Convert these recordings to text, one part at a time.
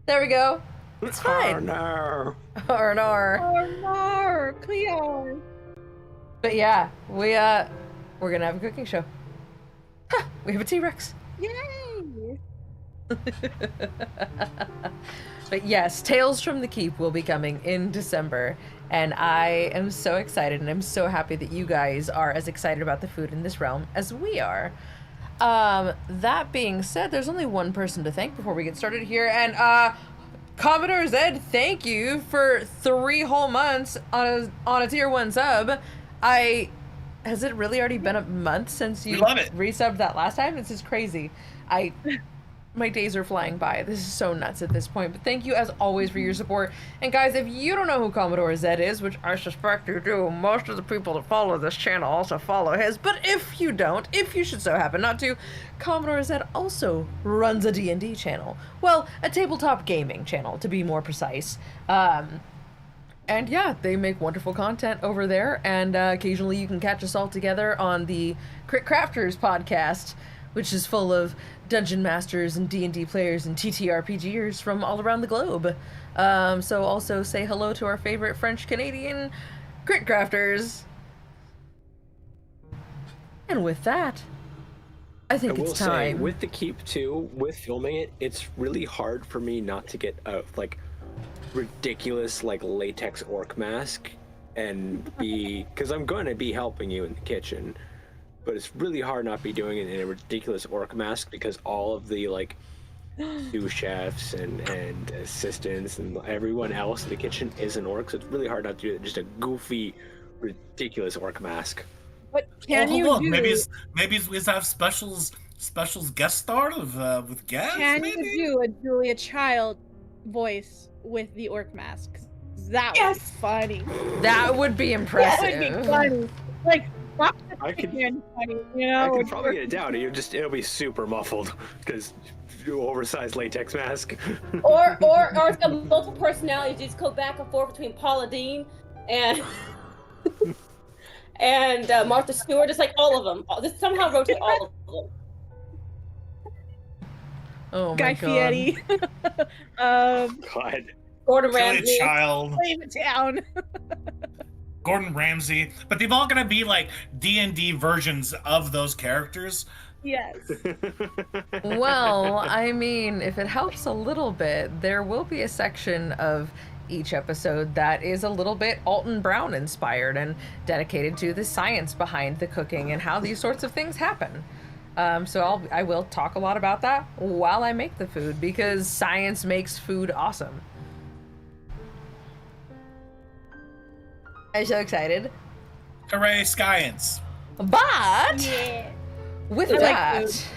There we go. It's fine. Oh no. Or no. Oh no, Cleo. But yeah, we're gonna have a cooking show. Ha! We have a T-Rex. Yay! But yes, Tales from the Keep will be coming in December, and I am so excited, and I'm so happy that you guys are as excited about the food in this realm as we are. That being said, there's only one person to thank before we get started here, and Commodore Zed, thank you for 3 whole months on a tier 1 sub. Has it really already been a month since you resubbed that last time? This is crazy. My days are flying by. This is so nuts at this point. But thank you as always for your support. And guys, if you don't know who Commodore Zed is, which I suspect you do, most of the people that follow this channel also follow his. But if you don't, if you should so happen not to, Commodore Zed also runs a D&D channel. Well, a tabletop gaming channel, to be more precise. And yeah, they make wonderful content over there, and occasionally you can catch us all together on the Crit Crafters podcast, which is full of dungeon masters and D&D players and TTRPGers from all around the globe. So also say hello to our favorite French-Canadian Crit Crafters. And with that, I think it's time. Say, with the Keep too, with filming it, it's really hard for me not to get ridiculous latex orc mask and be, because I'm going to be helping you in the kitchen, but it's really hard not be doing it in a ridiculous orc mask because all of the sous chefs and assistants and everyone else in the kitchen is an orc, so it's really hard not to do it. Just a goofy, ridiculous orc mask. What can you do? Maybe we have specials guest star with Gaz. Can you do a Julia Child voice with the orc mask? That would be funny. That would be impressive. That would be funny. I could probably get it down. It'll be super muffled because oversized latex mask. or it's got multiple personalities. You just go back and forth between Paula Deen and Martha Stewart. Just all of them. Just somehow rotate all of them. Oh my Guy God. Fieri. God. Gordon Ramsay. Child. Leave it down. Gordon Ramsay, but they've all gonna be D&D versions of those characters. Yes. Well, I mean, if it helps a little bit, there will be a section of each episode that is a little bit Alton Brown inspired and dedicated to the science behind the cooking and how these sorts of things happen. So I will talk a lot about that while I make the food, because science makes food awesome. I'm so excited. Hooray, science! But Yeah. with I like that, food.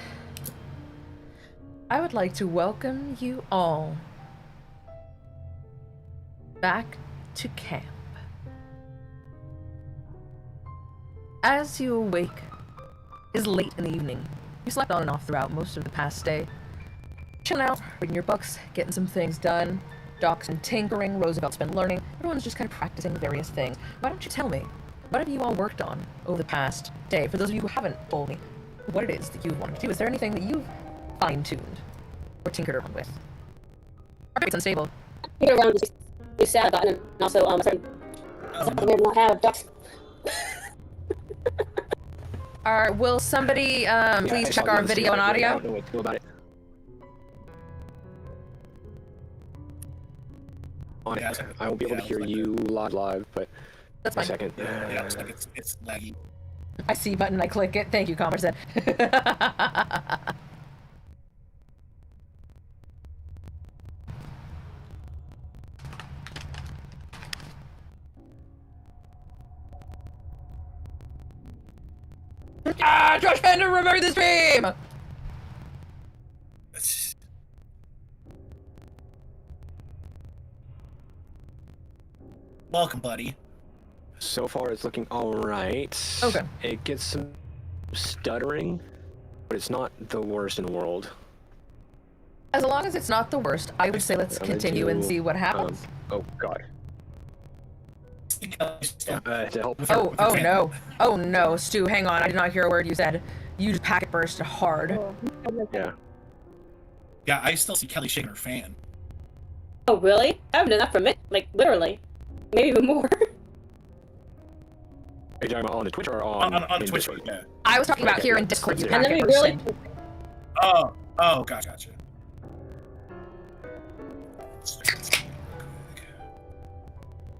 I would like to welcome you all back to camp. As you awake, it is late in the evening. You slept on and off throughout most of the past day. Chilling out, reading your books, getting some things done. Doc's been tinkering, Roosevelt's been learning. Everyone's just kind of practicing various things. Why don't you tell me, what have you all worked on over the past day? For those of you who haven't told me what it is that you wanted to do, is there anything that you've fine-tuned or tinkered around with? Our it's unstable. Tinkered around is sad about it, and also we not have ducks. Will somebody please check our video and audio? I don't know what to do about it. I won't be able to hear you live, but That's a fine. second. Yeah, it's laggy. I see button, I click it. Thank you, Commerce. Josh Bender, remember the stream! Welcome, buddy. So far, it's looking all right. Okay. It gets some stuttering, but it's not the worst in the world. As long as it's not the worst, I would say let's continue and see what happens. Oh God. To help. Oh no. Oh no, Stu, hang on. I did not hear a word you said. You just packet burst hard. Yeah. Yeah, I still see Kelly shaking her fan. Oh, really? I haven't done that for a minute. Like, literally. Maybe even more. Are you talking about on the Twitch or on On Twitch? Discord? Yeah. I was talking about here in Discord. You And hack then it we really... person. Oh, gotcha.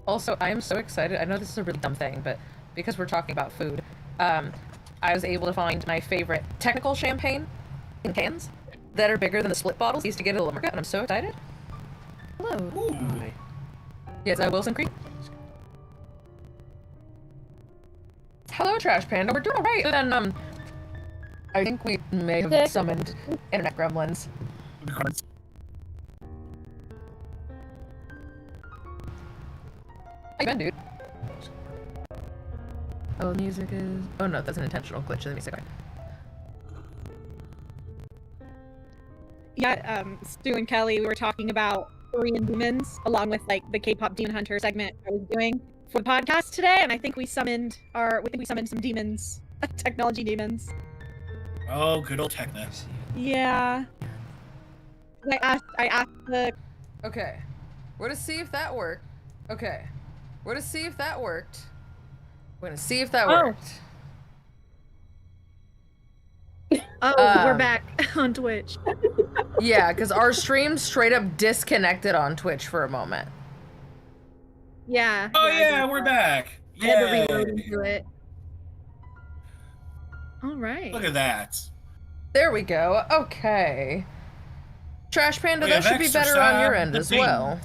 Also, I am so excited. I know this is a really dumb thing, but because we're talking about food, I was able to find my favorite technical champagne in cans that are bigger than the split bottles. I used to get it at Limerick, and I'm so excited. Hello. Ooh. Yes, Wilson Creek. Hello, Trash Panda. We're doing alright. Then, I think we may have summoned internet gremlins. How you been, dude? Oh, music is... Oh no, that's an intentional glitch in the music. Yeah, Stu and Kelly, we were talking about Korean demons, along with like the K-pop Demon Hunter segment I was doing for the podcast today, and I think we summoned some demons, technology demons. Oh, good old Techna. Yeah. I asked the... Okay. We're to see if that worked. Okay. We're to see if that worked. We're gonna see if that worked. Oh, we're back on Twitch. Yeah, because our stream straight up disconnected on Twitch for a moment. Yeah. Oh yeah, we're back. I had to Yeah. reload into it. All right. Look at that. There we go. Okay. Trash Panda, We that have should be better on your end as well.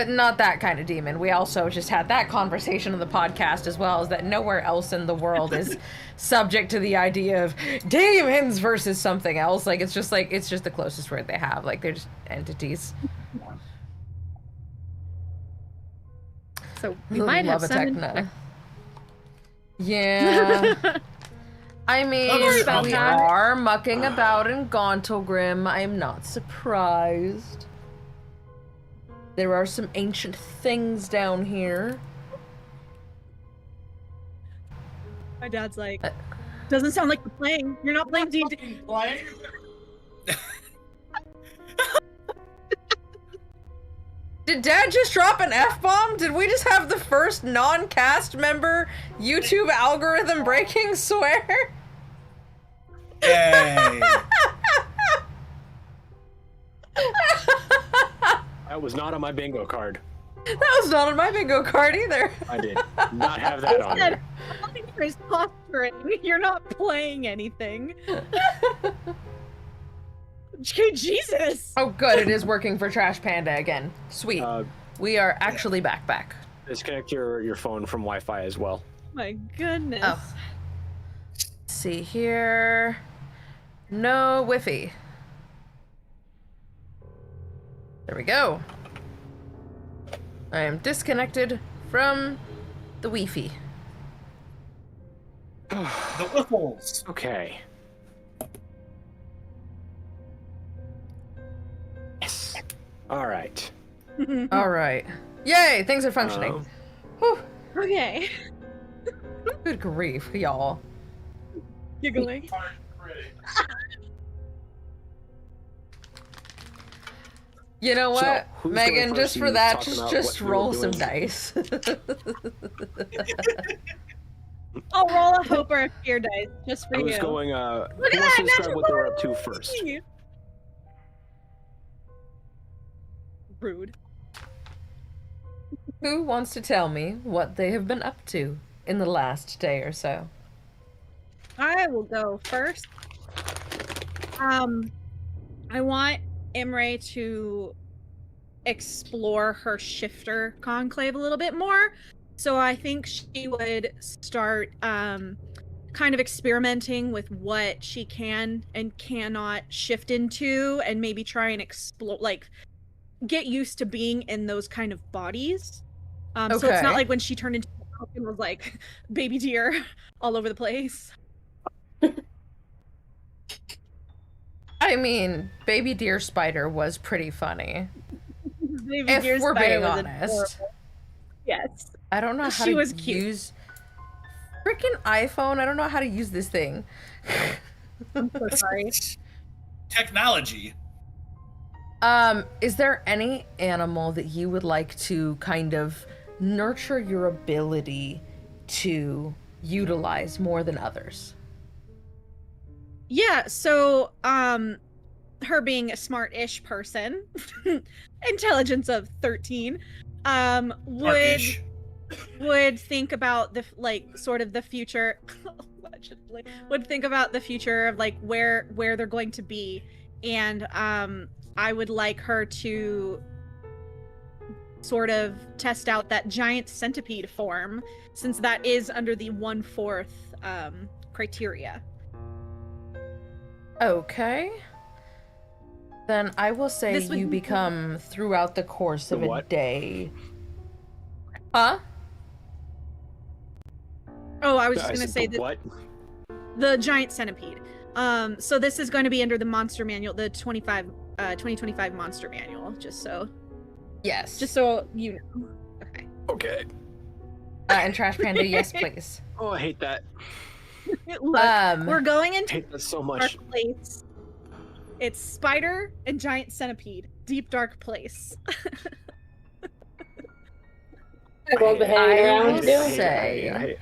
Not that kind of demon. We also just had that conversation on the podcast as well, is that nowhere else in the world is subject to the idea of demons versus something else. Like, it's just the closest word they have. Like, they're just entities. So we might have summoned... Techna. Yeah. I mean, Oh, we yeah. are mucking about in Gauntlgrym. I'm not surprised. There are some ancient things down here. My dad's like, doesn't sound like you're playing. You're not playing D&D. Did Dad just drop an F-bomb? Did we just have the first non-cast member YouTube algorithm breaking swear? Yay. That was not on my bingo card. That was not on my bingo card either. I did not have that on there. You're posturing. You're not playing anything. Jesus. Oh, good. It is working for Trash Panda again. Sweet. We are actually back. Disconnect your phone from Wi-Fi as well. My goodness. Oh. Let's see here. No Wi-Fi. There we go. I am disconnected from the Wi-Fi. The whiffles. Okay. Yes. All right. All right. Yay! Things are functioning. Whew. Okay. Good grief, y'all. Giggling. You know what, So, who's going Megan? first? Just You for that, talk about just what you were roll some doing. dice. I'll roll a hope or a fear dice just for Who's you. going? Who Look wants at that! to describe Natural what they were up to one! first? Rude. Who wants to tell me what they have been up to in the last day or so? I will go first. I want Imrae to explore her shifter conclave a little bit more. So I think she would start kind of experimenting with what she can and cannot shift into, and maybe try and explore, like, get used to being in those kind of bodies. So it's Okay. not like when she turned into a falcon was like baby deer all over the place. I mean, Baby Deer Spider was pretty funny. Baby If deer we're spider being was honest. adorable. Yes. I don't know how She to was cute. use freaking iPhone. I don't know how to use this thing. I'm so sorry. Technology. Is there any animal that you would like to kind of nurture your ability to utilize more than others? Yeah, so her being a smart-ish person, intelligence of 13, Smart-ish. would think about the sort of the future allegedly would think about the future of like where they're going to be, and I would like her to sort of test out that giant centipede form, since that is under the 1/4 criteria. Okay. Then I will say This would you be- become throughout the course of The a what? day. Huh? Oh, I was I just gonna said, say "The that what? the giant centipede. So this is going to be under the monster manual, the 2025 monster manual, just so Yes. you know. Okay. Okay. And Trash Panda, yes, please. Oh, I hate that. Look, we're going I into hate that so a much. dark place. It's spider and giant centipede. Deep dark place. I won't be hanging I around will with you. say-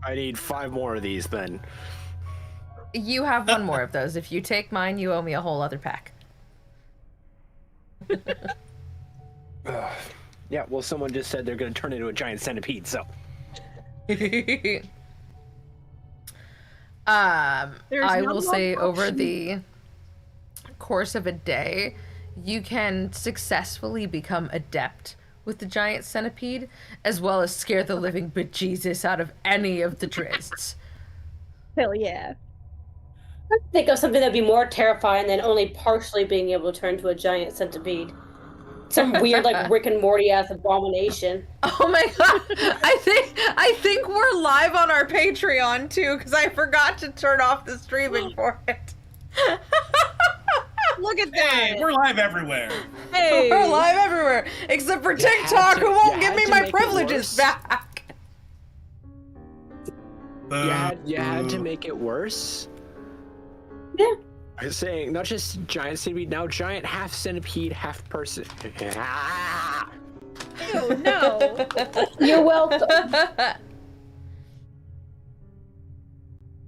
I need 5 more of these then. You have one more of those. If you take mine, you owe me a whole other pack. Yeah, well, someone just said they're going to turn into a giant centipede, so. There's I not will a lot say of over options. the course of a day, you can successfully become adept with the giant centipede, as well as scare the living bejesus out of any of the Drizzt. Hell yeah. Think of something that'd be more terrifying than only partially being able to turn into a giant centipede. Some weird, like Rick and Morty ass abomination. Oh my god! I think we're live on our Patreon too, because I forgot to turn off the streaming for it. Look at Hey, that. we're live everywhere. Hey. We're live everywhere, except for You had TikTok, to- who won't you give had me to my make it privileges worse. back. You had to Boo. make it worse? Yeah. I'm saying, not just giant centipede, now giant half centipede, half person. Ah! Ew, no. You're welcome.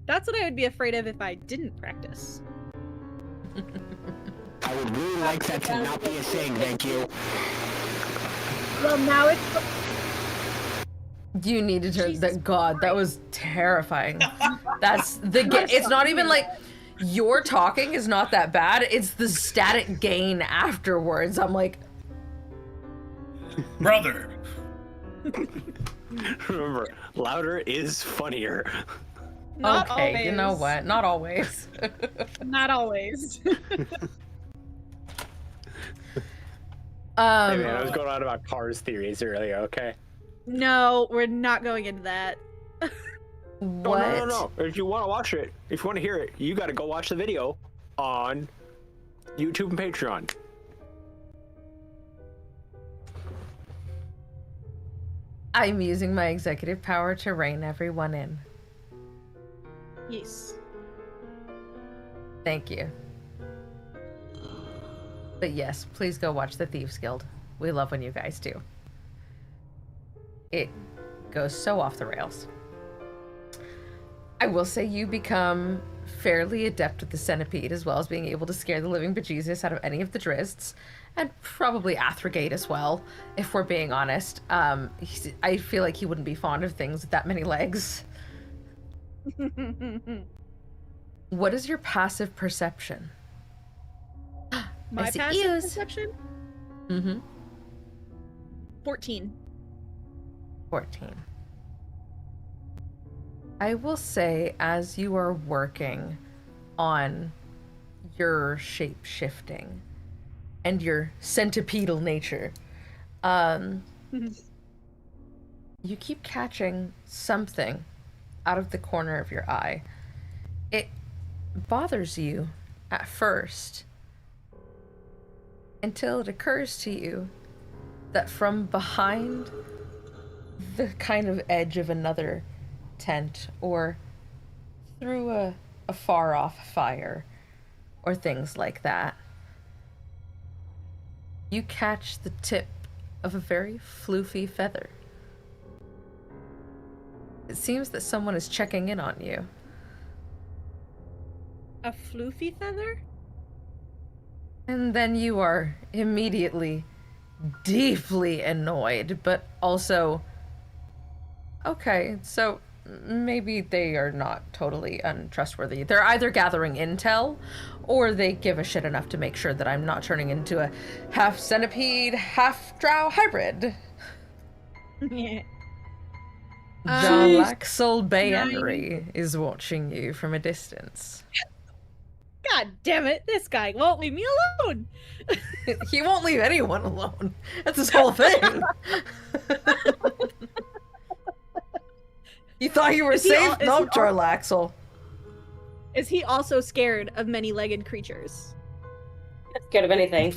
That's what I would be afraid of if I didn't practice. I would really like that to not be a thing, thank you. Well, now it's You need to turn Jesus that. God, that was terrifying. That's the. It's not even like your talking is not that bad. It's the static gain afterwards. I'm like, Brother. Remember, louder is funnier. not okay, you know always. what? Not always. Not always. Hey man, I was going on about cars theories earlier, okay? No, we're not going into that. What? No. If you want to watch it, if you want to hear it, you got to go watch the video on YouTube and Patreon. I'm using my executive power to rein everyone in. Yes. Thank you. But yes, please go watch the Thieves Guild. We love when you guys do. It goes so off the rails. I will say you become fairly adept with the centipede, as well as being able to scare the living bejesus out of any of the Drizzt, and probably Athrogate as well, if we're being honest. I feel like he wouldn't be fond of things with that many legs. What is your passive perception? My see passive ears. perception? Mm-hmm. 14. 14. I will say, as you are working on your shape shifting and your centipedal nature, you keep catching something out of the corner of your eye. It bothers you at first until it occurs to you that from behind the kind of edge of another tent or through a far off fire or things like that, You catch the tip of a very floofy feather. It seems that someone is checking in on you. A floofy feather? And then you are immediately deeply annoyed, but also, okay, so maybe they are not totally untrustworthy. They're either gathering intel, or they give a shit enough to make sure that I'm not turning into a half centipede, half drow hybrid. Yeah. Jarlaxle Bayenry is watching you from a distance. God damn it, this guy won't leave me alone! He won't leave anyone alone. That's his whole thing. You thought you were safe? No, Jarlaxle. Is he also scared of many-legged creatures? Not scared of anything.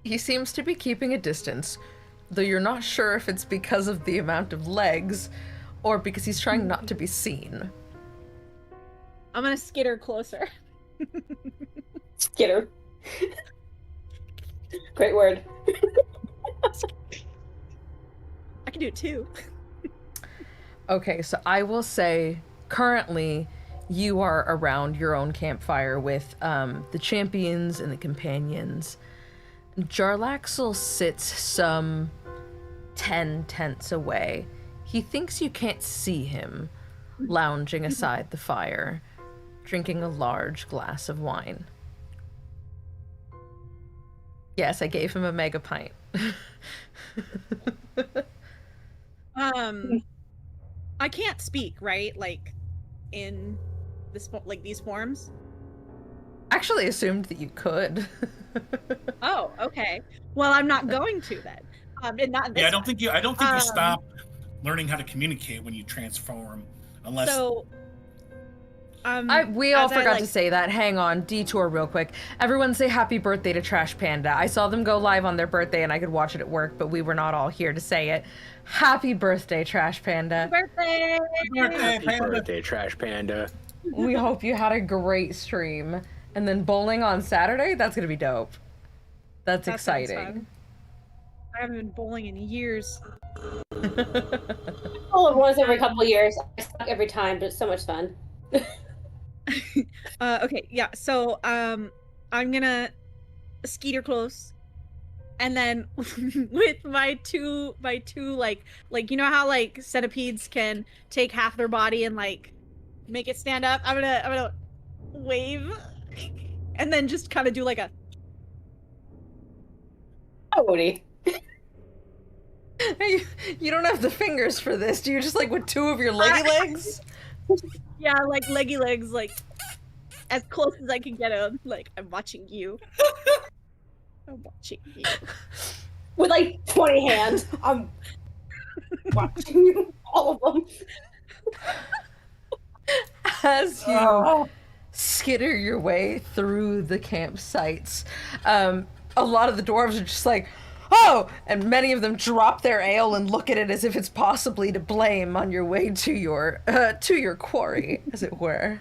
He seems to be keeping a distance, though you're not sure if it's because of the amount of legs or because he's trying not to be seen. I'm gonna skitter closer. Skitter. Great word. I can do it too. Okay, so I will say, currently, you are around your own campfire with the champions and the companions. Jarlaxle sits some 10 tents away. He thinks you can't see him, lounging aside the fire, drinking a large glass of wine. Yes, I gave him a mega pint. I can't speak, right? Like, in this, like, these forms? Actually assumed that you could. Oh, okay. Well, I'm not going to then. And not in this Yeah, I don't think you stop learning how to communicate when you transform, unless. So, we all forgot to say that. Hang on, detour real quick. Everyone say happy birthday to Trash Panda. I saw them go live on their birthday and I could watch it at work, but we were not all here to say it. Happy birthday, Trash Panda. Birthday! Happy birthday, Trash Panda. We hope you had a great stream. And then bowling on Saturday? That's gonna be dope. That's exciting. I haven't been bowling in years. Oh, once every couple of years. I suck every time, but it's so much fun. Okay, yeah, so I'm gonna skeeter close, and then with my two like you know how like centipedes can take half their body and like make it stand up. I'm gonna wave and then just kind of do like a Howdy. You don't have the fingers for this. Do you just like with two of your leggy legs? Yeah, like leggy legs, like as close as I can get them. Like, I'm watching you. I'm watching you. With like 20 hands. I'm watching you. All of them. As you skitter your way through the campsites, a lot of the dwarves are just like, oh! And many of them drop their ale and look at it as if it's possibly to blame on your way to your quarry, as it were.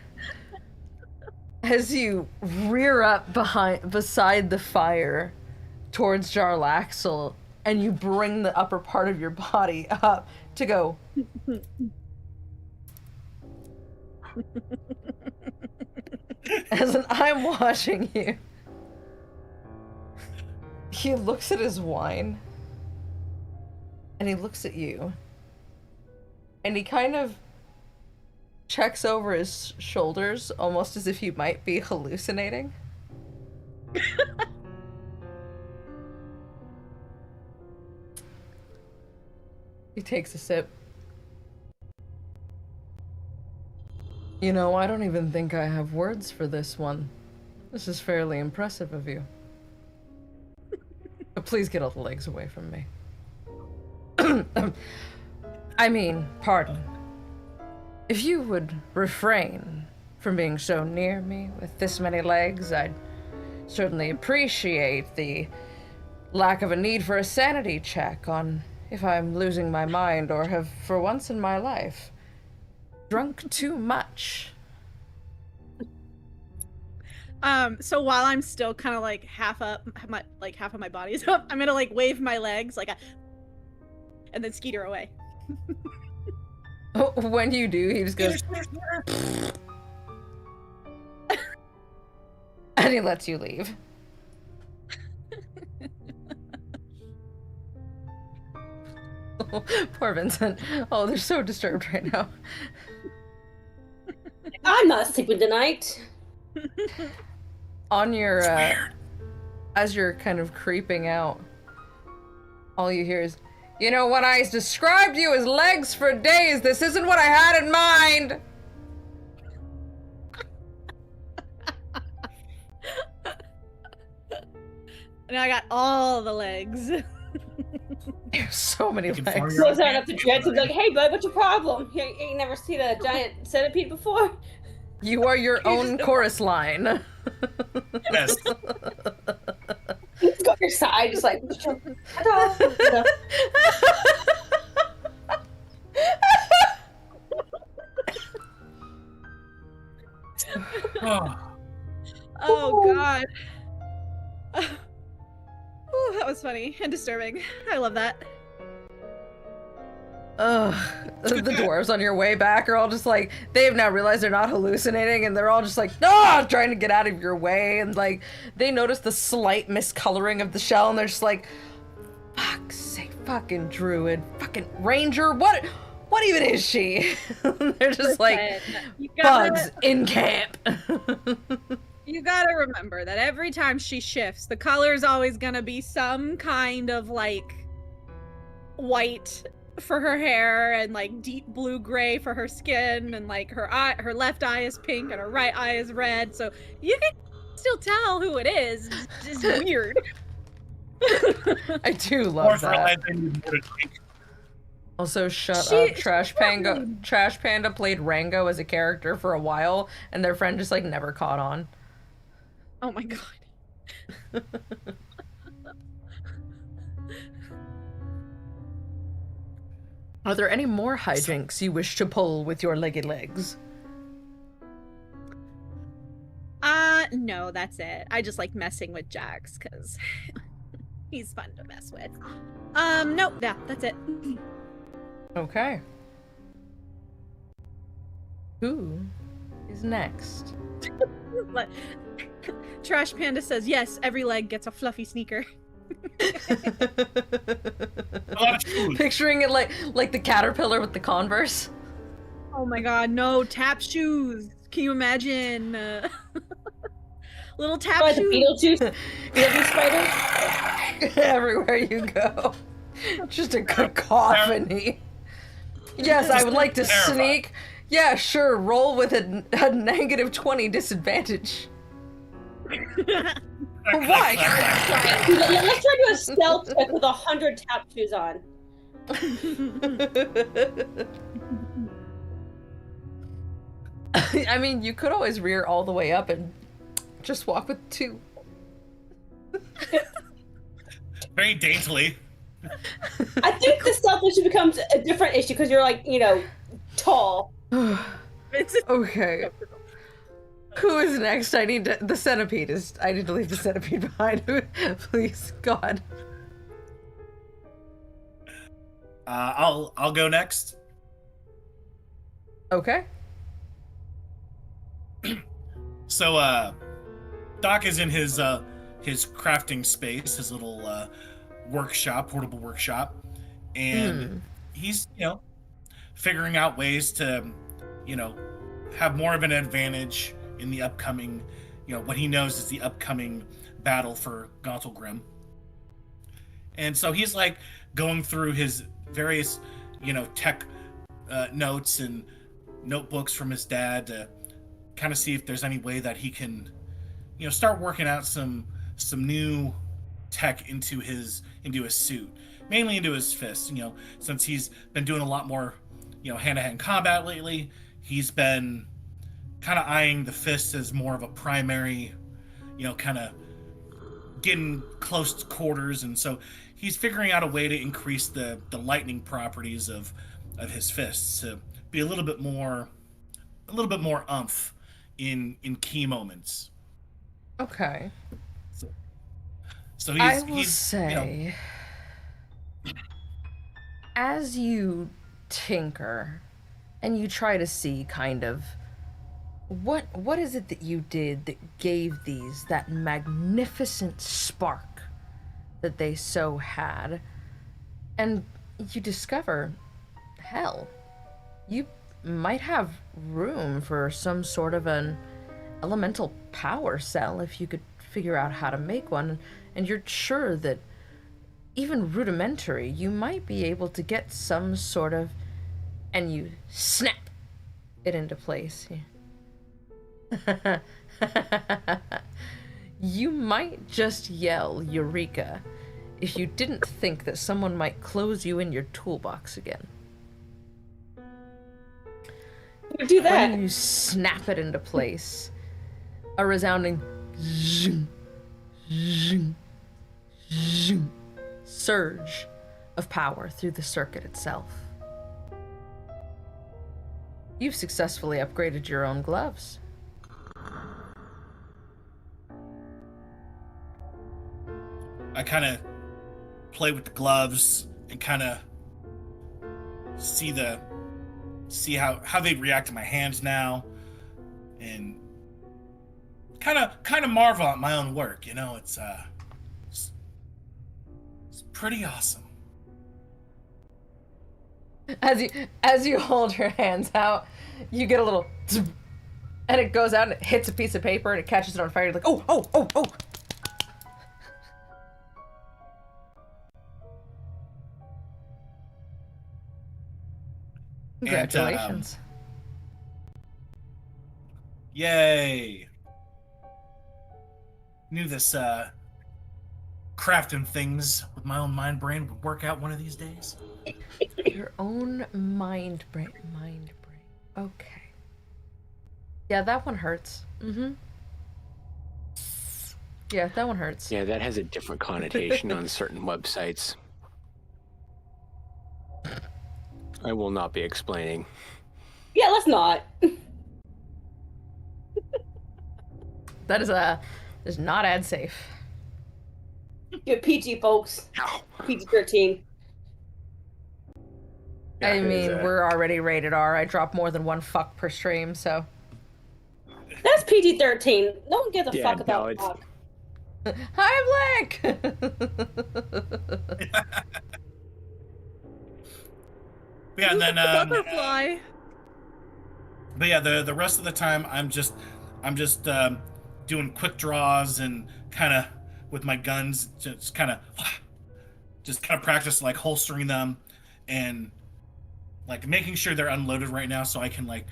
As you rear up beside the fire towards Jarlaxle, and you bring the upper part of your body up to go. As I'm watching you. He looks at his wine, and he looks at you, and he kind of checks over his shoulders, almost as if he might be hallucinating. He takes a sip. You know, I don't even think I have words for this one. This is fairly impressive of you. But please get all the legs away from me. I mean, pardon. If you would refrain from being so near me with this many legs, I'd certainly appreciate the lack of a need for a sanity check on if I'm losing my mind or have, for once in my life, drunk too much. So while I'm still kind of like half up, half of my body's up, I'm gonna like wave my legs and then skeeter away. When you do, he just goes, and he lets you leave. Poor Vincent. Oh, they're so disturbed right now. I'm not sleeping tonight. On your, as you're kind of creeping out, all you hear is, you know, when I described you as legs for days, this isn't what I had in mind! And I got all the legs. There's so many legs. Goes on up to Drizzt and like, hey bud, what's your problem? You ain't never seen a giant centipede before? You are your own chorus line. Yes. Let's go your side, just like, Oh god. Oh, that was funny and disturbing. I love that. Ugh. The dwarves on your way back are all just like, they've now realized they're not hallucinating, and they're all just like, ah, trying to get out of your way, and like, they notice the slight miscoloring of the shell, and they're just like, fuck's sake, fucking druid, fucking ranger, what even is she? They're just like, bugs in camp. You gotta remember that every time she shifts, the color's always gonna be some kind of like white for her hair and like deep blue-gray for her skin, and like her left eye is pink and her right eye is red, so you can still tell who it is. It's just weird. I do love that. Also, shut up. Trash Panda played Rango as a character for a while, and their friend just like never caught on. Oh my god. Are there any more hijinks you wish to pull with your leggy legs? No, that's it. I just like messing with Jax because he's fun to mess with. Nope, yeah, that's it. Okay. Who is next? Trash Panda says, yes, every leg gets a fluffy sneaker. Picturing it like the caterpillar with the Converse. Oh my god, no, tap shoes. Can you imagine? Little tap shoes. The Beetlejuice spider. Everywhere you go. Just a cacophony. Yes, I would like to sneak. Yeah, sure, roll with a negative 20 disadvantage. Why? Let's try to do a stealth check with 100 tap shoes on. I mean, you could always rear all the way up and just walk with 2. Very daintily. I think the stealth issue becomes a different issue because you're like, you know, tall. Okay. Who is next? I need to leave the centipede behind. Please, God. I'll go next. Okay. So Doc is in his crafting space, his little portable workshop, and he's, you know, figuring out ways to, you know, have more of an advantage in the upcoming, you know, what he knows is the upcoming battle for Gauntlgrym. And so he's like going through his various, you know, tech notes and notebooks from his dad to kind of see if there's any way that he can, you know, start working out some new tech into his suit, mainly into his fists. You know, since he's been doing a lot more, you know, hand-to-hand combat lately, he's been kind of eyeing the fists as more of a primary, you know, kind of getting close to quarters, and so he's figuring out a way to increase the lightning properties of his fists to be a little bit more umph in key moments. Okay. So I will he's say, as you tinker and you try to see kind of what is it that you did that gave these that magnificent spark that they so had, and you discover, hell, you might have room for some sort of an elemental power cell if you could figure out how to make one, and you're sure that even rudimentary, you might be able to get some sort of, and you snap it into place. You might just yell Eureka if you didn't think that someone might close you in your toolbox again. Do that. When you snap it into place, a resounding zoom, zoom, zoom surge of power through the circuit itself. You've successfully upgraded your own gloves. I kind of play with the gloves and kind of see how they react to my hands now, and kind of marvel at my own work. You know, it's pretty awesome. As you hold your hands out, you get a little, and it goes out and it hits a piece of paper and it catches it on fire. You're like, oh. Congratulations. Yay. Knew this crafting things with my own mind brain would work out one of these days. Your own mind brain. Okay. Yeah, that one hurts. Mm-hmm. Yeah, that one hurts. Yeah, that has a different connotation on certain websites. I will not be explaining. Yeah, let's not. That is not ad safe. You're PG, folks. PG-13. I mean, we're already rated R. I drop more than one fuck per stream, so. That's PG-13. No one gives a fuck about fuck. Hi, Black! Yeah, and then butterfly. But yeah, the rest of the time I'm just doing quick draws and kind of with my guns, just kind of practice like holstering them and like making sure they're unloaded right now, so I can like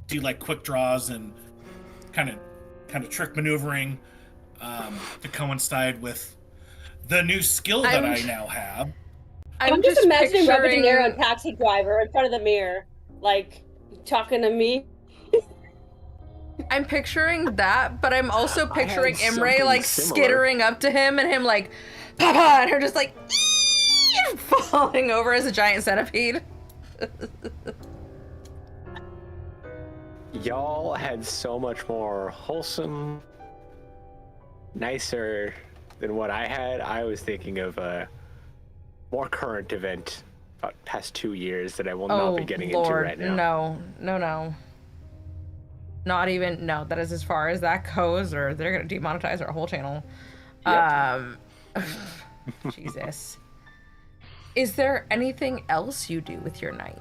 do like quick draws and kind of trick maneuvering to coincide with the new skill that I now have. I'm just imagining Robert De Niro and Taxi Driver in front of the mirror, like talking to me. I'm picturing that, but I'm also picturing Imrae like skittering up to him and him like, Papa, and her just like falling over as a giant centipede. Y'all had so much more wholesome, nicer than what I had. I was thinking of a more current event about past 2 years that I will not be getting into right now. No. Not even, no, that is as far as that goes, or they're gonna demonetize our whole channel. Yep. Jesus. Is there anything else you do with your night?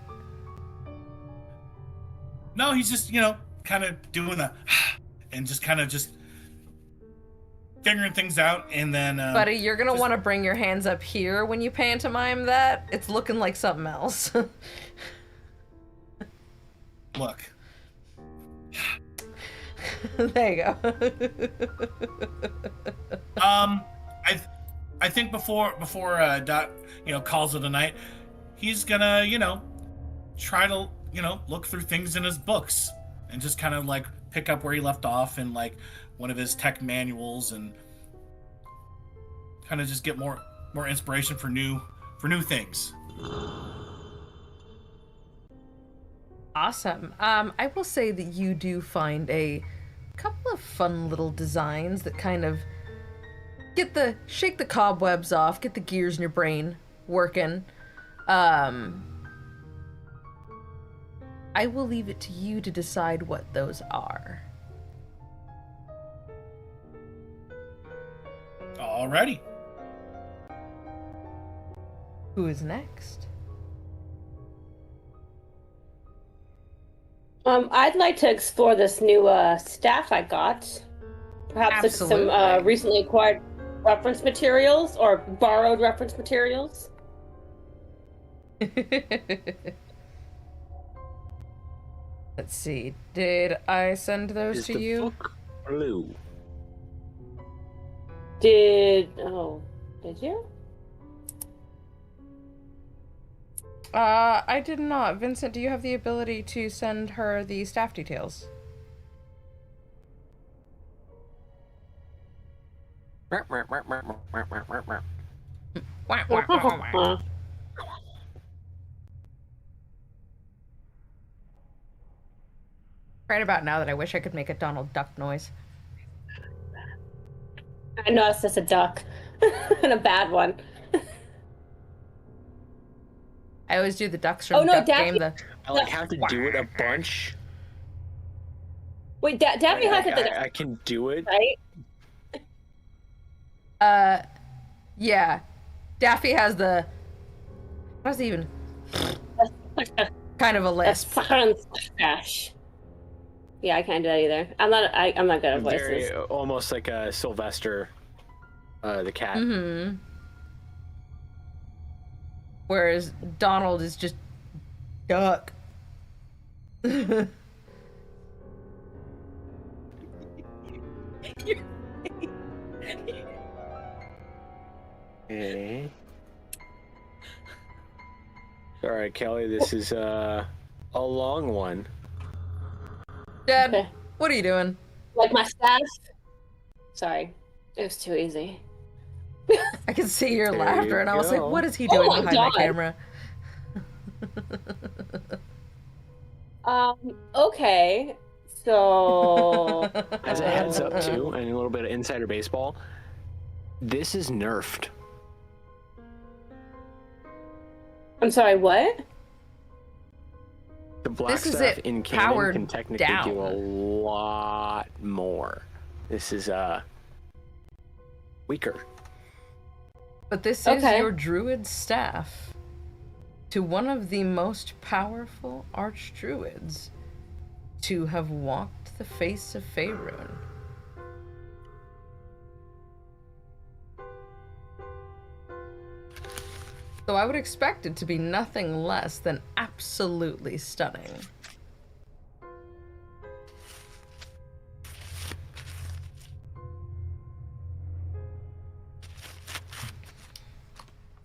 No, he's just, kind of doing the and just kind of just figuring things out, and then buddy, you're gonna want to bring your hands up here when you pantomime that. It's looking like something else. Look. There you go. I think before Dot calls it a night, he's gonna try to look through things in his books and just kind of like pick up where he left off in like one of his tech manuals and kind of just get more inspiration for new things. Awesome. I will say that you do find a couple of fun little designs that kind of shake the cobwebs off, get the gears in your brain working. I will leave it to you to decide what those are. Alrighty. Who is next? I'd like to explore this new staff I got. Perhaps like some Absolutely. recently acquired reference materials or borrowed reference materials. Let's see. Did I send those Is to the you? book blue? Did you? I did not. Vincent, do you have the ability to send her the staff details? Right about now that I wish I could make a Donald Duck noise. I know it's just a duck. And a bad one. I always do the ducks from Duck Daphne... Game. I like have to do it a bunch. Wait, Daphne has it. I can do it. Right? Yeah. Daffy has the... How's it even... kind of a lisp. Gosh. Yeah, I can't do that either. I'm not good at voices. Very almost like a Sylvester, the cat. Mm-hmm. Whereas Donald is just Duck. Okay. Alright, Kelly, this is a long one. Dad, Okay. what are you doing? Like my staff? Sorry. It was too easy. I can see your There laughter, you and I was like, go. what is he doing my behind God. my camera? Okay. So As a heads up too, and a little bit of insider baseball, this is nerfed. I'm sorry, what? The black This is stuff it in canon powered can technically down. do a lot more. This is weaker. But this is Okay. your druid staff to one of the most powerful archdruids to have walked the face of Faerun. So I would expect it to be nothing less than absolutely stunning.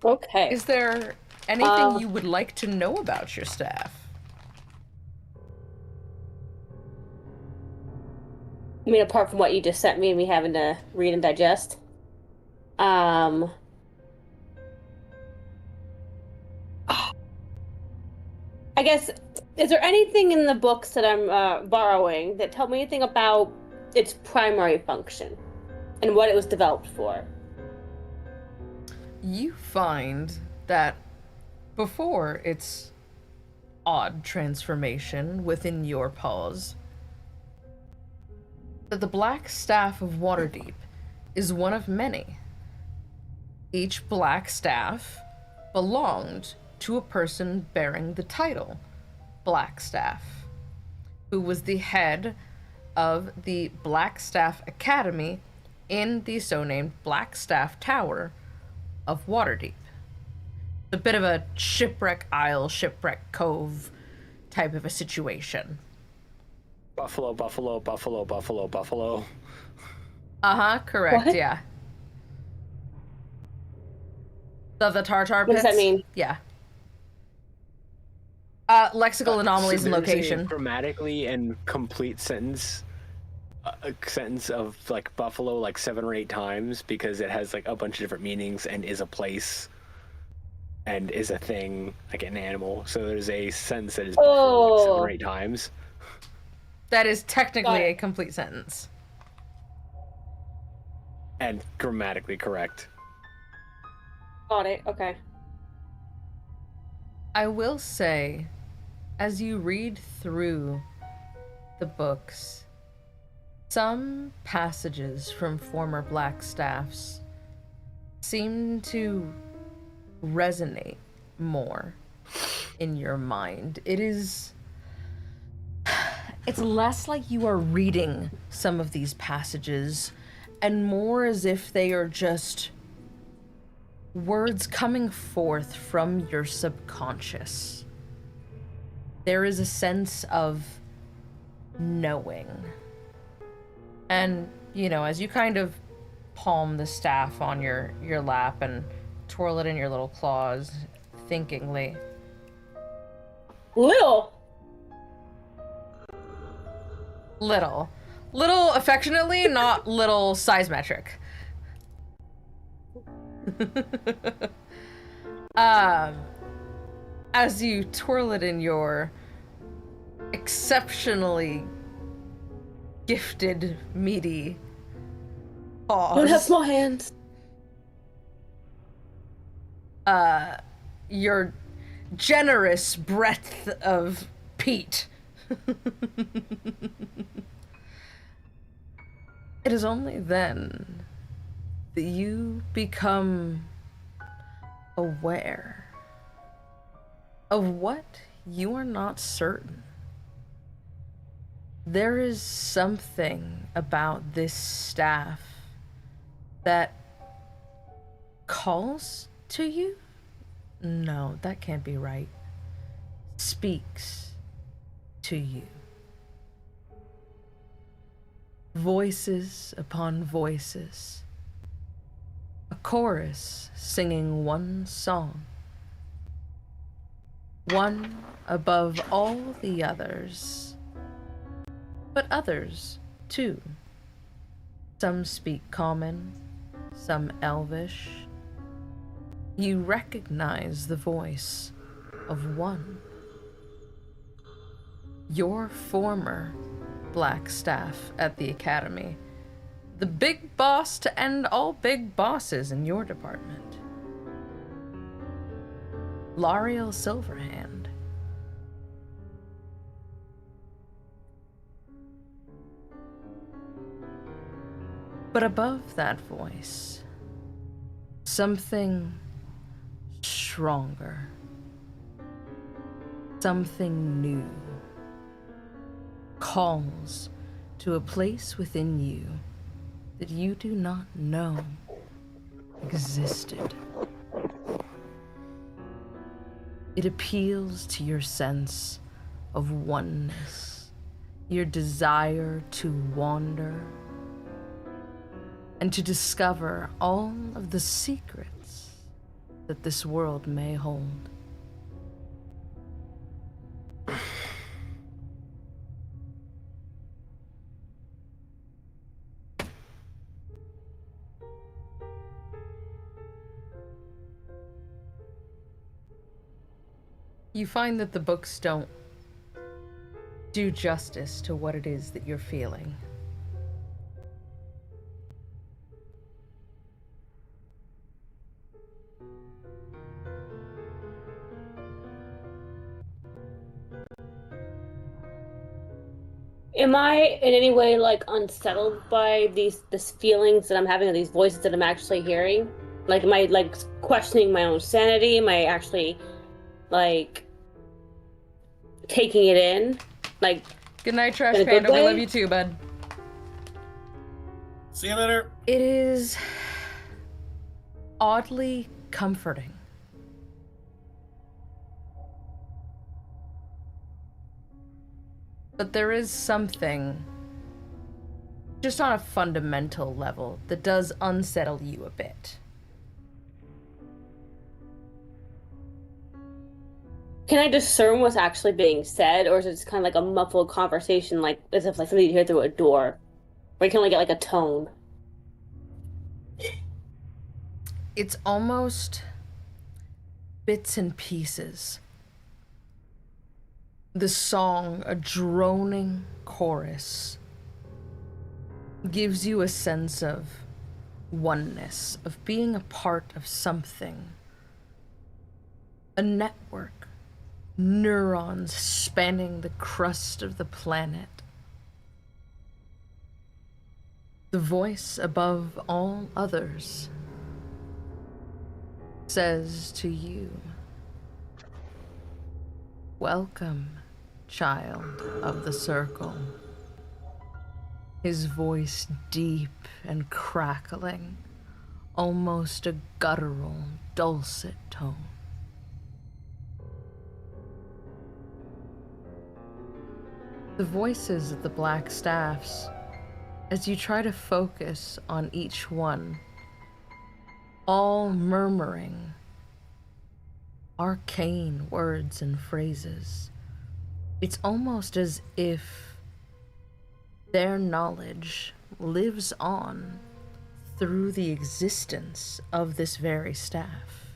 Okay. Is there anything you would like to know about your staff? I mean, apart from what you just sent me and me having to read and digest. I guess, is there anything in the books that I'm borrowing that tell me anything about its primary function and what it was developed for? You find that before its odd transformation within your paws, that the Black Staff of Waterdeep is one of many. Each black staff belonged to a person bearing the title Black Staff, who was the head of the Black Staff Academy in the so-named Black Staff Tower of Waterdeep. A bit of a shipwreck isle, shipwreck cove type of a situation. Buffalo, buffalo, buffalo, buffalo, buffalo. Uh-huh, correct, What? yeah. The Tartar What pits? does that mean? Yeah. Lexical anomalies So and there's location. a grammatically and complete sentence, a sentence of like buffalo like 7 or 8 times because it has like a bunch of different meanings and is a place and is a thing, like an animal. So there's a sentence that is buffalo like 7 or 8 times. That is technically Got it. a complete sentence. And grammatically correct. Got it. Okay. I will say, as you read through the books, some passages from former Black Staffs seem to resonate more in your mind. It's less like you are reading some of these passages and more as if they are just words coming forth from your subconscious. There is a sense of knowing. And, you know, as you kind of palm the staff on your lap and twirl it in your little claws, thinkingly. Little. Little affectionately, not little size metric. As you twirl it in your exceptionally gifted, meaty paws. Don't have small hands. Your generous breadth of peat. It is only then that you become aware of what you are not certain. There is something about this staff that calls to you? No, that can't be right. Speaks to you. Voices upon voices. A chorus singing one song. One above all the others. But others, too. Some speak common, some elvish. You recognize the voice of one. Your former Black Staff at the Academy. The big boss to end all big bosses in your department. Lariel Silverhand. But above that voice, something stronger, something new, calls to a place within you that you do not know existed. It appeals to your sense of oneness, your desire to wander, and to discover all of the secrets that this world may hold. You find that the books don't do justice to what it is that you're feeling. Am I in any way like unsettled by this feelings that I'm having, or these voices that I'm actually hearing? Like, am I like questioning my own sanity? Am I actually like taking it in? Like, Good night, Trash in a good Panda. We way? love you too, bud. See you later. It is oddly comforting. But there is something, just on a fundamental level, that does unsettle you a bit. can I discern what's actually being said, or is it just kind of like a muffled conversation, like as if like somebody you hear through a door, where you can only get like a tone? It's almost bits and pieces. The song, a droning chorus, gives you a sense of oneness, of being a part of something. A network, neurons spanning the crust of the planet. The voice above all others says to you, "Welcome, child of the circle." His voice deep and crackling, almost a guttural, dulcet tone. The voices of the black staffs, as you try to focus on each one, all murmuring arcane words and phrases. It's almost as if their knowledge lives on through the existence of this very staff.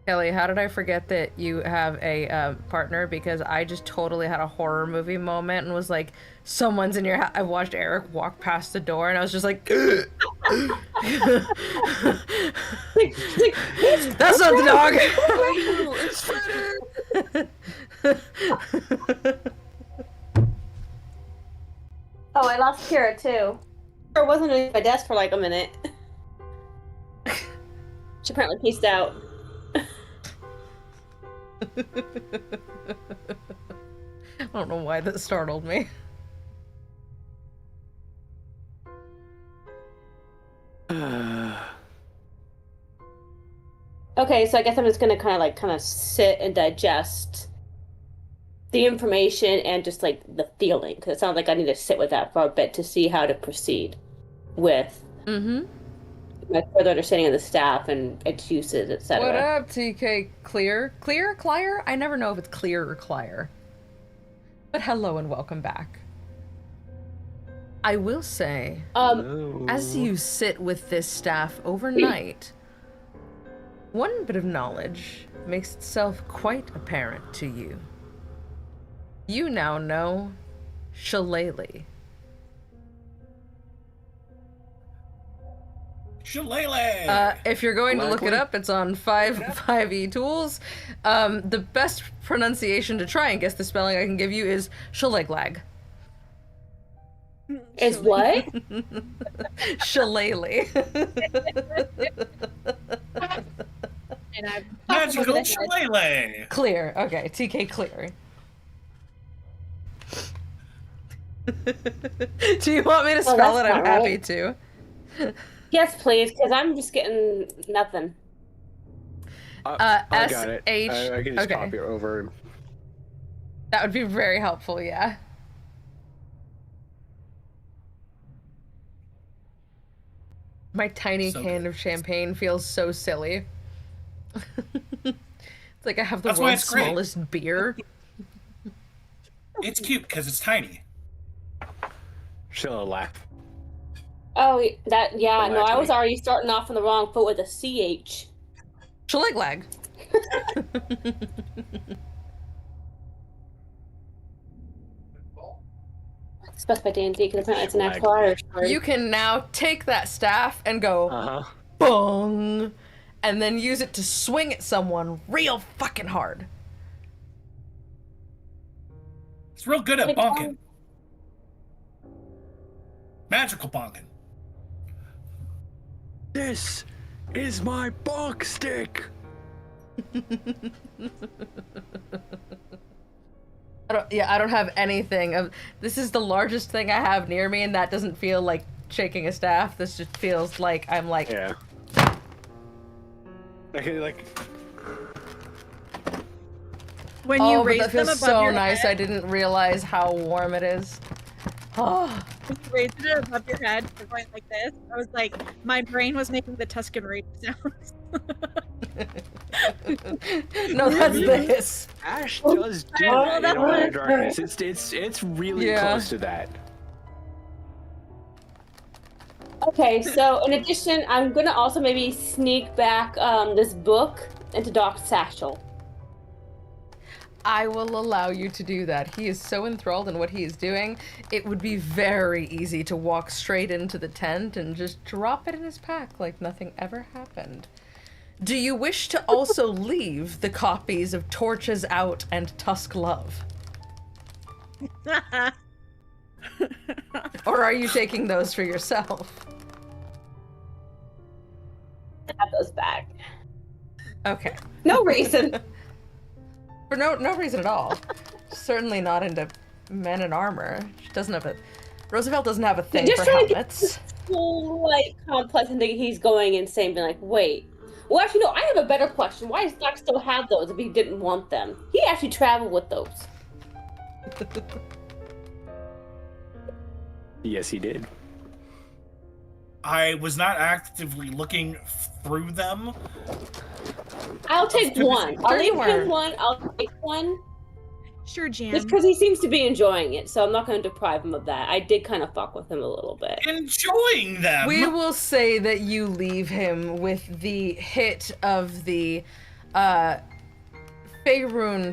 Kelly, how did I forget that you have a partner? Because I just totally had a horror movie moment and was like, someone's in your house. I watched Eric walk past the door and I was just like, that's not the dog. It's Freddy. Oh, I lost Kira too. Or wasn't at my desk for like a minute. She apparently peaced out. I don't know why that startled me. Okay, so I guess I'm just gonna kind of sit and digest the information and just like the feeling, because it sounds like I need to sit with that for a bit to see how to proceed with my further understanding of the staff and its uses, etc. What up, TK? Clear? Clier? I never know if it's clear or Clier. But hello and welcome back. I will say, as you sit with this staff overnight, one bit of knowledge makes itself quite apparent to you. You now know Shillelagh. Shillelagh! If you're going to look it up, it's on 5e tools. The best pronunciation to try and guess the spelling I can give you is Shillelagh. Is what? Shillelagh. And I've Magical Shillelagh! Clear. Okay, TK clear. Do you want me to spell it? I'm happy to. Yes, please, because I'm just getting nothing. I got it. S-H... I can just okay. copy it over. That would be very helpful, yeah. My tiny So can good. of champagne feels so silly. It's like I have the That's why world's it's great. smallest beer. It's cute because it's tiny. She'll laugh. Oh, that, yeah, no, I was Allegedly. already starting off on the wrong foot with a CH. Shillelagh. Specified D&D, because apparently it's an actual Irish word. You can now take that staff and go Uh-huh. bong, and then use it to swing at someone real fucking hard. It's real good at Like, bonking. Magical bonking. This is my bonk stick. I don't have anything of. This is the largest thing I have near me, and that doesn't feel like shaking a staff. This just feels like I'm like. Yeah. Okay, like. when you Oh, but raise that them feels above so your nice. head, I didn't realize how warm it is. Oh. when you raised it above your head, you're going like this. I was like, my brain was making the Tuscan Raid sounds. No, that's this. Ash does do Oh, that that's in what Honor it- Darkness. It's really Yeah. close to that. Okay, so in addition, I'm gonna also maybe sneak back this book into Doc's satchel. I will allow you to do that. He is so enthralled in what he is doing, it would be very easy to walk straight into the tent and just drop it in his pack like nothing ever happened. Do you wish to also leave the copies of Torches Out and Tusk Love? Or are you taking those for yourself? Have those back. Okay. No reason. For no reason at all. Certainly not into men in armor. She doesn't have a... Roosevelt doesn't have a thing for helmets. Whole, like, complex and thinking he's going insane, being like, wait. Well, actually, no, I have a better question. Why does Doc still have those if he didn't want them? He actually traveled with those. Yes, he did. I was not actively looking through them. I'll take one. I'll leave him one. I'll take one. Sure, Jan. Just because he seems to be enjoying it, so I'm not going to deprive him of that. I did kind of fuck with him a little bit. Enjoying them! We will say that you leave him with the hit of the Faerun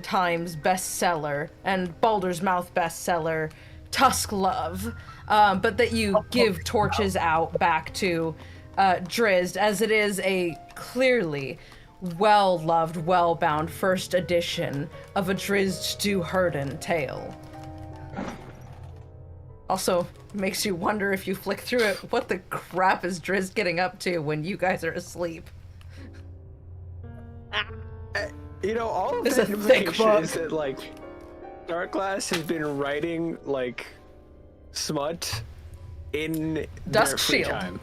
Times bestseller and Baldur's Mouth bestseller, Tusk Love, but that you give Torches Out back to Drizzt, as it is a clearly well-loved, well-bound first edition of a Drizzt Du Herden tale. Also, makes you wonder if you flick through it, what the crap is Drizzt getting up to when you guys are asleep? You know, all of It's that a thick information book. is that, like, Darkglass has been writing, like, smut in Dusk their free Shield. time.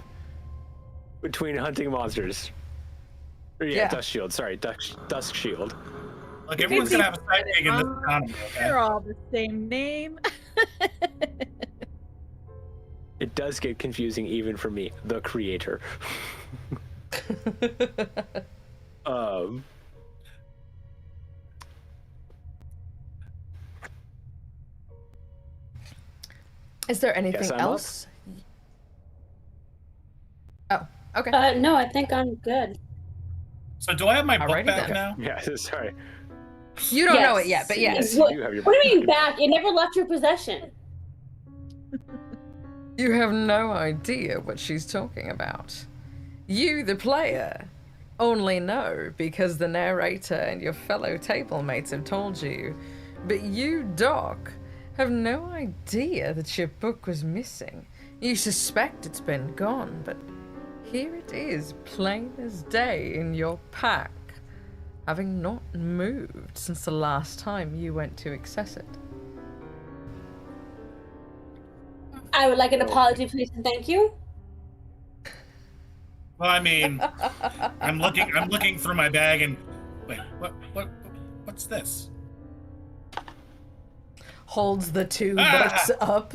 Between hunting monsters. Or, yeah, Yeah. Dusk Shield, sorry, Dusk Shield. Like, everyone's gonna have a side gig in this economy, okay? They're all the same name. It does get confusing even for me, the creator. Is there anything Guess I'm else? Oh, okay. No, I think I'm good. So do I have my book Alrighty back then. now? Yeah, sorry. You don't know it yet, but yes. You do have your What do you mean back? It never left your possession. You have no idea what she's talking about. You, the player, only know because the narrator and your fellow table mates have told you. But you, Doc, have no idea that your book was missing. You suspect it's been gone, but here it is, plain as day in your pack, having not moved since the last time you went to access it. I would like an apology, please, and thank you. Well, I mean, I'm looking through my bag and wait, what's this? Holds the two books up.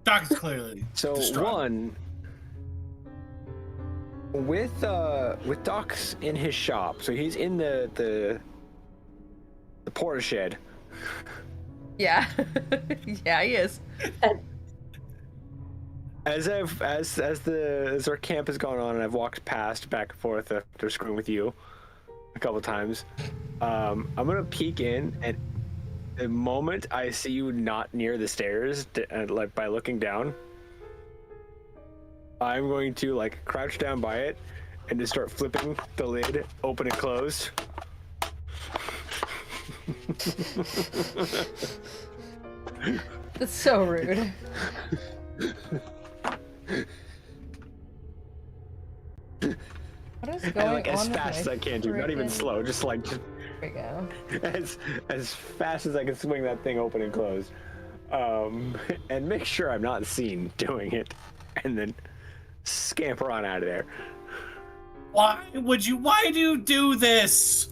Doc is clearly So distraught. one, with Doc's in his shop, so he's in the porta shed. Yeah. Yeah, he is. As our camp has gone on and I've walked past back and forth after screwing with you a couple times, I'm gonna peek in, and the moment I see you not near the stairs, like by looking down, I'm going to like crouch down by it and just start flipping the lid open and closed. That's so rude. What is going And like as on with fast as my I can do, not even freaking- slow, just like There we go. as fast as I can swing that thing open and close, and make sure I'm not seen doing it, and then scamper on out of there. Why do you do this?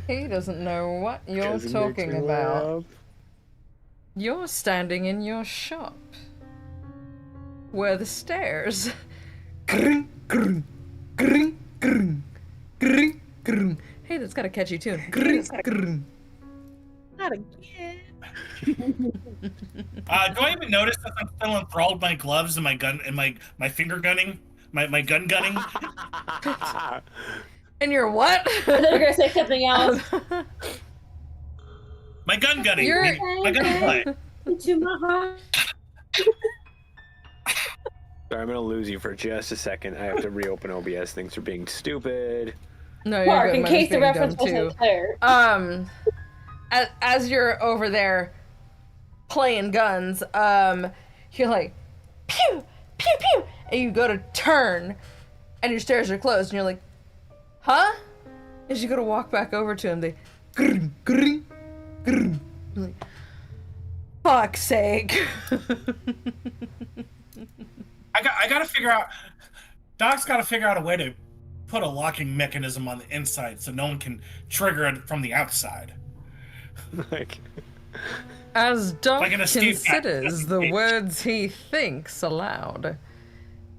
He doesn't know what you're 'Cause it makes talking me about. laugh. You're standing in your shop. Where the stairs. Grung, grung, grung, grung, grung, grung. Hey, that's got a catchy tune. Grrr, grrr. Not again. Do I even notice that I'm still enthralled by my gloves and my gun and my finger gunning, my gun gunning? And you're what? I thought you were gonna say something else. My gun gunning. You're- My gun play. Into my heart. Sorry, I'm gonna lose you for just a second. I have to reopen OBS. Things are being stupid. No, you're Mark, good. in Mine's case the being reference dumb, too. wasn't clear. As you're over there playing guns, you're like, pew, pew, pew, and you go to turn, and your stairs are closed, and you're like, huh? As you go to walk back over to him, they, grrr, grrr, grrr. You're like, fuck's sake. I gotta figure out. Doc's gotta figure out a way to put a locking mechanism on the inside so no one can trigger it from the outside. Like, As Doc Like an escape considers hatch. the words he thinks aloud,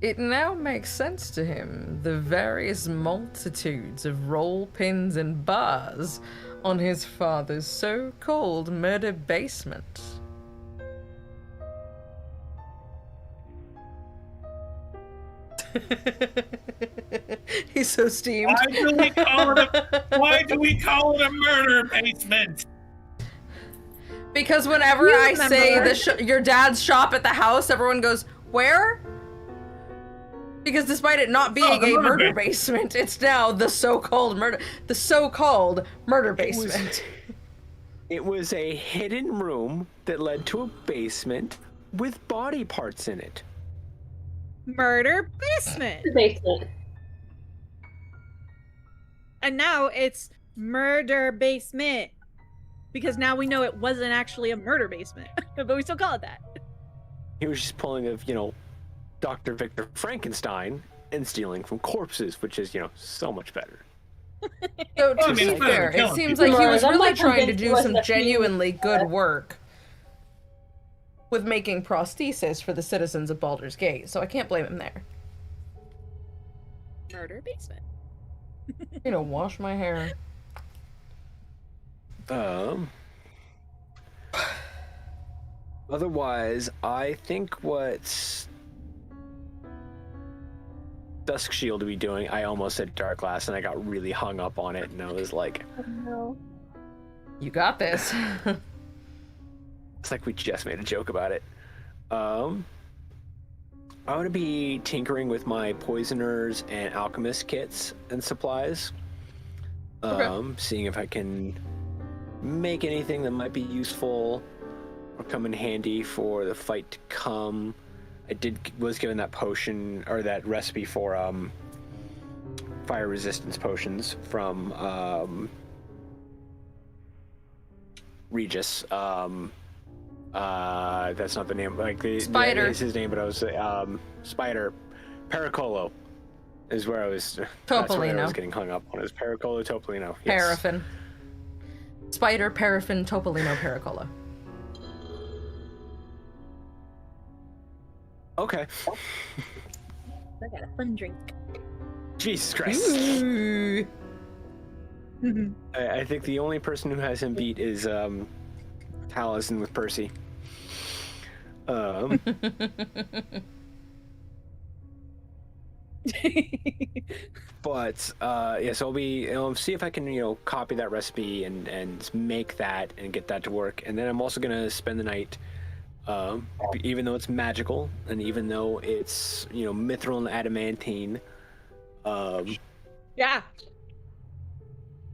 it now makes sense to him the various multitudes of roll pins and bars on his father's so-called murder basement. He's so steamed. Why do we call it a murder basement? Because whenever You I remember. say your dad's shop at the house, everyone goes, where? Because despite it not being the a murder murder basement, it's now the so-called murder basement. it was a hidden room that led to a basement with body parts in it. Murder basement. Basement. And now it's murder basement. Because now we know it wasn't actually a murder basement. But we still call it that. He was just pulling of, Dr. Victor Frankenstein and stealing from corpses, which is, so much better. So to Well, I mean, be it's better fair, than it killing seems people. like he was I'm really not trying to convinced he do wasn't some a fiend. genuinely good work with making prosthesis for the citizens of Baldur's Gate, so I can't blame him there. Murder basement. Wash my hair. Otherwise, I think what Dusk Shield to be doing, I almost said Jarlaxle, and I got really hung up on it, and I was like, No. You got this. it's like we just made a joke about it. I'm gonna be tinkering with my poisoners and alchemist kits and supplies. Okay. Seeing if I can make anything that might be useful or come in handy for the fight to come. I was given that potion or that recipe for fire resistance potions from Regis. That's not the name. Spider. Is his name, but I was Spider. Paracolo is where I was. That's where I Topolino. was getting hung up on. It was Paracolo Topolino. Yes. Paraffin. Spider, paraffin, Topolino, Paracola. Okay. I got a fun drink. Jesus Christ. Ooh. I think the only person who has him beat is Taliesin with Percy. But yeah, so I'll be see if I can copy that recipe and make that and get that to work. And then I'm also gonna spend the night, even though it's magical and even though it's mithril and adamantine. Yeah.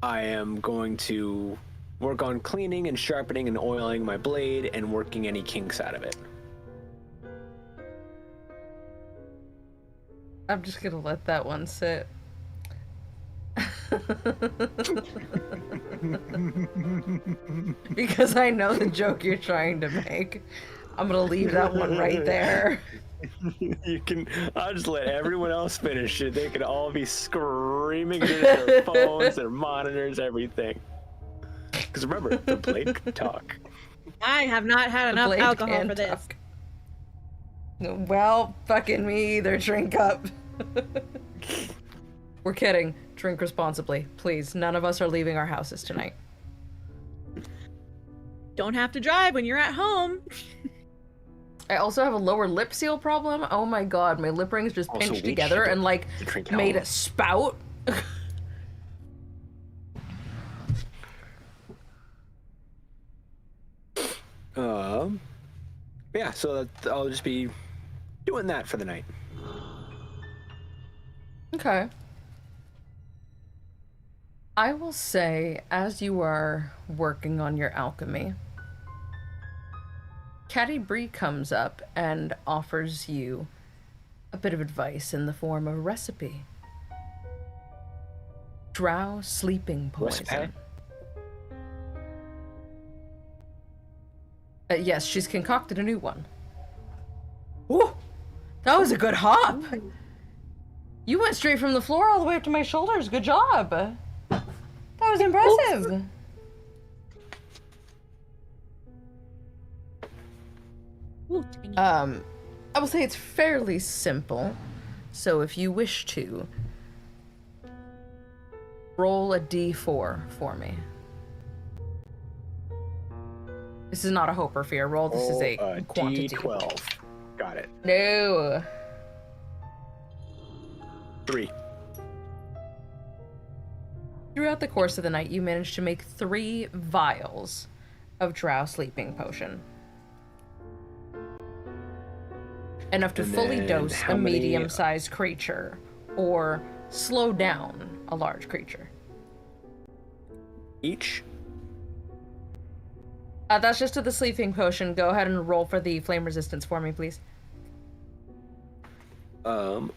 I am going to work on cleaning and sharpening and oiling my blade and working any kinks out of it. I'm just gonna let that one sit. Because I know the joke you're trying to make. I'm gonna leave that one right there. I'll just let everyone else finish it. They can all be screaming into their phones, their monitors, everything. Because remember, the blade can talk. I have not had The enough blade alcohol can for this. talk. Well, fucking me either. Drink up. We're kidding. Drink responsibly, please. None of us are leaving our houses tonight. Don't have to drive when you're at home. I also have a lower lip seal problem. Oh my god, my lip rings just Also, pinched we together should and like drink made home. a spout. Yeah, so I'll just be doing that for the night. Okay. I will say, as you are working on your alchemy, Caddy Bree comes up and offers you a bit of advice in the form of a recipe. Drow sleeping poison. Recipe? Yes, she's concocted a new one. Ooh, that was a good hop. You went straight from the floor all the way up to my shoulders. Good job. That was impressive. Ooh, dang it. I will say it's fairly simple. So if you wish to, roll a d4 for me. This is not a hope or fear roll. This is a quantity. D12. Got it. No. 3. Throughout the course of the night, you managed to make 3 vials of drow sleeping potion. Enough to And fully then dose how a many- medium-sized creature or slow down a large creature. Each? That's just to the sleeping potion. Go ahead and roll for the flame resistance for me, please. No,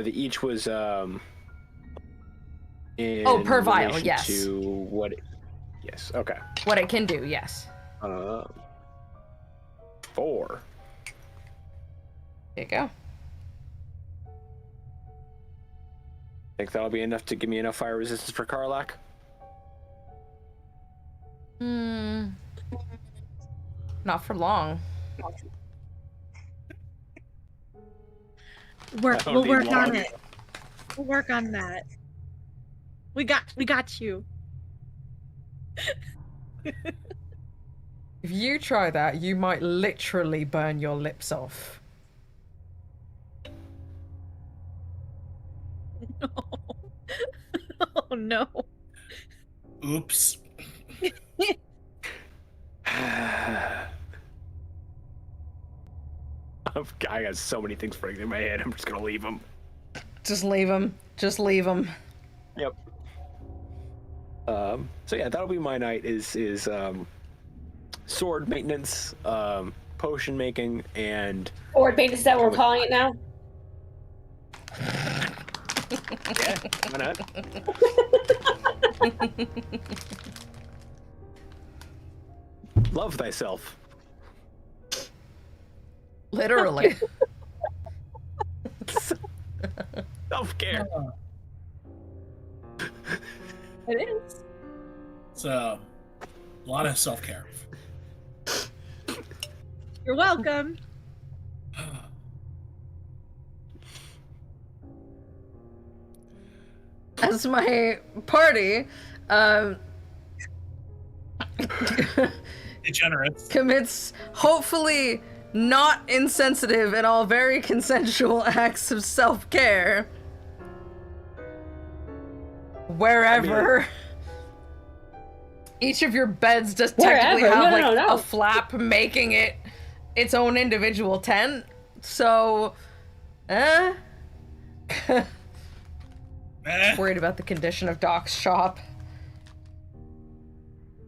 the each was in per vial, relation yes. To what? Yes. Okay. What it can do, yes. 4. There you go. Think that'll be enough to give me enough fire resistance for Karlach? Not for long. We'll work on it. We'll work on that. We got you. If you try that, you might literally burn your lips off. No. Oh no. Oops. I got so many things running in my head. I'm just gonna leave them. Just leave him. Just leave him. Yep. So yeah, that'll be my night. Is sword maintenance, potion making, and Or maybe is that what we're calling it now? yeah, why not? Love thyself. Literally. Self-care. It is. It's a lot of self-care. You're welcome. As my party Degenerates. commits hopefully not insensitive and all very consensual acts of self-care wherever each of your beds does technically Wherever. have No. a flap making it its own individual tent. So worried about the condition of Doc's shop.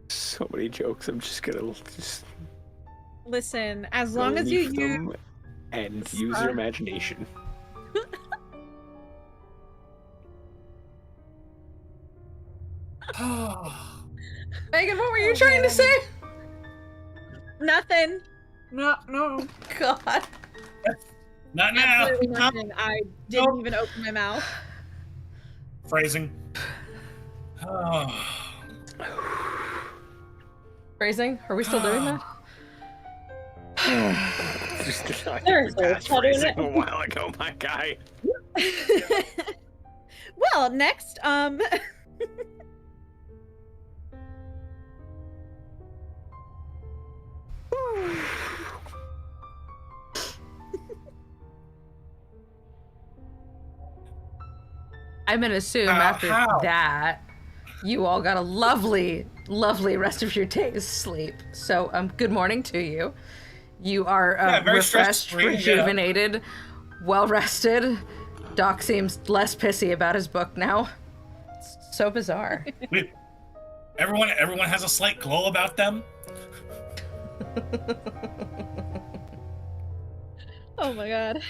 So many jokes. I'm just gonna just Listen, as long as you leave use them and use your imagination. Megan, what were you trying to say? nothing. No. God. Not now. Absolutely nothing. I didn't even open my mouth. Phrasing. Phrasing? Are we still doing that? Just like Seriously, fast how doing phrasing it? a while ago, my guy. Well, next, I'm gonna assume after how? that, you all got a lovely, lovely rest of your day's sleep. So, good morning to you. You are very refreshed, stress-free, rejuvenated, well rested. Doc seems less pissy about his book now. It's so bizarre. Everyone has a slight glow about them. oh my god.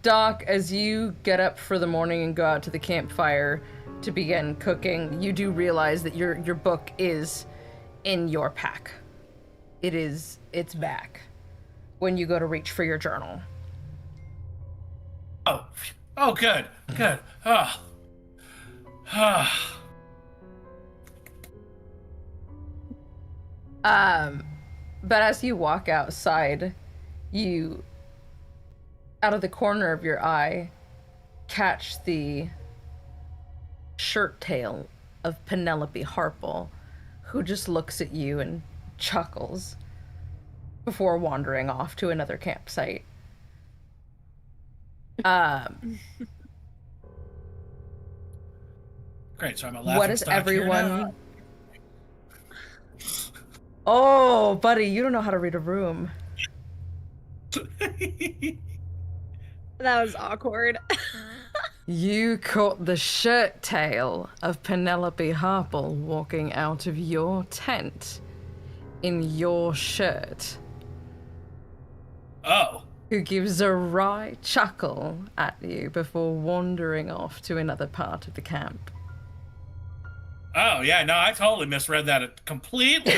Doc, as you get up for the morning and go out to the campfire to begin cooking, you do realize that your book is in your pack. It's back when you go to reach for your journal. Oh, good. But as you walk outside, you, out of the corner of your eye, catch the shirt tail of Penelope Harple, who just looks at you and chuckles before wandering off to another campsite. Great, so I'm a laughing What is stock here everyone... now. Oh, buddy, you don't know how to read a room. That was awkward. You caught the shirt tail of Penelope Harple walking out of your tent in your shirt, Oh. who gives a wry chuckle at you before wandering off to another part of the camp. Oh, yeah, no, I totally misread that completely.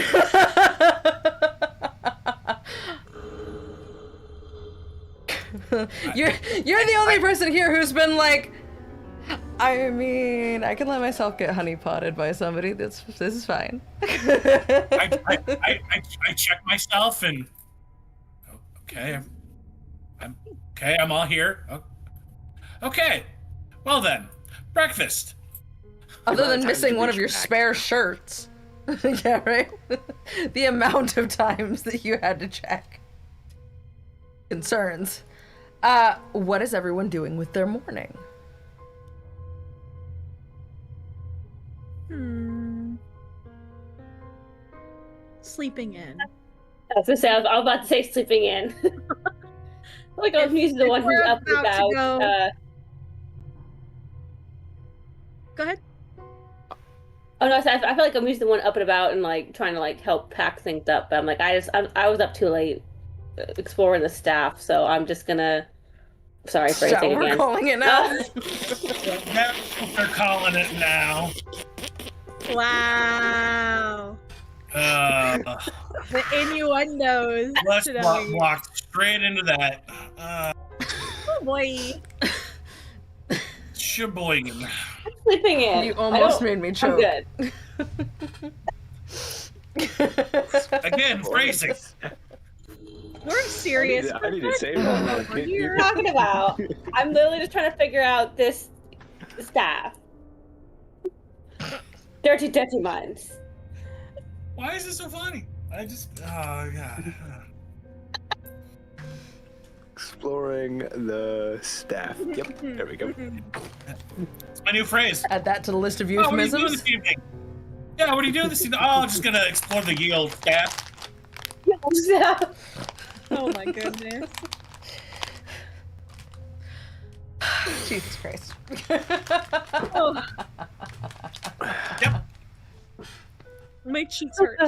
You're the only person here who's been like, I mean, I can let myself get honeypotted by somebody. This is fine. I check myself and okay, I'm all here. Okay, well then, breakfast. Other than missing one of your spare shirts. Yeah, right? The amount of times that you had to check. Concerns. What is everyone doing with their morning? Sleeping in. I was about to say sleeping in. Like I was usually the one who's up and about. Go ahead. Oh no, I feel like I'm usually the one up and about and like trying to like help pack things up. But I'm like I was up too late exploring the staff, so I'm just gonna. Sorry for anything again. We're calling it now. They're calling it now. Wow. The innuendos. Let's today. walk straight into that. Oh boy. Sheboygan. I'm sleeping in. You almost made me choke. I'm good. Again, phrasing. We're serious. I need to save all my What are you talking about? I'm literally just trying to figure out this staff. Dirty minds. Why is this so funny? Oh god. Exploring the staff. Yep, there we go. It's my new phrase. Add that to the list of Oh, what are you doing euphemisms. this evening? Yeah, what are you doing this evening? Oh, I'm just gonna explore the yield staff. Oh my goodness. Jesus Christ. Oh. Yep. My cheeks hurt.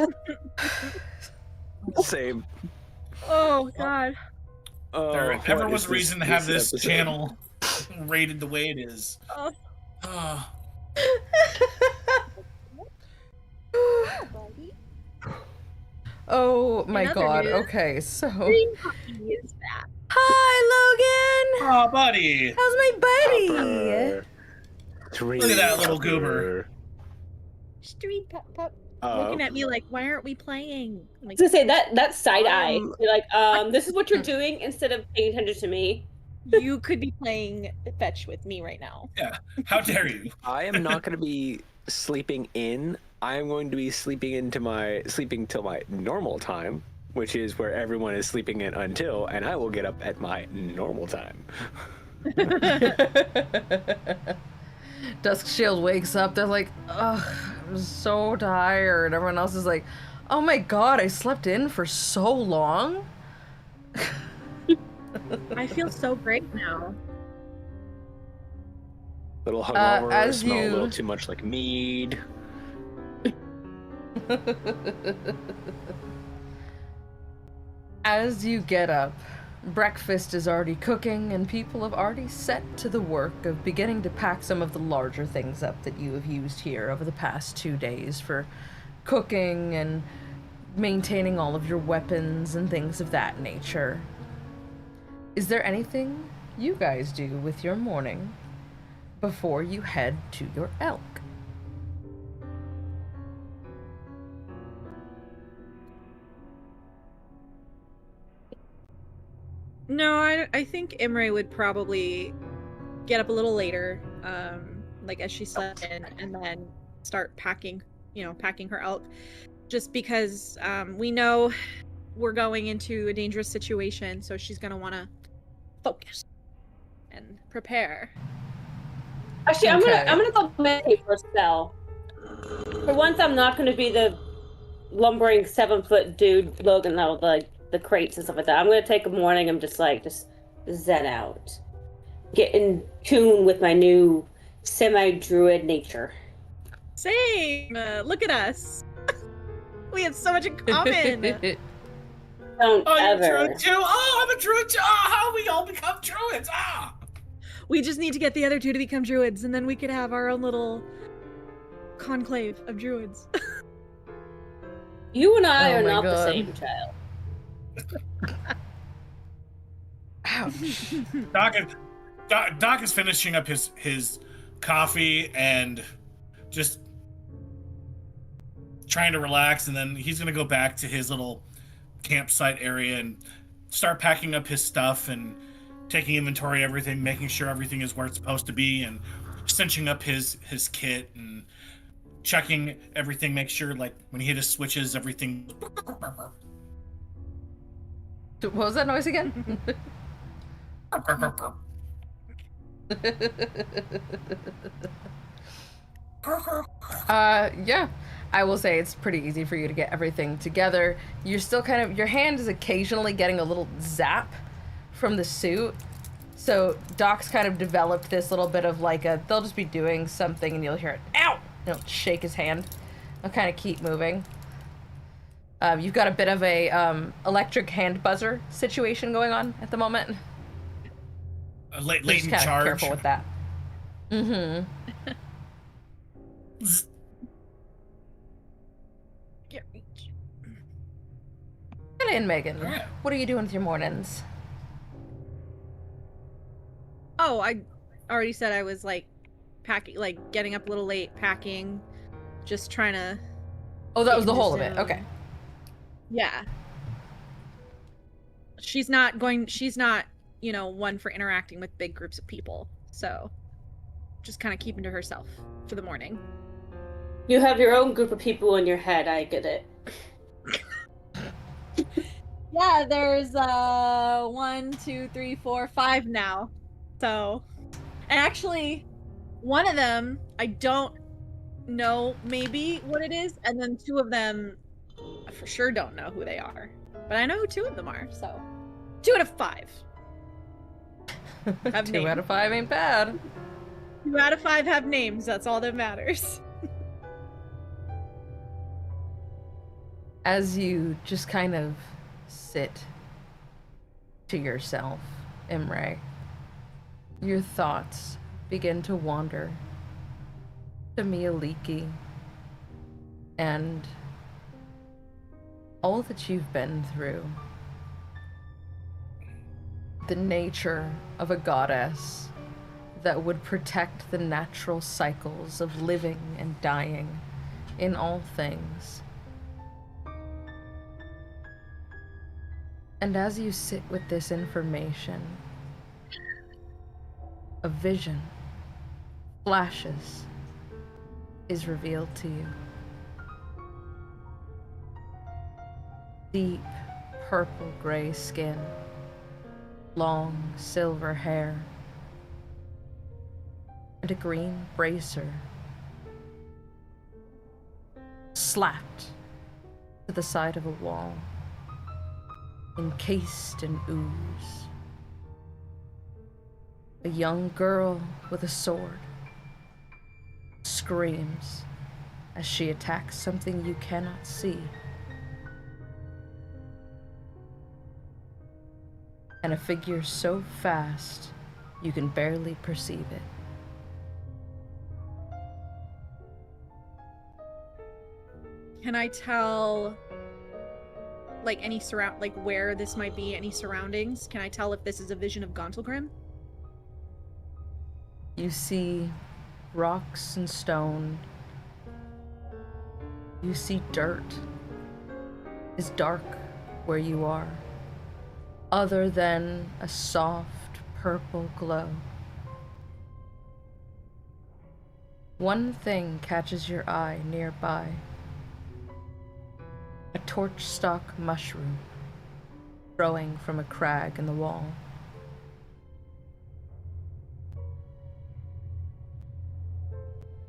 Same. Oh god. Oh, There ever what was is a reason to have this episode? channel rated the way it is. Oh. Oh. Oh my Another god. news. Okay, so. Green puppy is back. Hi, Logan! Oh, buddy. How's my buddy? Hopper. Look at that little goober. Street pup pup. looking at me like, why aren't we playing? I'm I like, was gonna say that side eye. Um, You're like, this is what you're doing instead of paying attention to me. you could be playing fetch with me right now. Yeah. How dare you? I am not going to be sleeping in. I am going to be sleeping till my normal time, which is where everyone is sleeping in until, and I will get up at my normal time. Dusk Shield wakes up. They're like, ugh, I'm so tired. Everyone else is like, oh my god, I slept in for so long. I feel so great now. Little hungover, as smell a you- little too much like mead. As you get up, breakfast is already cooking, and people have already set to the work of beginning to pack some of the larger things up that you have used here over the past 2 days for cooking and maintaining all of your weapons and things of that nature. Is there anything you guys do with your morning before you head to your elk? No, I think Imrae would probably get up a little later, like as she slept in, and then start packing her elk. Just because we know we're going into a dangerous situation, so she's gonna want to focus and prepare. Actually, Okay. I'm gonna go meditate for a spell. For once, I'm not gonna be the lumbering 7-foot dude Logan though, like the crates and stuff like that. I'm gonna take a morning and just zen out, get in tune with my new semi-druid nature. Same. Look at us. We have so much in common. Don't Oh, you're a ever. druid too? Oh, I'm a druid too. Oh, how we all become druids? Ah. We just need to get the other two to become druids, and then we could have our own little conclave of druids. You and I Oh are my not the God. same, child. Ouch. Doc is finishing up his coffee and just trying to relax, and then he's gonna go back to his little campsite area and start packing up his stuff and taking inventory of everything, making sure everything is where it's supposed to be, and cinching up his kit and checking everything, make sure like when he hit his switches, everything. What was that noise again? Yeah, I will say it's pretty easy for you to get everything together. You're still kind of, your hand is occasionally getting a little zap from the suit. So Doc's kind of developed this little bit of like they'll just be doing something and you'll hear it, ow! And he'll shake his hand. He'll kind of keep moving. You've got a bit of a electric hand buzzer situation going on at the moment. A So latent just kind of charge. careful with that. Mm-hmm. Get reach. Get in, Megan. Alright. What are you doing with your mornings? Oh, I already said I was like packing, like getting up a little late, packing, just trying to. Oh, that was the get in whole of it. zone. Okay. Yeah. She's not, one for interacting with big groups of people. So just kind of keeping to herself for the morning. You have your own group of people in your head. I get it. Yeah, there's 1, 2, 3, 4, 5 now. So, and actually, one of them I don't know maybe what it is, and then 2 of them I for sure don't know who they are. But I know who 2 of them are. So, 2 out of 5. Have 2 names. out of 5 ain't bad. 2 out of 5 have names. That's all that matters. As you just kind of sit to yourself, Imrae, your thoughts begin to wander to Mialiki and all that you've been through. The nature of a goddess that would protect the natural cycles of living and dying in all things. And as you sit with this information, a vision flashes is revealed to you. Deep purple-gray skin, long silver hair, and a green bracer slapped to the side of a wall, encased in ooze. A young girl with a sword screams as she attacks something you cannot see. And a figure so fast you can barely perceive it. Can I tell, like, any like, where this might be, any surroundings? Can I tell if this is a vision of Gauntlgrym? You see rocks and stone. You see dirt is dark where you are, other than a soft purple glow. One thing catches your eye nearby. A torch stalk mushroom growing from a crag in the wall.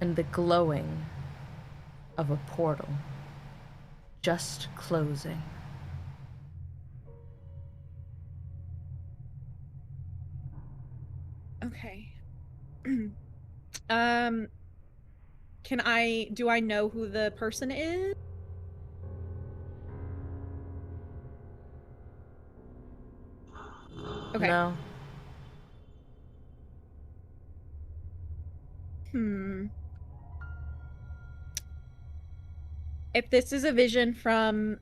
And the glowing of a portal just closing. Okay. Do I know who the person is? Okay. No. If this is a vision from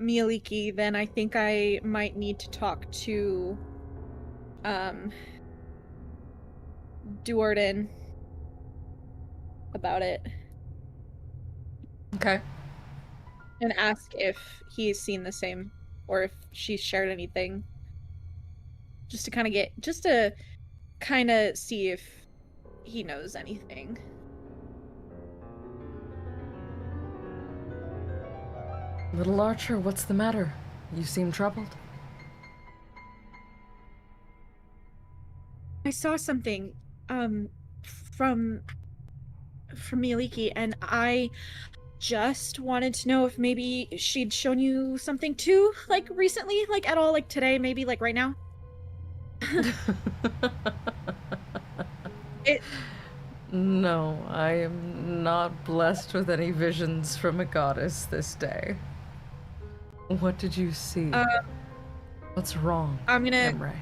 Mieliki, then I think I might need to talk to Duarden about it. Okay. And ask if he's seen the same, or if she's shared anything. Just to kind of see if he knows anything. Little Archer, what's the matter? You seem troubled. I saw something from Mieliki, and I just wanted to know if maybe she'd shown you something too, like recently, like at all, like today, maybe like right now. No, I am not blessed with any visions from a goddess this day. What did you see? What's wrong, Imrae?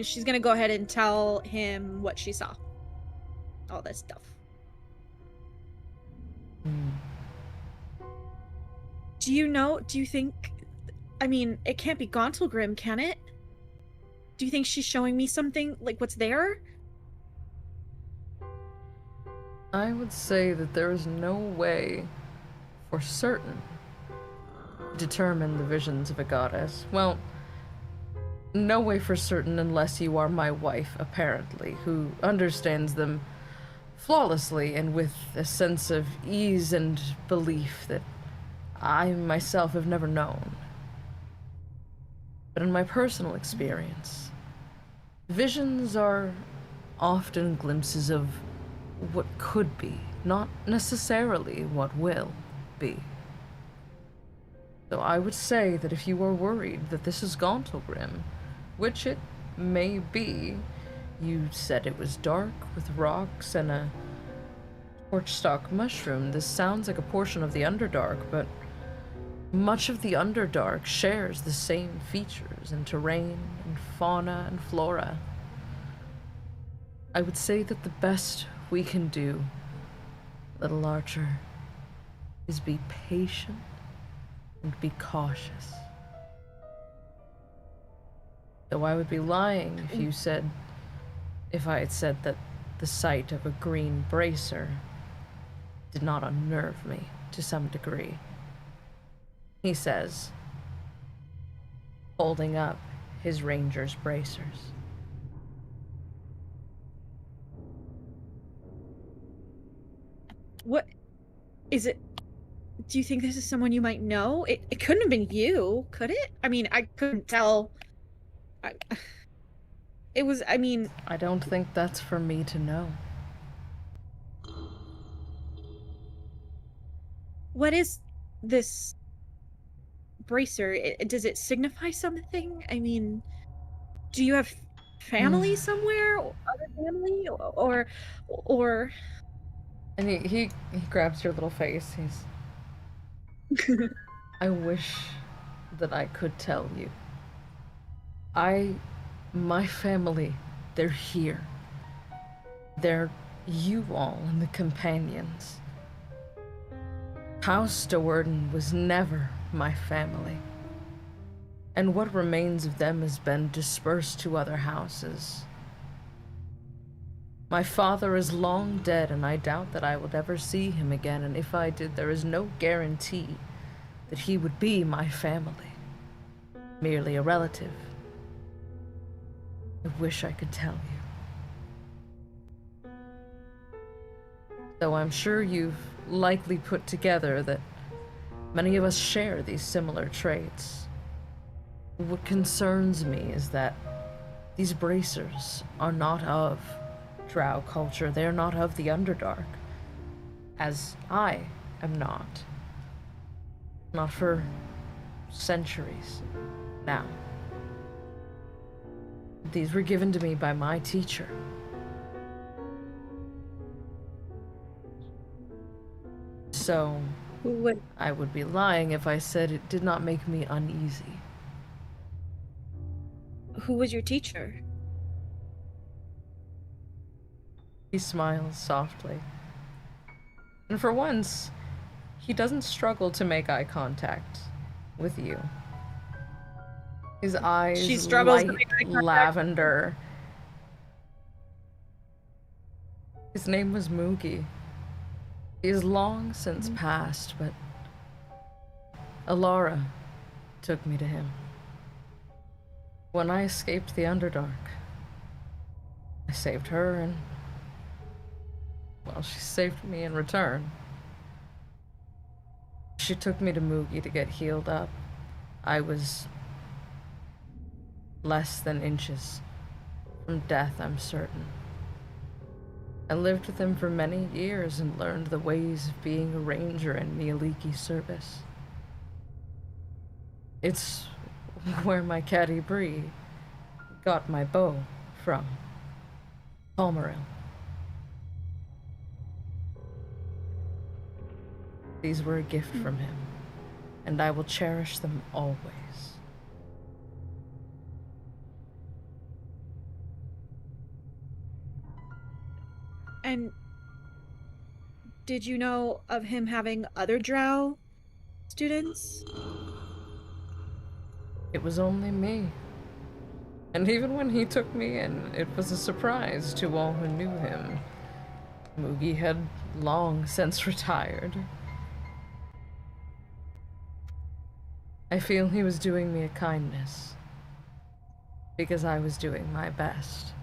She's gonna go ahead and tell him what she saw. All this stuff. Do you think, I mean, it can't be Gauntlgrym, can it? Do you think she's showing me something, like what's there? I would say that there is no way for certain to determine the visions of a goddess. Well, no way for certain unless you are my wife, apparently, who understands them flawlessly and with a sense of ease and belief that I myself have never known. But in my personal experience, visions are often glimpses of what could be, not necessarily what will be. So I would say that if you are worried that this is Gauntlgrym, which it may be, you said it was dark with rocks and a torchstalk mushroom. This sounds like a portion of the Underdark, but much of the Underdark shares the same features in terrain and fauna and flora. I would say that the best we can do, little Archer, is be patient and be cautious. Though I would be lying if I had said that the sight of a green bracer did not unnerve me to some degree. He says, holding up his ranger's bracers. What is it? Do you think this is someone you might know? It couldn't have been you, could it? I mean, I couldn't tell. It was, I mean... I don't think that's for me to know. What is this bracer? Does it signify something? I mean, do you have family somewhere? Or other family? Or... And he grabs your little face. He's... I wish that I could tell you. My family, they're here. They're you all and the companions. House Doerden was never my family. And what remains of them has been dispersed to other houses. My father is long dead, and I doubt that I would ever see him again, and if I did, there is no guarantee that he would be my family. Merely a relative. I wish I could tell you. Though I'm sure you've likely put together that many of us share these similar traits. What concerns me is that these bracers are not of Drow culture. They're not of the Underdark, as I am not. Not for centuries now. These were given to me by my teacher. So, I would be lying if I said it did not make me uneasy. Who was your teacher? He smiles softly. And for once, he doesn't struggle to make eye contact with you. His eyes She struggles light to make eye contact. lavender. His name was Moogie. He is long since passed, but Alara took me to him. When I escaped the Underdark, I saved her, and well, she saved me in return. She took me to Moogie to get healed up. I was less than inches from death, I'm certain. I lived with him for many years and learned the ways of being a ranger in Neoliki service. It's where my caddy Bree got my bow from. Palmeril. These were a gift from him, and I will cherish them always. And did you know of him having other Drow students? It was only me. And even when he took me in, it was a surprise to all who knew him. Moogie had long since retired. I feel he was doing me a kindness, because I was doing my best.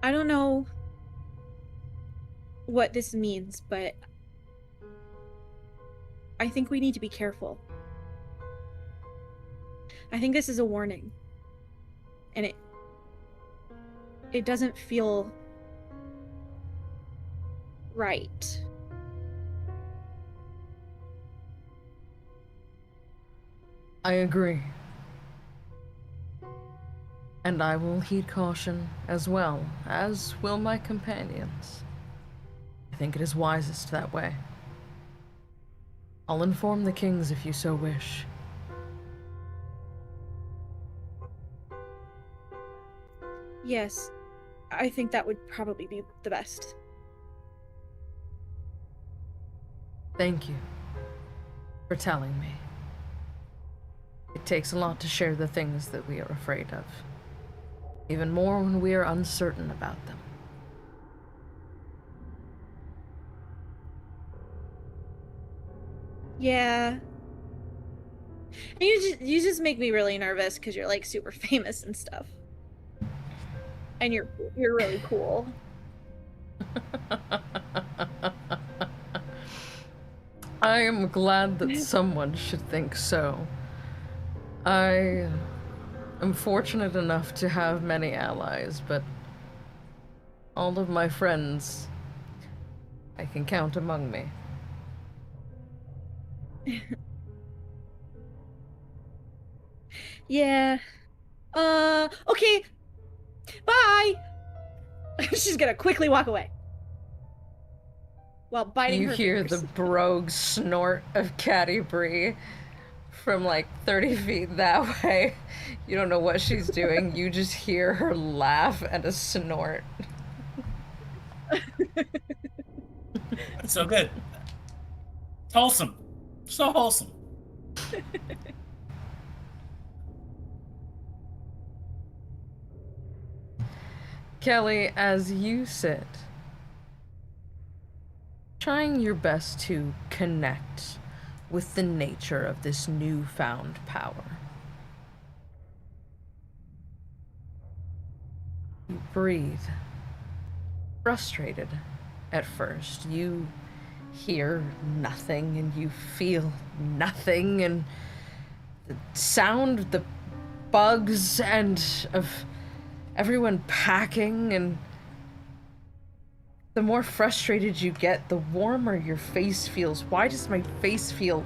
I don't know what this means, but I think we need to be careful. I think this is a warning. And it doesn't feel right. I agree. And I will heed caution as well, as will my companions. I think it is wisest that way. I'll inform the kings if you so wish. Yes, I think that would probably be the best. Thank you for telling me. It takes a lot to share the things that we are afraid of. even more when we are uncertain about them. Yeah. You just make me really nervous because you're like super famous and stuff. And you're really cool. I am glad that someone should think so. I am fortunate enough to have many allies, but all of my friends I can count among me. Yeah. Okay. Bye. She's gonna quickly walk away. While biting You her hear fingers. the brogue snort of Catty Bree from like 30 feet that way. You don't know what she's doing. You just hear her laugh and a snort. That's so good. It's wholesome. So wholesome. Kelly, as you sit, trying your best to connect with the nature of this newfound power, you breathe, frustrated at first. You hear nothing and you feel nothing, and the sound of the bugs and of everyone packing, and the more frustrated you get, the warmer your face feels. Why does my face feel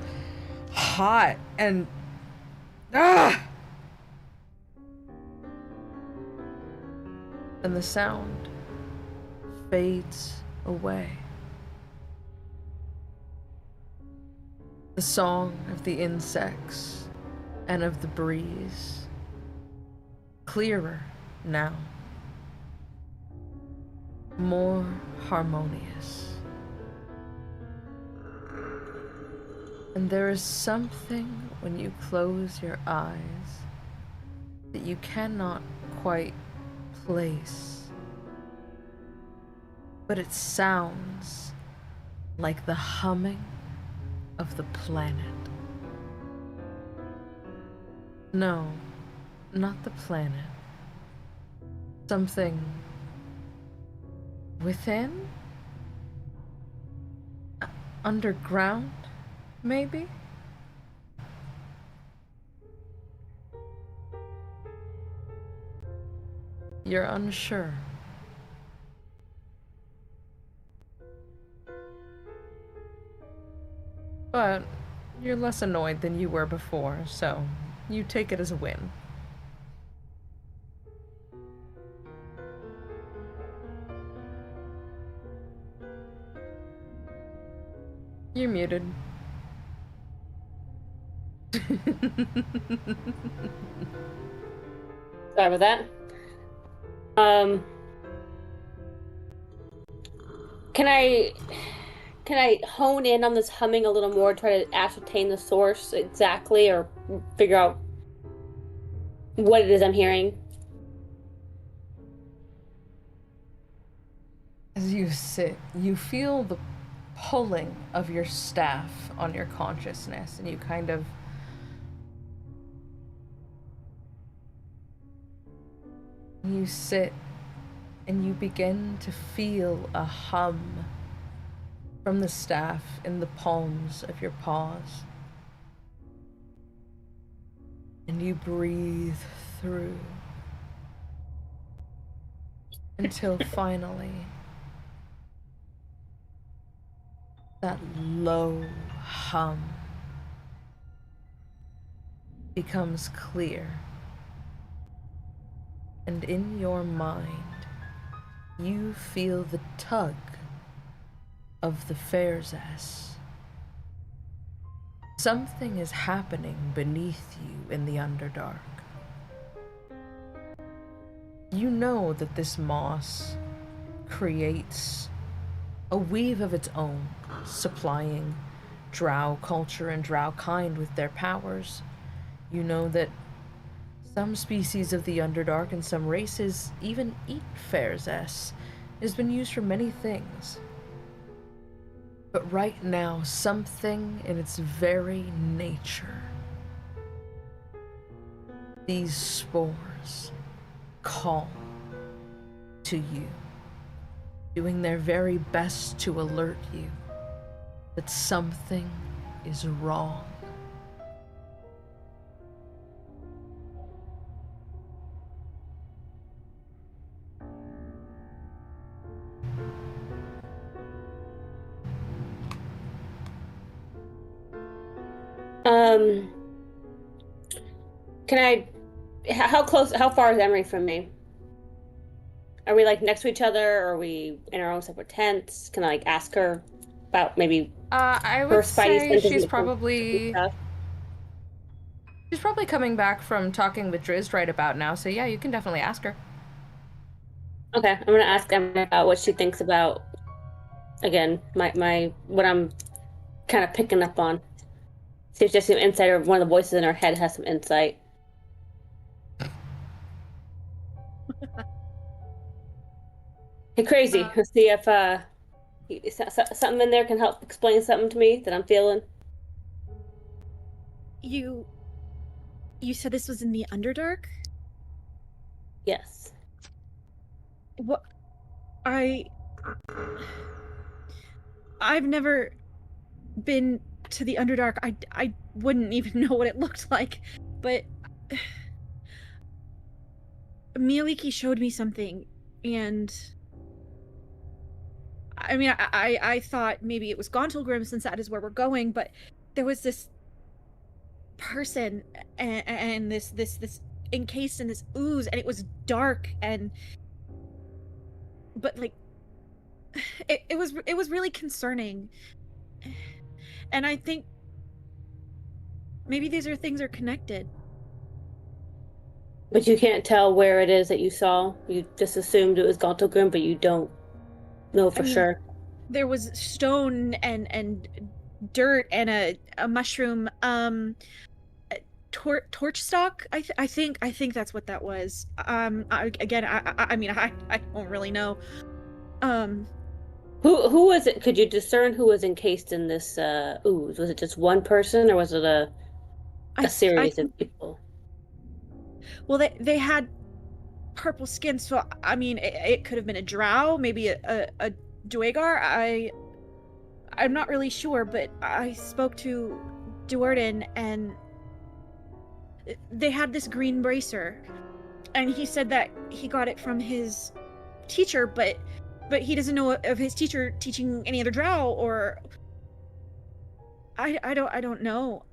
hot and and the sound fades away. The song of the insects and of the breeze, clearer now, more harmonious. And there is something when you close your eyes that you cannot quite place, but it sounds like the humming of the planet. No, not the planet. Something within? Underground, maybe? You're unsure. But you're less annoyed than you were before, so you take it as a win. You're muted. Sorry about that. Can I hone in on this humming a little more, try to ascertain the source exactly, or figure out what it is I'm hearing? As you sit, you feel the pulling of your staff on your consciousness, and you kind of sit and you begin to feel a hum from the staff in the palms of your paws. And you breathe through until finally that low hum becomes clear. And in your mind, you feel the tug of the Fairzass. Something is happening beneath you in the Underdark. You know that this moss creates a weave of its own, supplying drow culture and drow kind with their powers. You know that Some species of the Underdark and some races even eat Farazes. It has been used for many things. But right now, something in its very nature, these spores, call to you, doing their very best to alert you that something is wrong. Can I? How far is Emery from me? Are we like next to each other? Or are we in our own separate tents? Can I like ask her about maybe I her would spidey say senses she's when it comes to stuff? coming back from talking with Drizzt right about now, so yeah, you can definitely ask her. Okay, I'm gonna ask Emery about what she thinks about, again, my what I'm kind of picking up on. See if just some insight, or one of the voices in her head has some insight. Hey, crazy. Let's see if something in there can help explain something to me that I'm feeling. You said this was in the Underdark? Yes. What? I've never been to the Underdark. I wouldn't even know what it looked like. But Mialiki showed me something, and I mean, I thought maybe it was Gauntlgrym, since that is where we're going, but there was this person and this encased in this ooze, and it was dark, but like it was really concerning. And I think maybe these things are connected. But you can't tell where it is that you saw. You just assumed it was Gauntlgrym, but you don't know for sure. There was stone and dirt and a mushroom, torch stalk. I think that's what that was. I mean, I don't really know. Who was it? Could you discern who was encased in this ooze? Was it just one person, or was it a series of people? Well, they had purple skin, so I mean, it could have been a drow, maybe a Duergar. I'm not really sure, but I spoke to Duerden, and they had this green bracer, and he said that he got it from his teacher, but he doesn't know of his teacher teaching any other drow, or I don't know.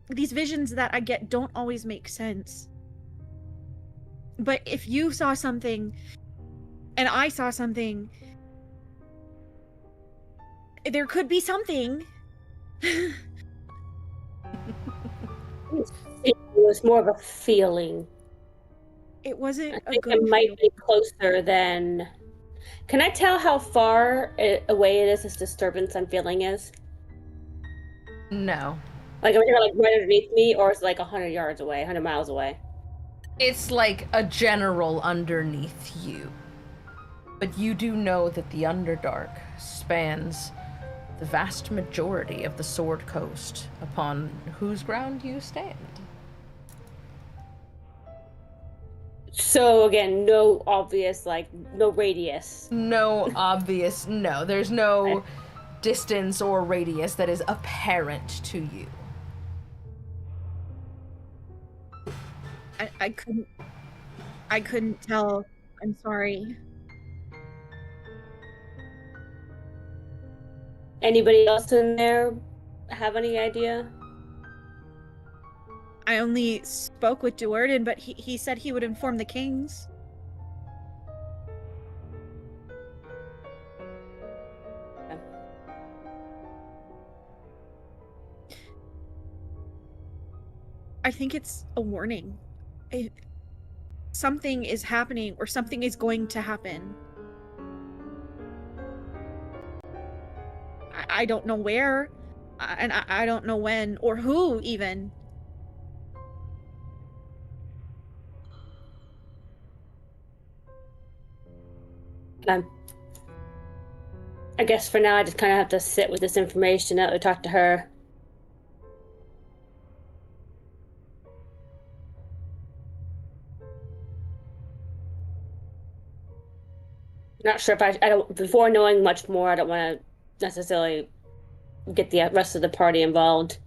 These visions that I get don't always make sense. But if you saw something and I saw something, there could be something. It was more of a feeling. It wasn't I think it might be closer than... Can I tell how far away it is this disturbance I'm feeling is? No. Like, are you like right underneath me, or is it like 100 yards away, 100 miles away? It's like a general underneath you. But you do know that the Underdark spans the vast majority of the Sword Coast, upon whose ground you stand. So again, no obvious, like, no radius. No obvious, no. There's no distance or radius that is apparent to you. I couldn't tell. I'm sorry. Anybody else in there have any idea? I only spoke with Duerden, but he said he would inform the kings. Okay. I think it's a warning. Something is happening, or something is going to happen. I don't know where, and I don't know when, or who even. I guess for now I just kind of have to sit with this information and talk to her. Not sure if I don't, before knowing much more, I don't want to necessarily get the rest of the party involved.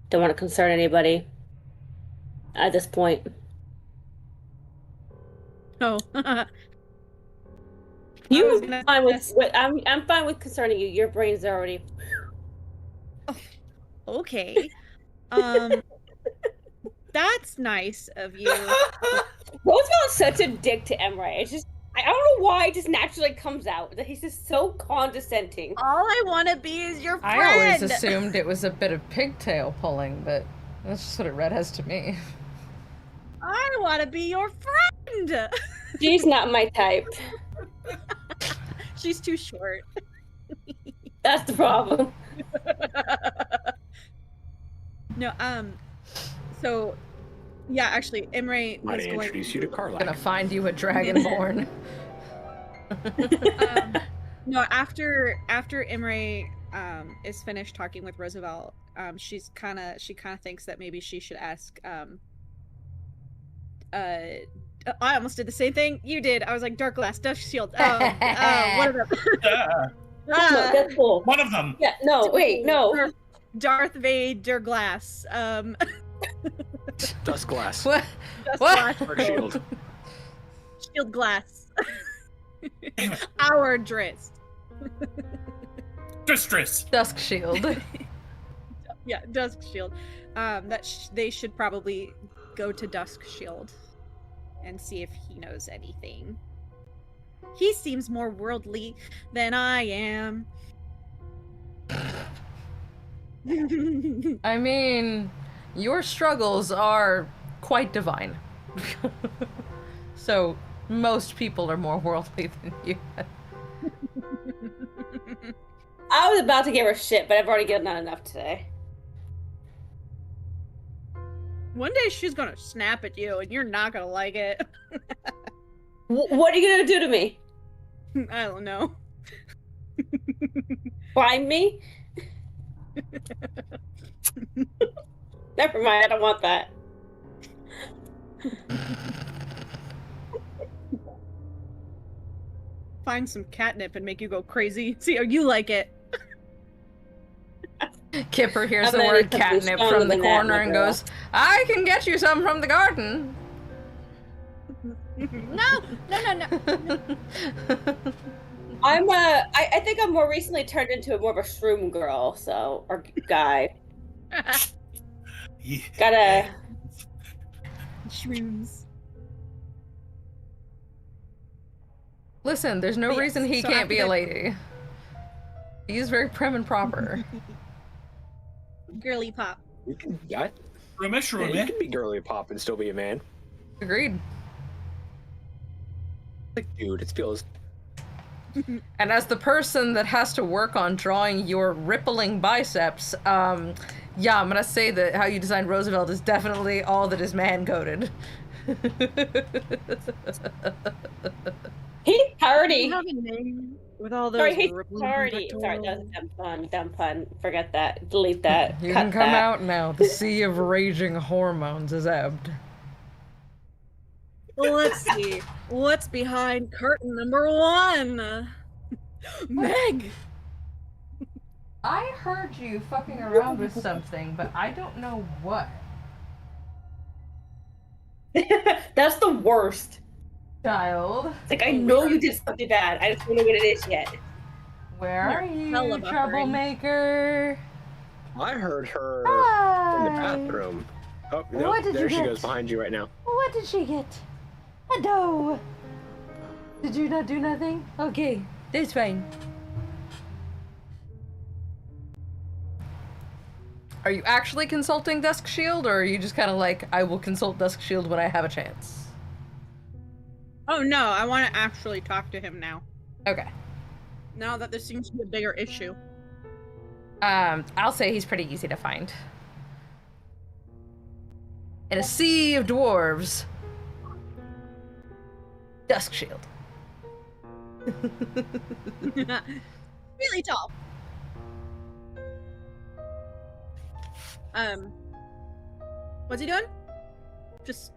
Don't want to concern anybody at this point. Oh. You fine with I'm fine with concerning you. Your brain's already Okay. That's nice of you. Roosevelt's such a dick to Imrae. It's just I don't know why it just naturally comes out that he's just so condescending. All I want to be is your friend. I always assumed it was a bit of pigtail pulling, but that's just what it read as to me. I want to be your friend. She's not my type. She's too short. That's the problem. No, so yeah, actually, Imrae Might is I going introduce you to Carlac? Gonna find you a dragonborn. No, after Imrae is finished talking with Roosevelt, she kind of thinks that maybe she should ask I almost did the same thing you did. I was like, Dark Glass, Dusk Shield. What are the No, that's cool. One of them. Yeah, no, wait, no. Darth Vader Glass. Dust glass. What? Dust What? Glass. Or shield. Shield Glass. Our Drizzt. Drizzt. Dusk shield. Yeah, Dusk Shield. They should probably go to Dusk Shield and see if he knows anything. He seems more worldly than I am. I mean, your struggles are quite divine. So, most people are more worldly than you. I was about to give her shit, but I've already given that enough today. One day she's gonna snap at you and you're not gonna like it. What are you gonna do to me? I don't know. Find me? Never mind, I don't want that. Find some catnip and make you go crazy. See how you like it. Kipper hears I'm the gonna word put some catnip stone from in the the net, corner my and girl. goes, I can get you some from the garden. No. I think I'm more recently turned into more of a shroom girl, so, or guy. Yeah. Gotta, Shrooms. Listen, there's no Yes, reason he so can't after be a that- lady. He's very prim and proper. Girly pop. You can, yeah, Roomish, you Roomish. can be girly pop and still be a man. Agreed. Like, dude, it feels. And as the person that has to work on drawing your rippling biceps, yeah, I'm gonna say that how you designed Roosevelt is definitely all that is man-coded. he's party. Have a name with all those. Sorry, he's rippling party. Sorry, that was pectorals. a dumb pun. Forget that. Delete that. You Cut can come that. out now. The sea of raging hormones is ebbed. Well, let's see. What's behind curtain number 1? Meg! I heard you fucking around with something, but I don't know what. That's the worst. Child, It's like, I know you did something bad. I just don't know what it is yet. where are you, hella buffering. troublemaker? I heard her Hi. in the bathroom. Oh, no, What did there you she get? goes behind you right now. What did she get? A dough. Did you not do nothing? Okay, that's fine. Are you actually consulting Dusk Shield, or are you just kind of like, I will consult Dusk Shield when I have a chance? Oh no, I want to actually talk to him now. Okay. Now that this seems to be a bigger issue. I'll say he's pretty easy to find. In a sea of dwarves. Dusk Shield. Really tall. What's he doing? Just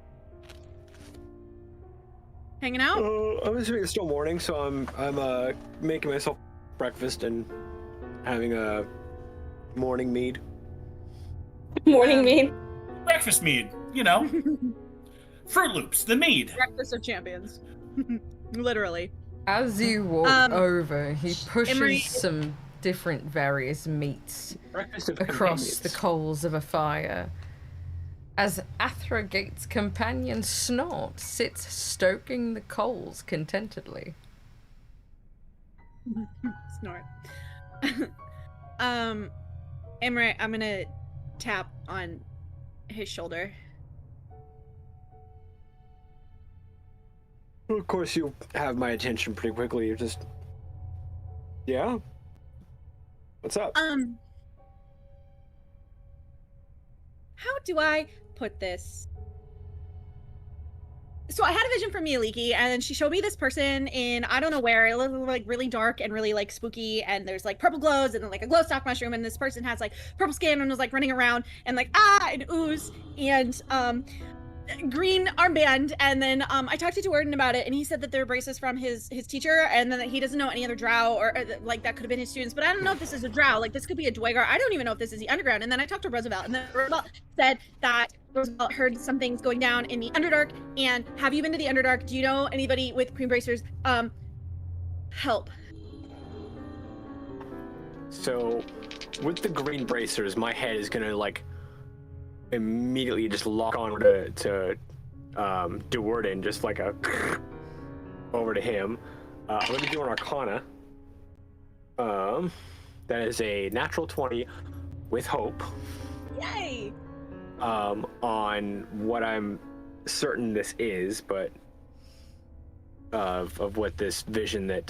hanging out? I'm assuming it's still morning, so I'm making myself breakfast and having a morning mead. Morning mead. Breakfast mead, you know. Fruit Loops, the mead. Breakfast of champions. Literally. As you walk over, he pushes Imrae- some different various meats Breakfast of across the companions. coals of a fire. As Athragate's companion Snort sits stoking the coals contentedly. Snort. Imrae, I'm gonna tap on his shoulder. Well, of course, you have my attention pretty quickly. You're just, yeah. What's up? How do I put this? So I had a vision from Mialiki, and she showed me this person in I don't know where. It looked like really dark and really like spooky, and there's like purple glows and then like a glow stalk mushroom, and this person has like purple skin and was like running around and like and ooze and green armband. And then I talked to Warden about it, and he said that they're braces from his teacher, and then that he doesn't know any other drow or like that could have been his students. But I don't know if this is a drow. Like this could be a dwegar. I don't even know if this is the underground. And then I talked to Roosevelt, and then Roosevelt said that Roosevelt heard some things going down in the Underdark. And have you been to the Underdark? Do you know anybody with cream bracers? Help. So, with the green bracers, my head is gonna like immediately just lock on to DeWarden, just like a over to him. I'm gonna do an Arcana. That is a natural 20 with hope. Yay! On what I'm certain this is, but of what this vision that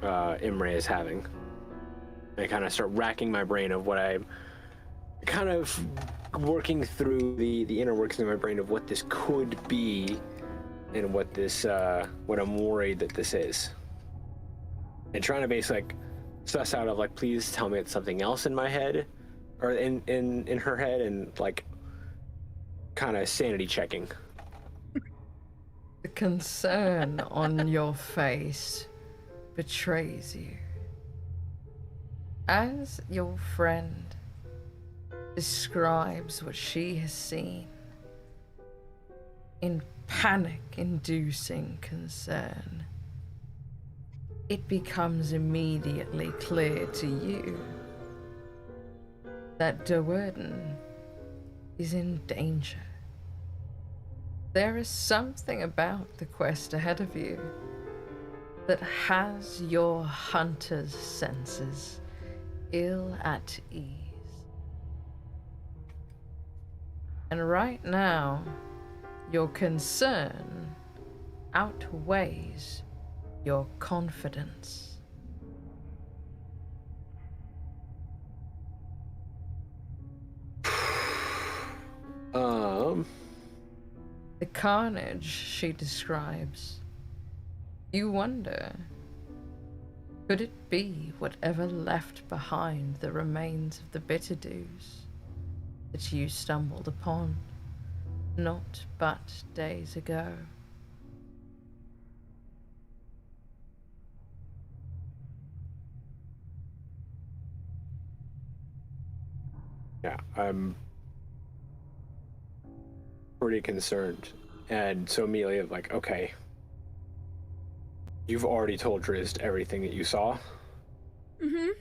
Imrae is having. I kind of start racking my brain of what I'm kind of working through the inner workings of my brain of what this could be and what this what I'm worried that this is, and trying to basically like suss out of like, please tell me it's something else in my head or in her head, and like kind of sanity checking. The concern on your face betrays you. As your friend describes what she has seen in panic-inducing concern, it becomes immediately clear to you that DeWarden is in danger. There is something about the quest ahead of you that has your hunter's senses ill at ease. And right now, your concern outweighs your confidence. The carnage she describes, you wonder, could it be whatever left behind the remains of the bitter dews that you stumbled upon not but days ago? Yeah, I'm pretty concerned. And so immediately I'm like, okay, you've already told Drizzt everything that you saw. Mm-hmm.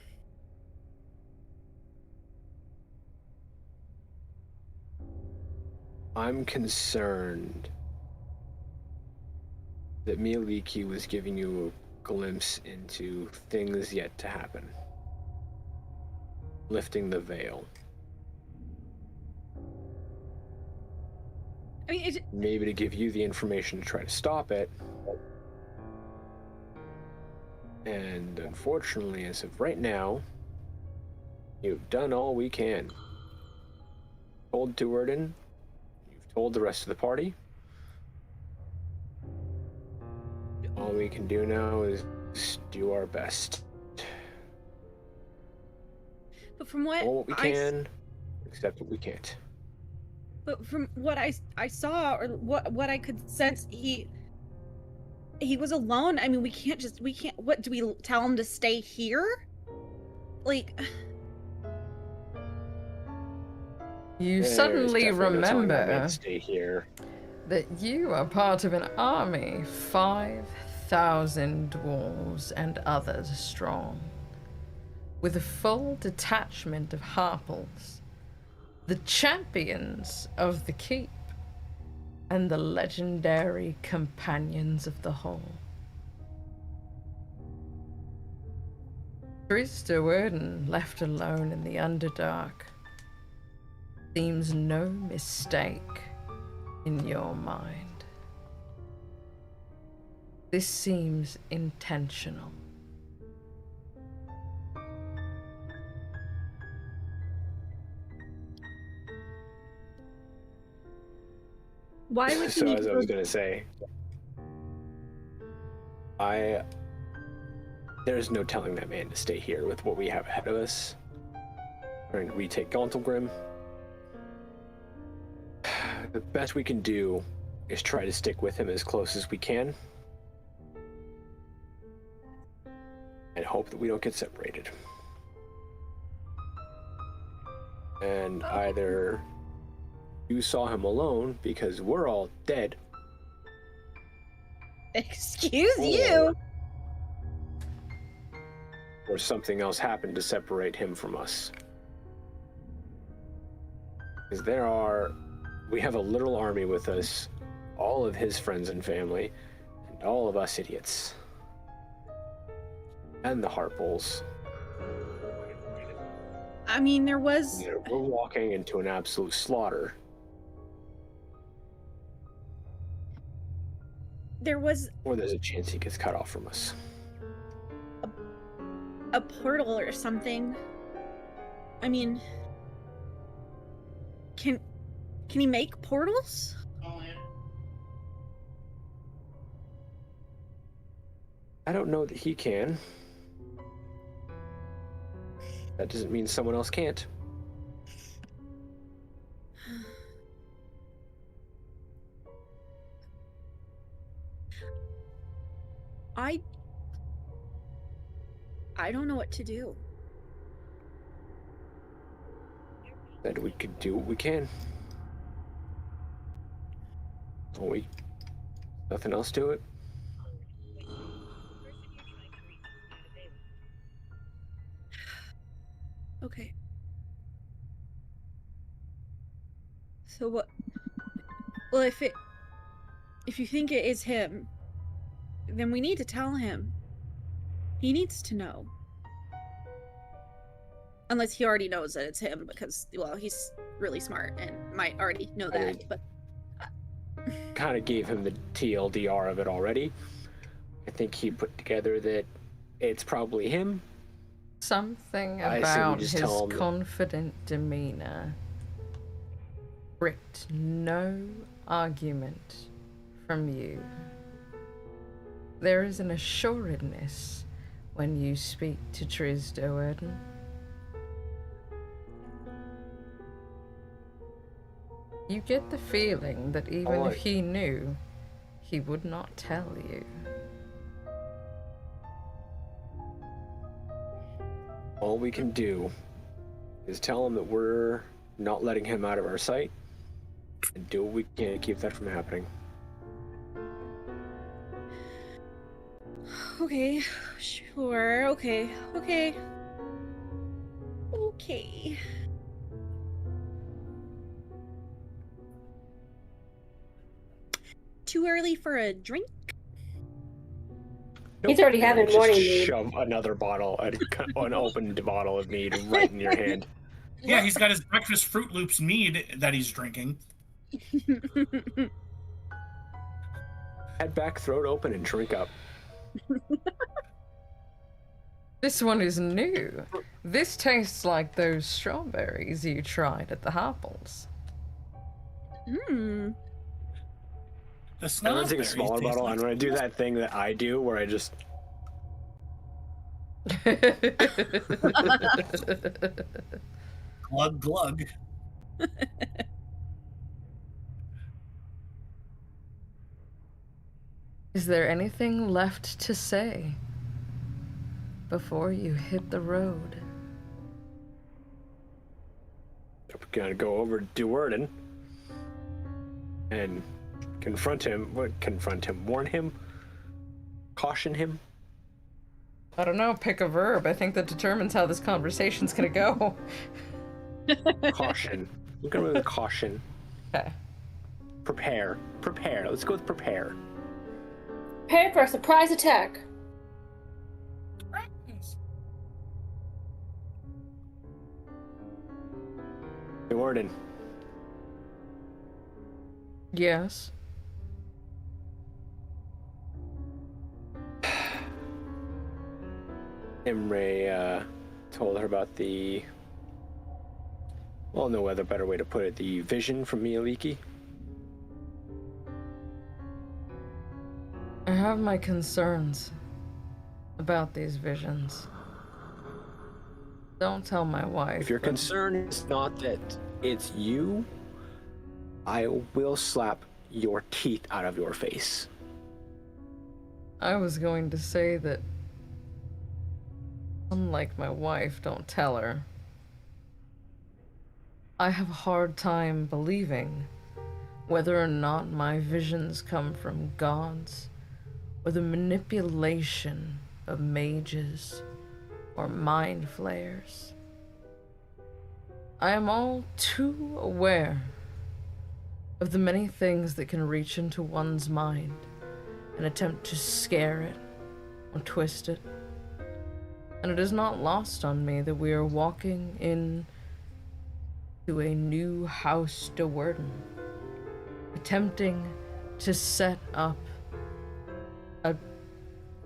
I'm concerned that Mialiki was giving you a glimpse into things yet to happen. Lifting the veil. I mean, Maybe to give you the information to try to stop it. And unfortunately, as of right now, you've done all we can. Told DeWarden, you've told the rest of the party. All we can do now is do our best. But from what All what we can, except what we can't. But from what I saw, or what I could sense, he was alone. I mean, we can't. What do we tell him to stay here? Like, you suddenly remember stay here. that you are part of an army, 5,000 dwarves and others strong, with a full detachment of harples, the champions of the keep, and the legendary companions of the hall. Drizzt Do'Urden, left alone in the Underdark, seems no mistake in your mind. This seems intentional. why would he So need as to I was gonna say, there's no telling that man to stay here with what we have ahead of us. Trying to retake Gauntlgrym. The best we can do is try to stick with him as close as we can. And hope that we don't get separated. And either you saw him alone because we're all dead. Excuse you. Or something else happened to separate him from us. Because we have a little army with us, all of his friends and family, and all of us idiots. And the Harples. I mean, there was. We're walking into an absolute slaughter. Or there's a chance he gets cut off from us. A portal or something. I mean, can he make portals? I don't know that he can. That doesn't mean someone else can't. I don't know what to do. That we could do what we can. Nothing else to it. Okay. So what? Well, if you think it is him, then we need to tell him. He needs to know. Unless he already knows that it's him, because, well, he's really smart and might already know that, but... Kind of gave him the TLDR of it already. I think he put together that it's probably him. Something about his confident demeanor ripped no argument from you. There is an assuredness when you speak to Drizzt Do'Urden. You get the feeling that even if he knew, he would not tell you. All we can do is tell him that we're not letting him out of our sight and do what we can to keep that from happening. Okay, sure, okay. Too early for a drink? He's already having morning mead. Shove another bottle, an unopened bottle of mead right in your hand. Yeah, he's got his breakfast Fruit Loops mead that he's drinking. Head back, throat open, and drink up. This one is new. This tastes like those strawberries you tried at the Harples. The I'm gonna take a smaller snowberries bottle. taste I'm gonna do that thing that I do, where I just glug glug. Is there anything left to say before you hit the road? I'm gonna go over to Duerden and confront him. What? Confront him? Warn him? Caution him? I don't know, pick a verb. I think that determines how this conversation's gonna go. Caution. I'm gonna with caution. Okay. Prepare. Prepare. Let's go with prepare. Prepare for a surprise attack. Duerden. Yes. Imrae told her about the, well, no other better way to put it, the vision from Mialiki. I have my concerns about these visions. Don't tell my wife. If your but concern is not that it's you, I will slap your teeth out of your face. I was going to say that, unlike my wife, don't tell her. I have a hard time believing whether or not my visions come from gods, or the manipulation of mages, or mind flayers. I am all too aware of the many things that can reach into one's mind and attempt to scare it or twist it. And it is not lost on me that we are walking in to a new House Duerden, attempting to set up a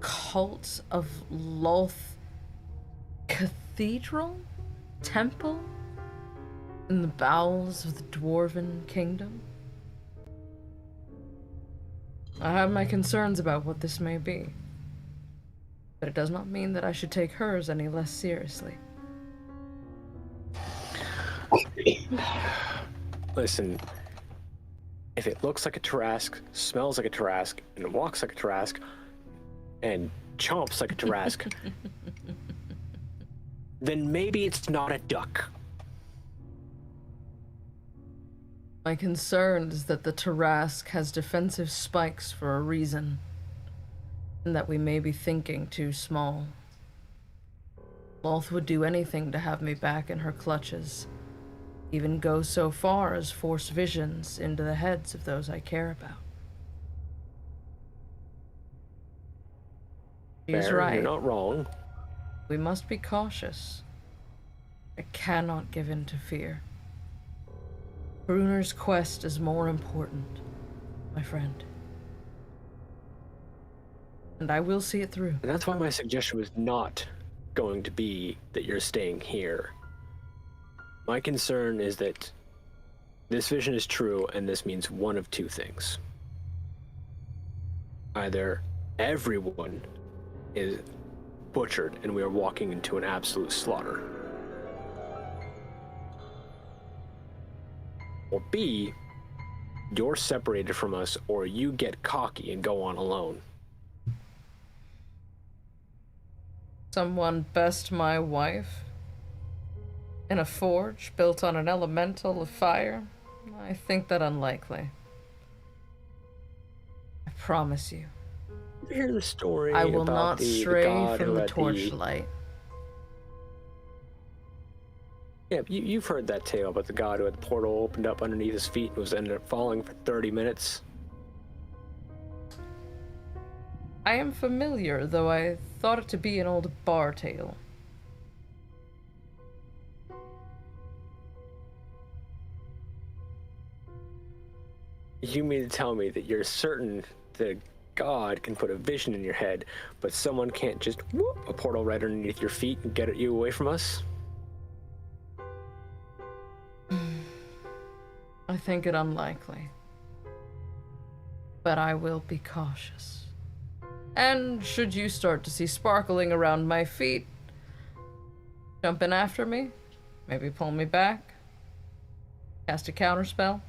cult of Lolth cathedral? Temple? In the bowels of the Dwarven Kingdom? I have my concerns about what this may be, but it does not mean that I should take hers any less seriously. Listen, if it looks like a Tarrasque, smells like a Tarrasque, and walks like a Tarrasque, and chomps like a Tarrasque, then maybe it's not a duck. My concern is that the Tarrasque has defensive spikes for a reason, and that we may be thinking too small. Lolth would do anything to have me back in her clutches, even go so far as force visions into the heads of those I care about. She's Fair, right. you're not wrong. We must be cautious. I cannot give in to fear. Bruner's quest is more important, my friend. And I will see it through. And that's why my suggestion was not going to be that you're staying here. My concern is that this vision is true, and this means one of two things. Either everyone is butchered and we are walking into an absolute slaughter, or B, you're separated from us, or you get cocky and go on alone. Someone best my wife in a forge built on an elemental of fire? I think that unlikely. I promise you. You hear the story I will about not the stray god from who the had torchlight. Yeah, you've heard that tale about the god who had the portal opened up underneath his feet and was ended up falling for 30 minutes. I am familiar, though I thought it to be an old bar tale. You mean to tell me that you're certain that God can put a vision in your head, but someone can't just whoop a portal right underneath your feet and get you away from us? I think it unlikely. but I will be cautious. And should you start to see sparkling around my feet, jump in after me, maybe pull me back, cast a counterspell.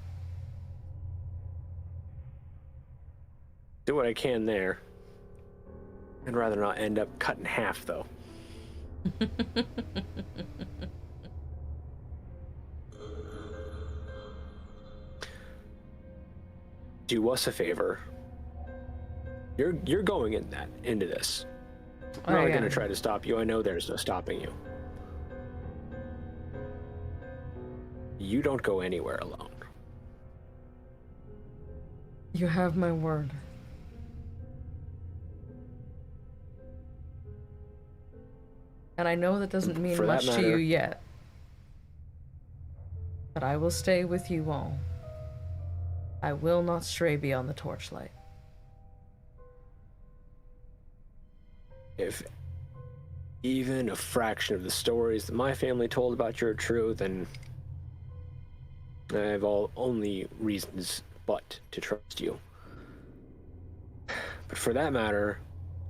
Do what I can there. I'd rather not end up cut in half, though. Do us a favor. You're going into this. I'm not going to try to stop you. I know there's no stopping you. You don't go anywhere alone. You have my word. And I know that doesn't mean much to you yet. But I will stay with you all. I will not stray beyond the torchlight. If even a fraction of the stories that my family told about you are true, then I have only reasons but to trust you. But for that matter,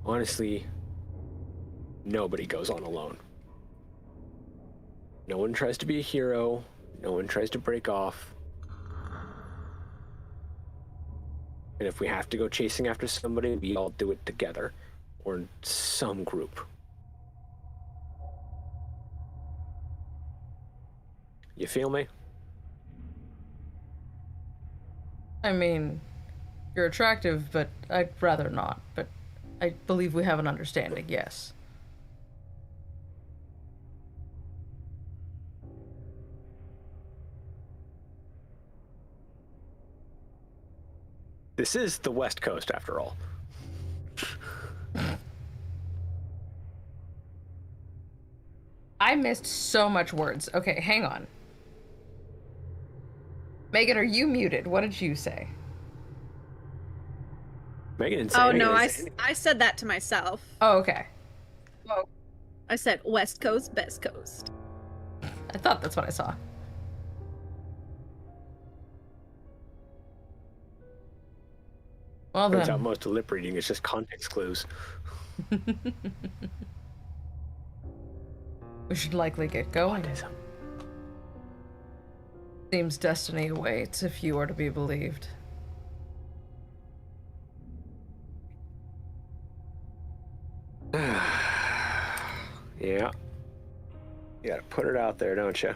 honestly, nobody goes on alone. No one tries to be a hero. No one tries to break off. And if we have to go chasing after somebody, we all do it together. Or in some group. You feel me? I mean, you're attractive, but I'd rather not. But I believe we have an understanding, yes. This is the West Coast, after all. I missed so much words. Okay, hang on. Megan, are you muted? What did you say? Megan didn't say Oh, anything. no, I said that to myself. Oh, okay. Whoa. I said West Coast, Best Coast. I thought that's what I saw. Well Turns out then. most of lip reading is just context clues. We should likely get going. Seems destiny awaits if you are to be believed. Yeah. You gotta put it out there, don't you?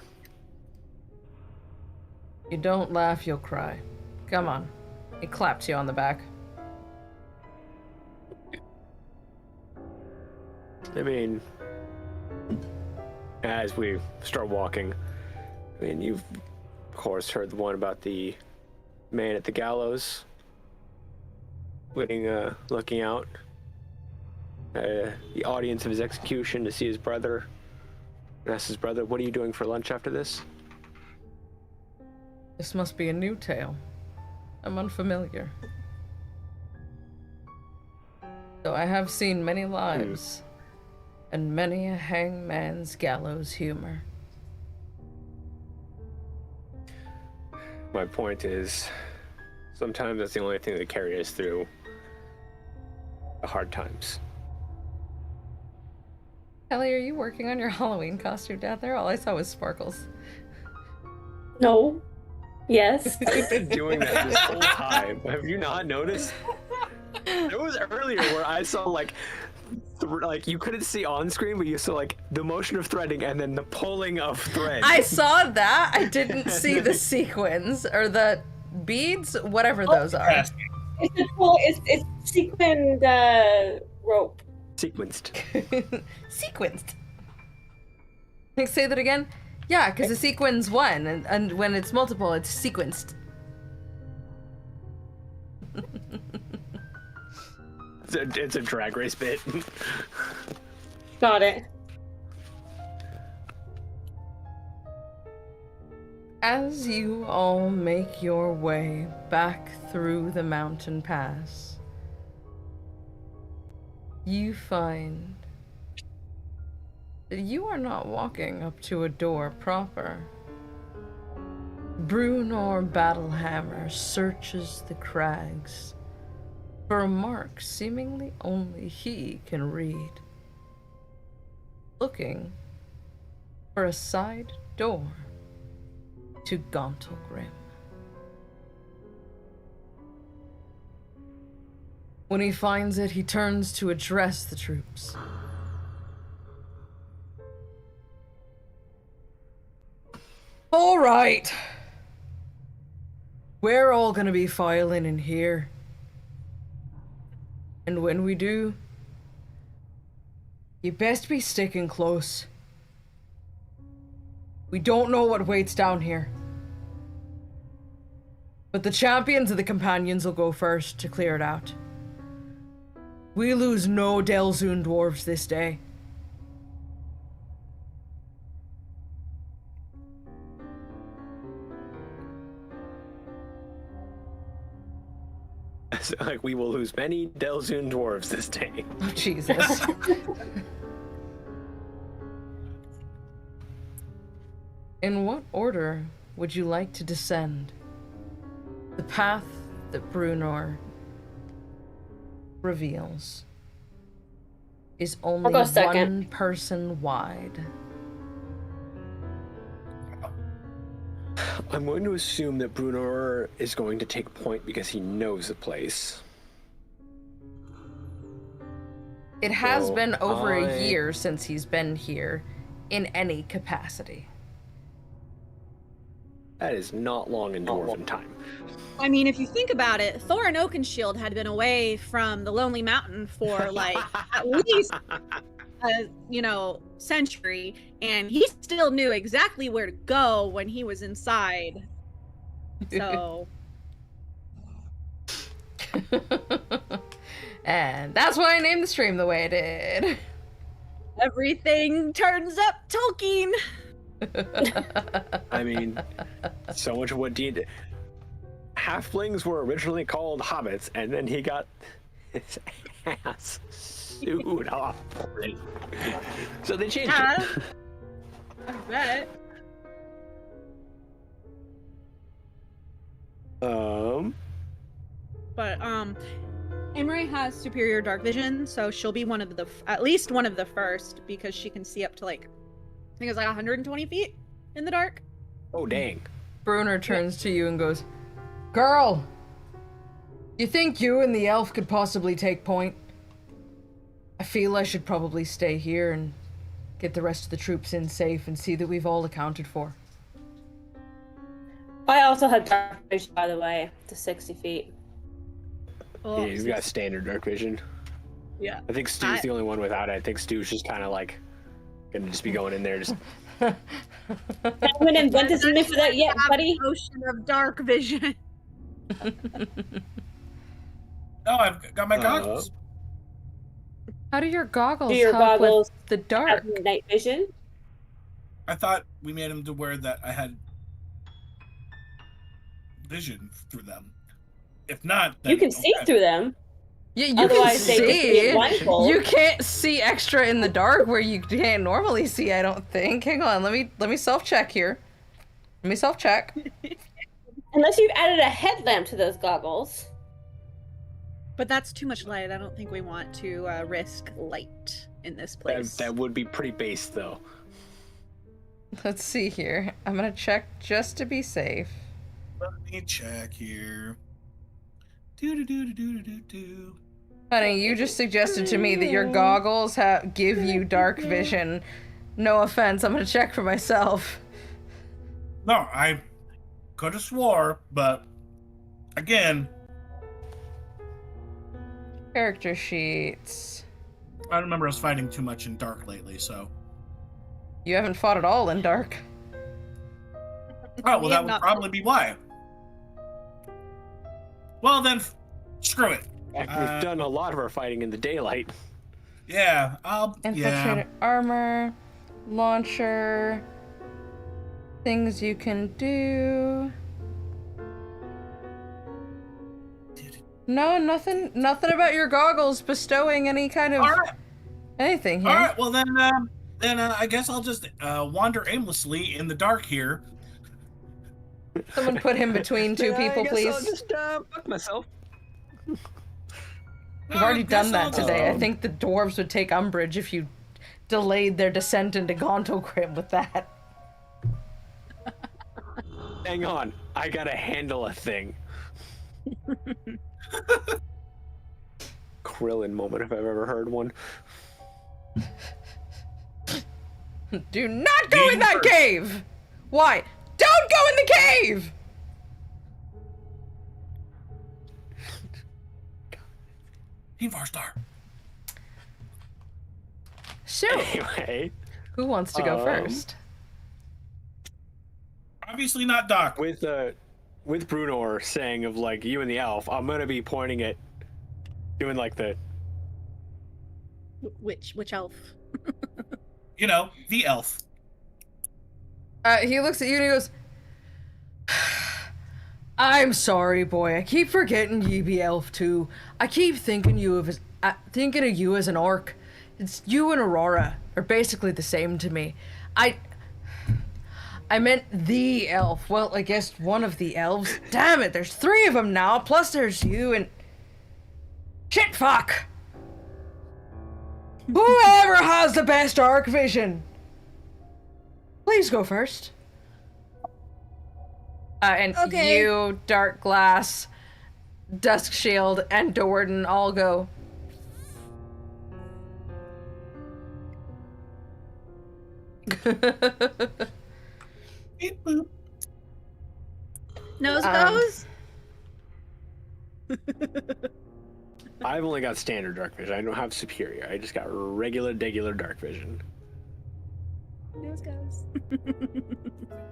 You don't laugh, you'll cry. Come on. He claps you on the back. I mean, as we start walking, I mean, you've, of course, heard the one about the man at the gallows looking out the audience of his execution to see his brother. And ask his brother, what are you doing for lunch after this? This must be a new tale. I'm unfamiliar. Though I have seen many lives, and many a hangman's gallows humor. My point is, sometimes that's the only thing that carries us through the hard times. Ellie, are you working on your Halloween costume down there? All I saw was sparkles. No. Yes. I've been doing that this whole time. Have you not noticed? There was earlier where I saw like you couldn't see on screen, but you saw like the motion of threading and then the pulling of thread. I saw that. I didn't see the sequins or the beads, whatever those are. It's sequined rope. Sequenced. Sequenced. Can you say that again? Yeah, because the sequin's one, and when it's multiple, it's sequenced. It's a drag race bit. Got it. As you all make your way back through the mountain pass, you find that you are not walking up to a door proper. Brunor Battlehammer searches the crags for a mark seemingly only he can read. Looking for a side door to Gauntlgrym. When he finds it, he turns to address the troops. All right. We're all gonna be filing in here. And when we do, you best be sticking close. We don't know what waits down here. But the champions of the companions will go first to clear it out. We lose no Delzoon dwarves this day. So, like, we will lose many Delzoon dwarves this day. Oh, Jesus. In what order would you like to descend? The path that Brunor reveals is only one person wide. I'm going to assume that Brunor is going to take point because he knows the place. It has been over a year since he's been here in any capacity. That is not long in Dwarven time. I mean, if you think about it, Thorin Oakenshield had been away from the Lonely Mountain for like at least a century, and he still knew exactly where to go when he was inside. So and that's why I named the stream the way I did. Everything turns up Tolkien. I mean, so much of what halflings were originally called hobbits, and then he got his ass sued off for it. So they changed it. I bet. But Imrae has superior dark vision, so she'll be one of the at least one of the first, because she can see up to like, I think it's like 120 feet in the dark. Oh dang. Brunor turns to you and goes, "Girl, you think you and the elf could possibly take point? I feel I should probably stay here and get the rest of the troops in safe and see that we've all accounted for." I also have dark vision, by the way, to 60 feet. Oh, Yeah, you've got standard dark vision. Yeah. I think Stu's the only one without it. I think Stu's just kind of like gonna just be going in there just. I haven't invented something for that yet, buddy. Ocean of dark vision. No, I've got my goggles. How do your goggles Do your help goggles with the dark? have night vision? I thought we made him to wear that I had vision through them. If not, then You can see through them. Yeah, you Otherwise, can they just be see. blindfold. You can't see extra in the dark where you can't normally see, I don't think. Hang on, let me self-check here. Let me self-check. Unless you've added a headlamp to those goggles. But that's too much light. I don't think we want to risk light in this place. That would be pretty base, though. Let's see here. I'm gonna check just to be safe. Let me check here. Do. Honey, you just suggested to me that your goggles give you dark vision. No offense, I'm gonna check for myself. No, I could have swore, but again, Character sheets. I remember us fighting too much in dark lately, so. You haven't fought at all in dark. Oh, well, that would probably be why. Well, then, screw it. We've done a lot of our fighting in the daylight. Yeah, Infiltrated armor, launcher, things you can do. No, nothing about your goggles bestowing any kind of anything here. All right, well then I guess I'll just wander aimlessly in the dark here. Someone put him between two people, please. I'll just fuck myself. You've already done that today. I Um, think the dwarves would take umbrage if you delayed their descent into Gauntlgrym with that. Hang on, I gotta handle a thing. Krillin moment if I've ever heard one. Do not go in that cave! Why? Don't go in the cave! Team Farstar. So, Anyway, who wants to go first? Obviously not Doc. with Brunor saying of like you and the elf, I'm gonna be pointing at doing like the Which elf? You know, the elf. He looks at you and he goes, I'm sorry, boy. I keep forgetting ye be elf too. I keep thinking of you as an orc. It's you and Aurora are basically the same to me. I meant the elf. Well, I guess one of the elves. Damn it, there's 3 of them now. Plus there's you and... Shit, fuck! Whoever has the best arc vision, please go first. And Okay. you, Dark Glass, Dusk Shield, and Dordan all go. Beep, boop. Nose Um, goes. I've only got standard dark vision. I don't have superior. I just got regular dark vision. Nose goes.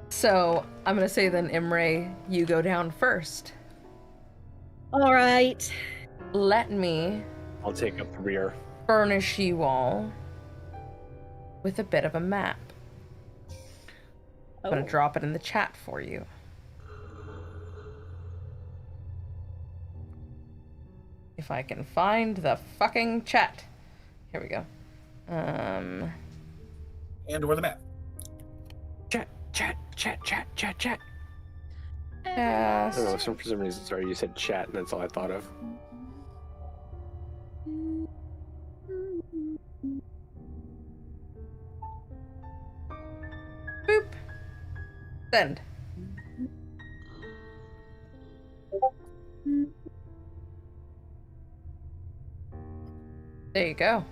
So, I'm gonna say then, Imrae, you go down first. All right. Let me I'll take up the rear. furnish you all with a bit of a map. I'm gonna drop it in the chat for you. If I can find the fucking chat. Here we go. And or the map. Chat. Yes. I don't know. For some reason, sorry, you said chat, and that's all I thought of. Boop. Send. There you go.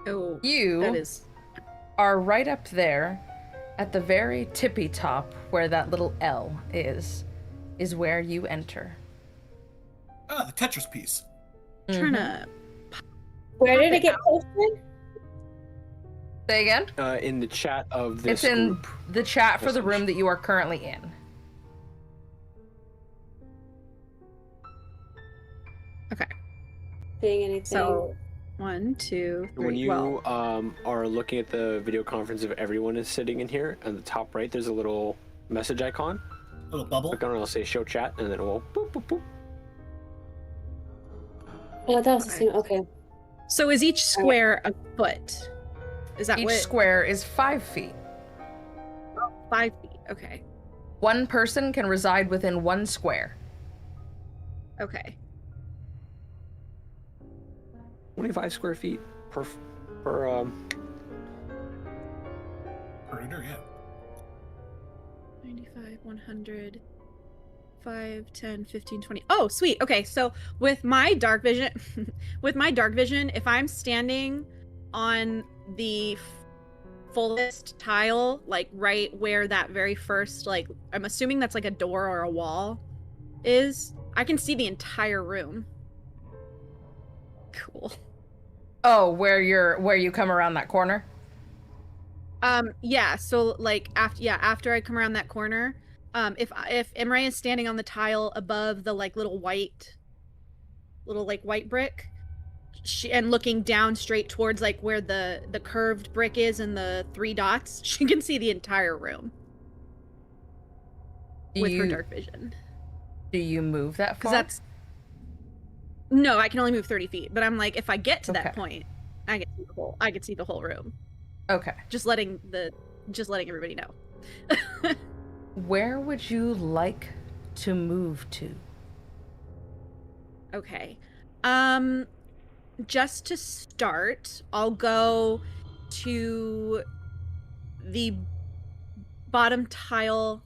Oh, You that is. are right up there at the very tippy top where that little L is where you enter. Ah, the Tetris piece. Trying to. Where did it get posted? Say again? In the chat of this It's in group. the chat for the Message. room that you are currently in. Okay. Seeing anything? So, 1, 2, 3. When you well, are looking at the video conference of everyone is sitting in here, on the top right, there's a little message icon. Little bubble. Click on it, it'll say show chat, and then it will boop, boop, boop. Oh, that was the same. Okay. so is each square a foot? Is that Each what? square is 5 feet. 5 feet. Okay. One person can reside within 1 square. Okay. 25 square feet per Predator, yeah. 95, 100, 5, 10, 15, 20. Oh, sweet. Okay, so with my dark vision, if I'm standing on the fullest tile, like right where that very first, like, I'm assuming that's like a door or a wall is, I can see the entire room. Cool. Oh, where you come around that corner? Yeah, so like after I come around that corner, if Imrae is standing on the tile above the like little white brick, and looking down straight towards like where the curved brick is and the 3 dots, she can see the entire room with her dark vision. Do you move that far? Because no, I can only move 30 feet. But I'm like, if I get to that Okay. point, I can see the whole room. Okay. Just letting everybody know. Where would you like to move to? Okay. Just to start, I'll go to the bottom tile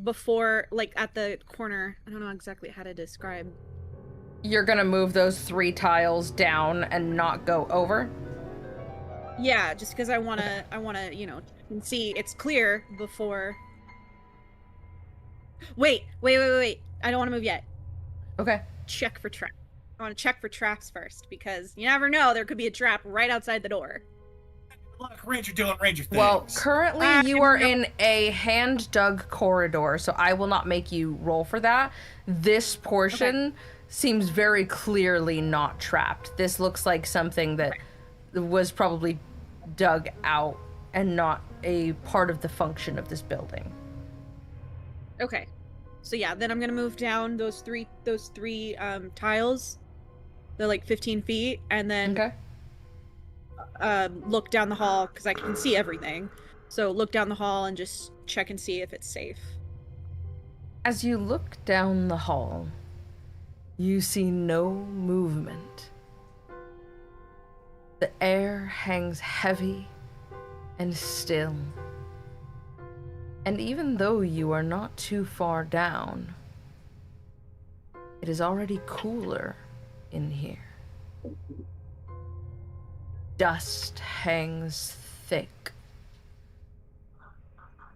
before, like, at the corner. I don't know exactly how to describe. You're gonna move those 3 tiles down and not go over? Yeah, just because I wanna, you know, see it's clear before. Wait. I don't want to move yet. Okay. Check for traps. I want to check for traps first, because you never know, there could be a trap right outside the door. Look, Ranger doing Ranger things. Well, currently you are in a hand-dug corridor, so I will not make you roll for that. This portion seems very clearly not trapped. This looks like something that was probably dug out and not a part of the function of this building. Okay. So yeah, then I'm gonna move down those three tiles. They're like 15 feet, and then look down the hall, because I can see everything. So look down the hall and just check and see if it's safe. As you look down the hall, you see no movement. The air hangs heavy and still. And even though you are not too far down, it is already cooler in here. Dust hangs thick.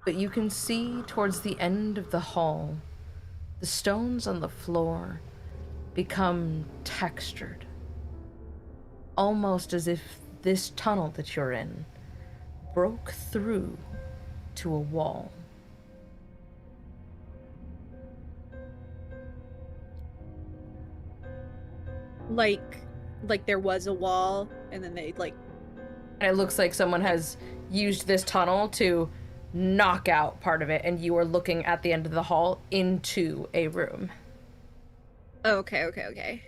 But you can see towards the end of the hall, the stones on the floor become textured. Almost as if this tunnel that you're in broke through to a wall. Like there was a wall, and then they like... And it looks like someone has used this tunnel to knock out part of it, and you are looking at the end of the hall into a room. Okay.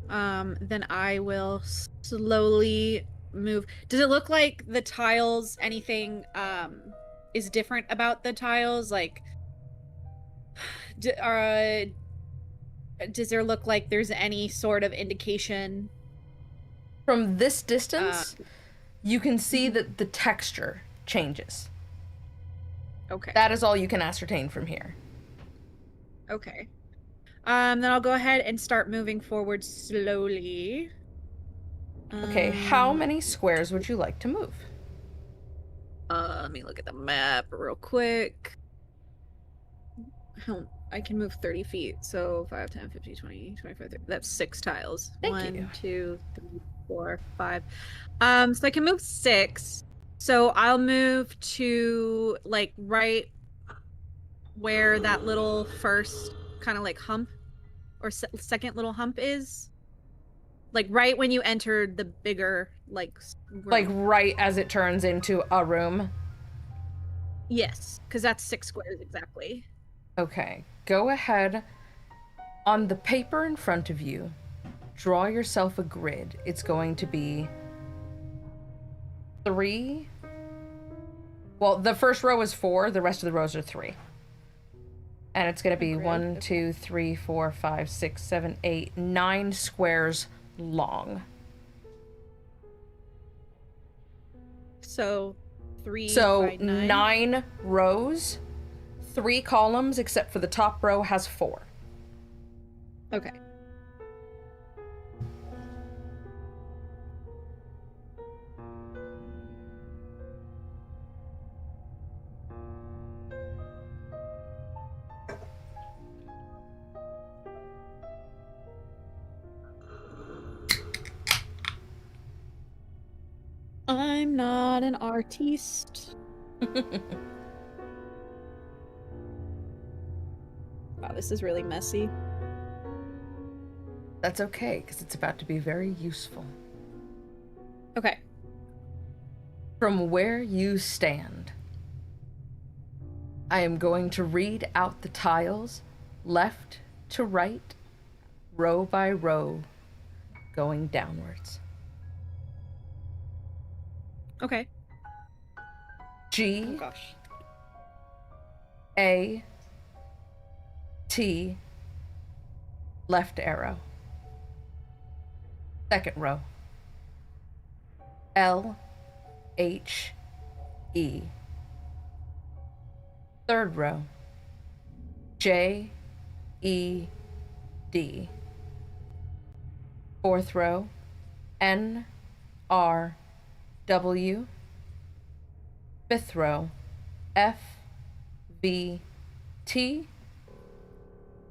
Then I will slowly move. Does it look like the tiles, anything is different about the tiles? Like, does there look like there's any sort of indication? From this distance, you can see that the texture changes. Okay. That is all you can ascertain from here. Okay. Then I'll go ahead and start moving forward slowly. Okay, how many squares would you like to move? Let me look at the map real quick. I can move 30 feet, so 5, 10, 15, 20, 25, 30. That's 6 tiles. Thank 1, you. 2, 3, 4, 5. So I can move 6. So I'll move to, like, right where that little first kind of like hump or second little hump is. Like right when you enter the bigger, like, room. Like right as it turns into a room? Yes, because that's 6 squares exactly. Okay, go ahead. On the paper in front of you, draw yourself a grid. It's going to be 3. Well, the first row is 4, the rest of the rows are 3. And it's going to be 1, 2, 3, 4, 5, 6, 7, 8, 9 squares long. So 3 So by 9. 9 rows, 3 columns, except for the top row has 4. Okay. I'm not an artiste. Wow, this is really messy. That's okay, because it's about to be very useful. Okay. From where you stand, I am going to read out the tiles, left to right, row by row, going downwards. Okay. G, Oh gosh. A, T, left arrow. Second row. L, H, E. Third row. J, E, D. Fourth row. N, R, W. Fifth row. F, V, T.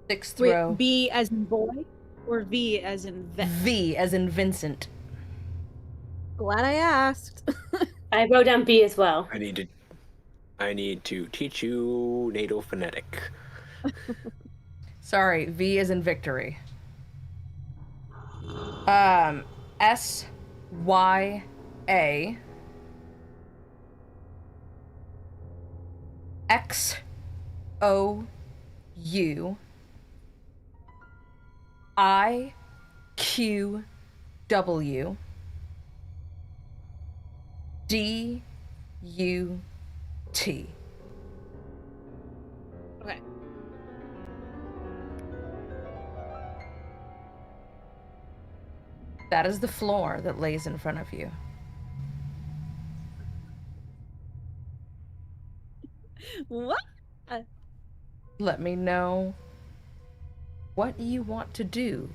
Sixth Wait, row. B as in boy or V as in vet? V as in Vincent. Glad I asked. I wrote down B as well. I need to teach you NATO phonetic. Sorry, V as in victory. S, Y, A. X, O, U. I, Q, W. D, U, T. Okay. That is the floor that lays in front of you. What? Let me know what you want to do,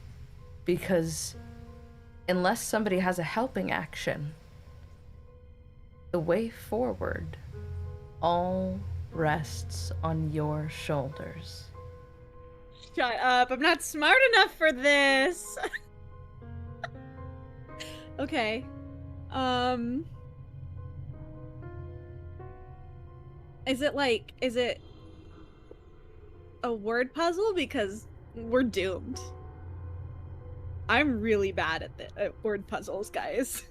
because unless somebody has a helping action, the way forward all rests on your shoulders. Shut up. I'm not smart enough for this. Okay. Is it a word puzzle? Because we're doomed. I'm really bad at word puzzles, guys.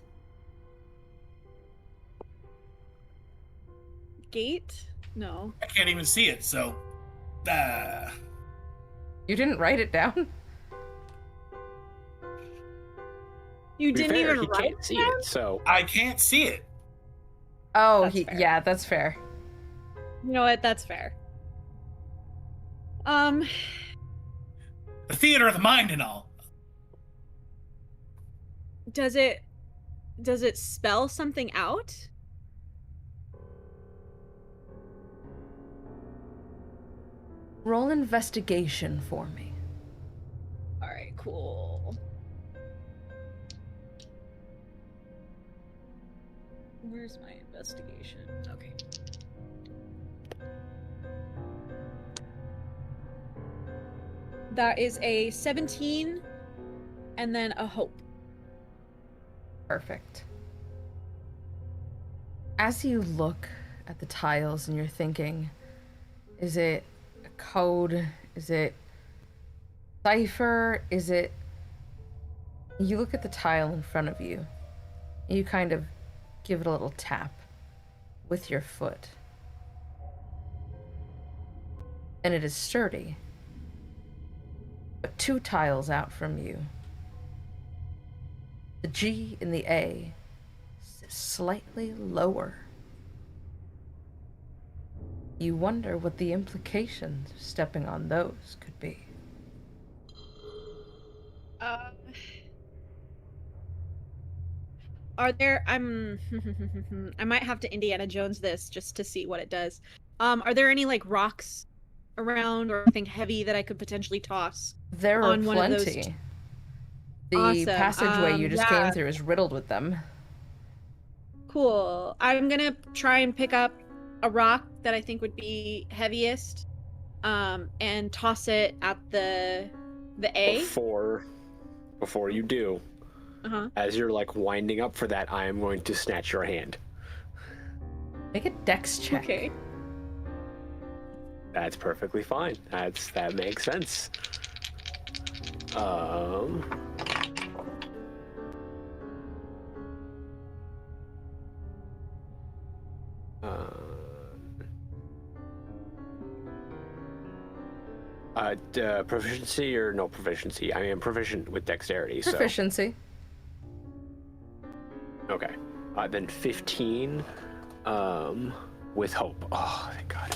Gate? No. I can't even see it, so. You didn't write it down? You To be didn't fair, even he write can't see it, so I can't see it. Oh, That's fair. yeah, that's fair. You know what? That's fair. The theater of the mind and all. Does it spell something out? Roll investigation for me. All right, cool. Where's my investigation? Okay. That is a 17 and then a hope. Perfect. As you look at the tiles and you're thinking, is it a code? Is it cipher? Is it... You look at the tile in front of you. You kind of give it a little tap with your foot. And it is sturdy. But 2 tiles out from you, the G and the A sit slightly lower. You wonder what the implications of stepping on those could be. Are there... I might have to Indiana Jones this just to see what it does. Are there any, like, rocks around or anything heavy that I could potentially toss? There are On one of those plenty. The Awesome. passageway you just Yeah. came through is riddled with them. Cool. I'm gonna try and pick up a rock that I think would be heaviest, and toss it at the A. Before you do, Uh-huh. as you're like winding up for that, I am going to snatch your hand. Make a dex check. Okay. That's perfectly fine. That makes sense. Proficiency or no proficiency? I am proficient with dexterity, so... Proficiency. Okay. Then 15, with hope. Oh, thank God.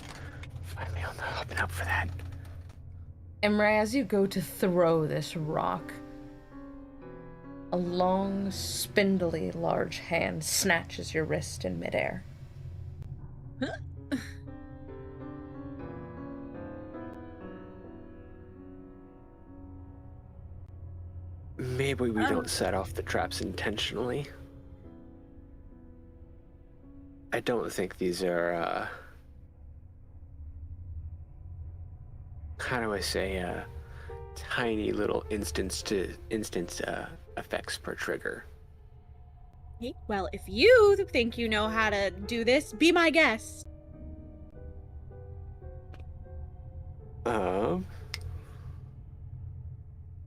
Finally on the up and up for that. Imrae, as you go to throw this rock, a long, spindly, large hand snatches your wrist in midair. Maybe we don't set off the traps intentionally. I don't think these are, how do I say, tiny little instance effects per trigger. Okay, well, if you think you know how to do this, be my guest.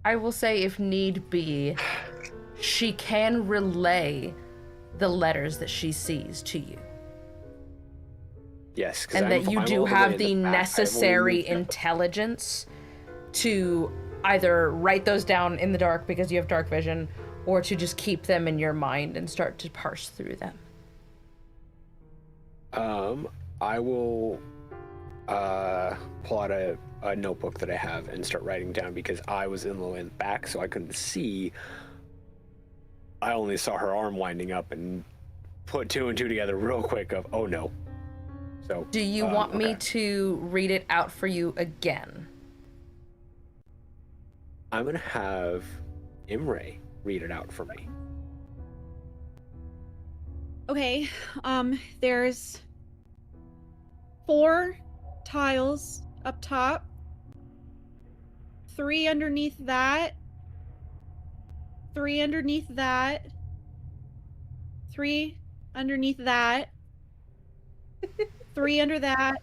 I will say, if need be, she can relay the letters that she sees to you. Yes, and that you do have the necessary intelligence to either write those down in the dark because you have dark vision, or to just keep them in your mind and start to parse through them. I will pull out a notebook that I have and start writing down, because I was in the back, so I couldn't see. I only saw her arm winding up and put 2 and 2 together real quick of, oh no. So, do you want me to read it out for you again? I'm gonna have Imrae read it out for me. Okay, there's 4 tiles up top, 3 underneath that, 3 underneath that, 3 underneath that, 3 under that,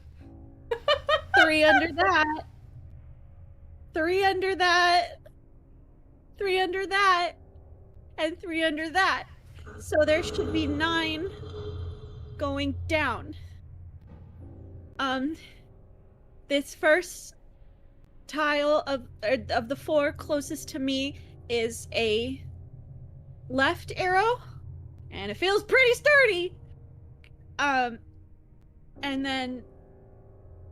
3 under that, 3 under that, 3 under that, and 3 under that. So there should be 9 going down. This first tile of the 4 closest to me is a left arrow, and it feels pretty sturdy. And then,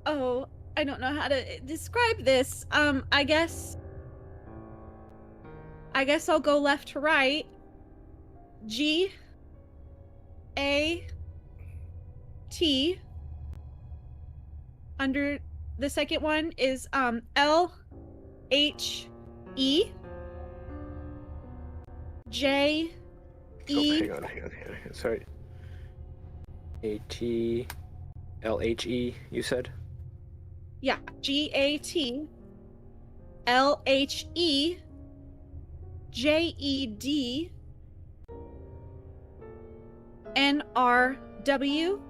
oh, I don't know how to describe this. I guess I'll go left to right. G A T. Under the second one is L H E J E. Hang on. Sorry. A T L H E, you said? Yeah, G A T L H E J E D N R W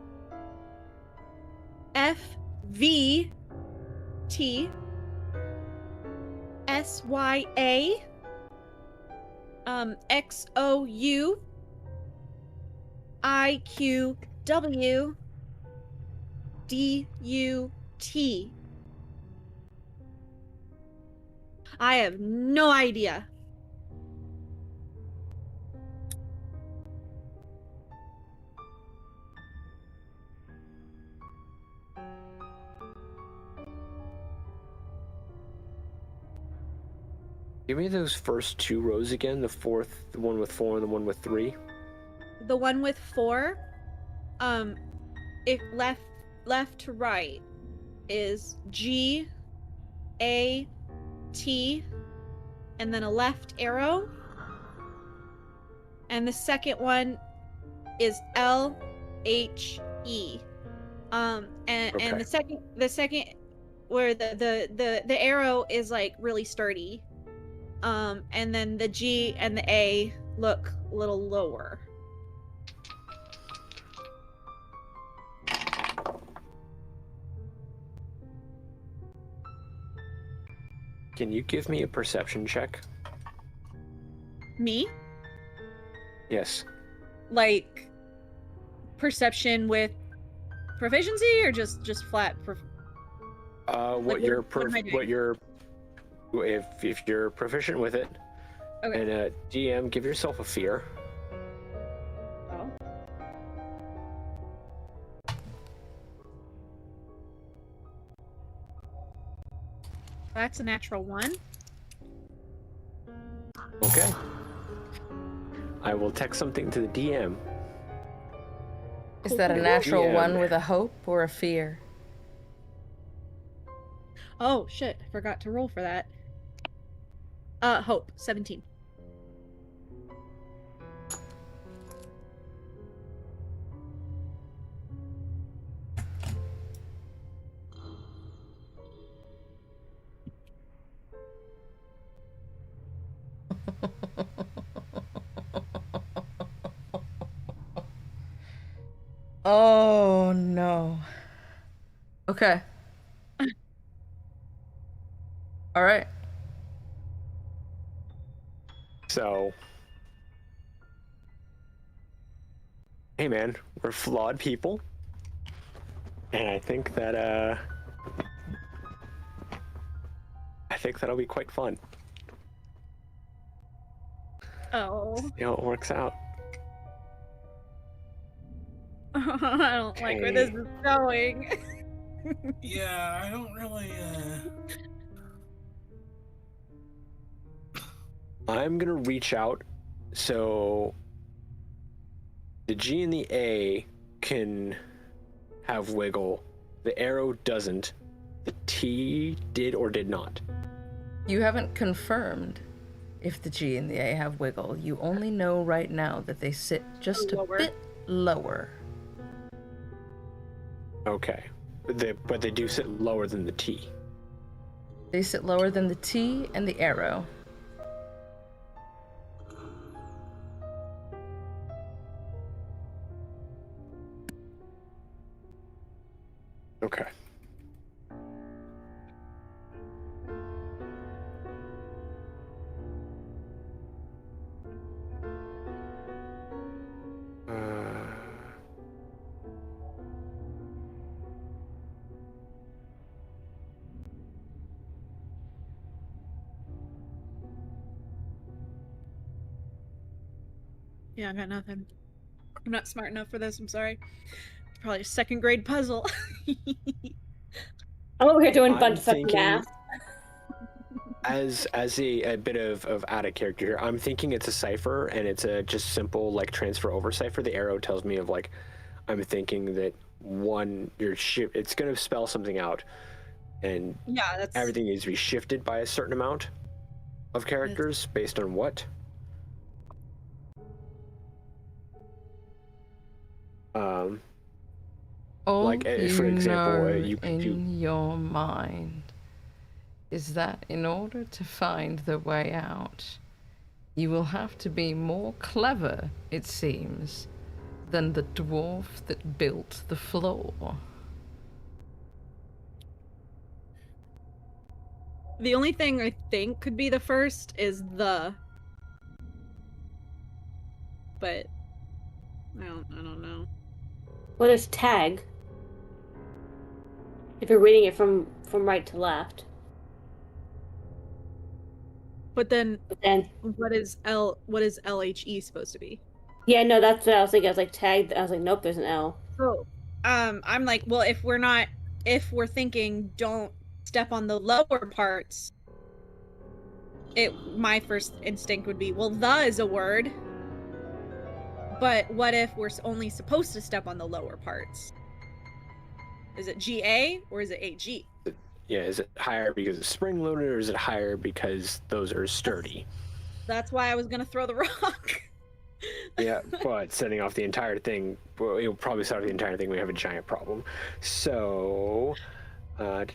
F V T S Y A X O U I Q W D U T. I have no idea. Give me those first 2 rows again, the one with 4 and the one with 3. The one with 4, if left to right is G A T and then a left arrow. And the second one is L H E. And the second where the arrow is like really sturdy. And then the G and the A look a little lower. Can you give me a perception check? Me? Yes. Like perception with proficiency, or just flat? If you're proficient with it, okay. And DM, give yourself a fear. Oh. That's a natural 1. Okay. I will text something to the DM. Is that a natural 1 with a hope or a fear? Oh, shit. I forgot to roll for that. Hope. 17. Oh, no. Okay. All right. So, hey man, we're flawed people. And I think that'll be quite fun. Oh. See how it works out. I don't like where this is going. Yeah, I don't really. I'm gonna reach out so the G and the A can have wiggle. The arrow doesn't. The T did or did not. You haven't confirmed if the G and the A have wiggle. You only know right now that they sit just a bit lower. Okay. But they do sit lower than the T. They sit lower than the T and the arrow. Okay. Yeah, I got nothing. I'm not smart enough for this. I'm sorry. It's probably a 2nd grade puzzle. I'm over here doing a I'm bunch of fucking thinking- math. As a bit of out of character here, I'm thinking it's a cipher and it's a just simple like transfer over cipher. The arrow tells me of like, I'm thinking that it's gonna spell something out, and Yeah, that's everything needs to be shifted by a certain amount of characters based on what. Like for example, in your mind is that in order to find the way out, you will have to be more clever, it seems, than the dwarf that built the floor. the only thing I think could be the first is the. But I don't know. Well, there's tag. If you're reading it from right to left. But then And what is LHE supposed to be? yeah, no, that's what I was thinking. I was like tagged. I was like, nope, there's an L. So, I'm like, well, if we're thinking don't step on the lower parts, my first instinct would be, well, the is a word. But what if we're only supposed to step on the lower parts? Is it GA or is it AG? Yeah, is it higher because it's spring-loaded, or is it higher because those are sturdy? That's why I was gonna throw the rock. Yeah, but setting off the entire thing, well, you'll probably start the entire thing. We have a giant problem. So, I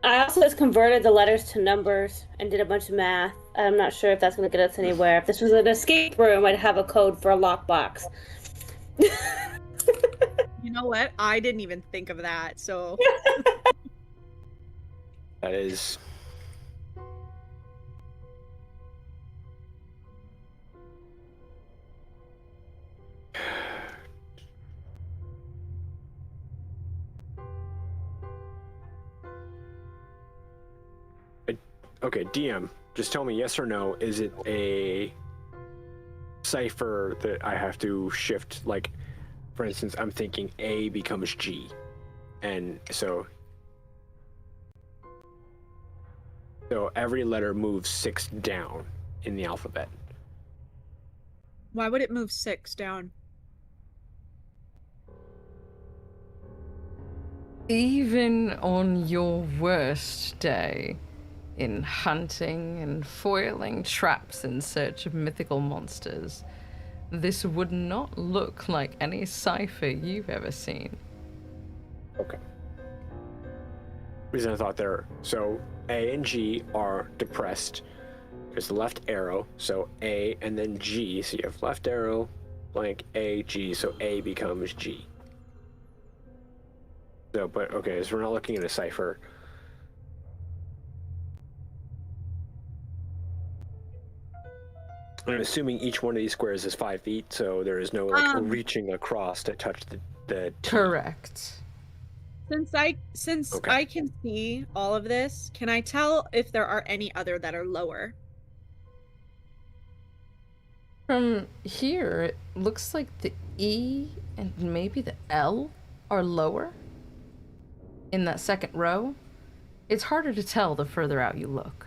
also just converted the letters to numbers and did a bunch of math. I'm not sure if that's going to get us anywhere. If this was an escape room, I'd have a code for a lockbox. You know what? I didn't even think of that. So that is. Okay, DM, just tell me yes or no. Is it a cipher that I have to shift, like, for instance, I'm thinking A becomes G, and so every letter moves 6 down in the alphabet. Why would it move 6 down? Even on your worst day, in hunting and foiling traps in search of mythical monsters, this would not look like any cipher you've ever seen. Okay. Reason I thought there, so A and G are depressed. There's the left arrow, so A and then G, so you have left arrow, blank, A, G, so A becomes G. So, but okay, so we're not looking at a cipher. I'm assuming each one of these squares is 5 feet, so there is no like reaching across to touch the T. Correct. Since Okay. I can see all of this, can I tell if there are any other that are lower? From here, it looks like the E and maybe the L are lower in that second row. It's harder to tell the further out you look.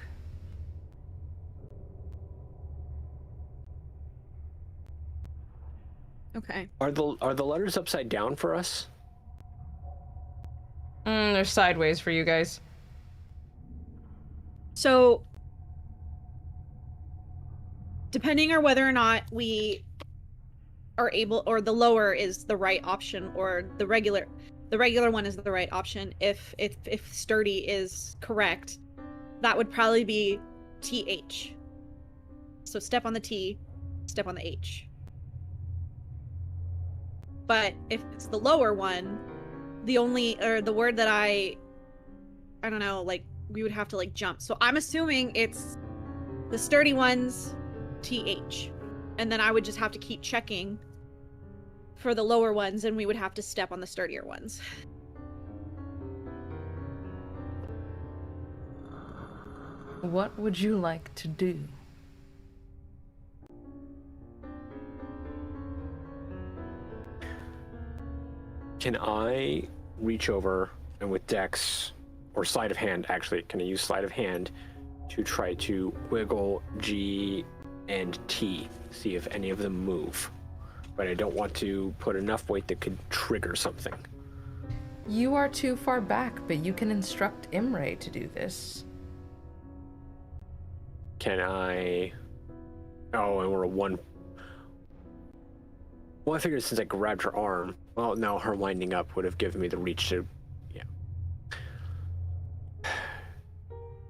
Okay. Are the letters upside down for us? They're sideways for you guys. So, depending on whether or not we are able, or the lower is the right option, or the regular one is the right option. If sturdy is correct, that would probably be TH. So step on the T, step on the H. But if it's the lower one, the word that I don't know, like we would have to like jump. So I'm assuming it's the sturdy ones, TH. And then I would just have to keep checking for the lower ones, and we would have to step on the sturdier ones. What would you like to do? Can I reach over and with Dex, or sleight of hand actually, can I use sleight of hand to try to wiggle G and T, see if any of them move? But I don't want to put enough weight that could trigger something. You are too far back, but you can instruct Imrae to do this. Can I... Oh, and we're a 1... Well, I figured since I grabbed her arm, well, no, her winding up would have given me the reach to... Yeah.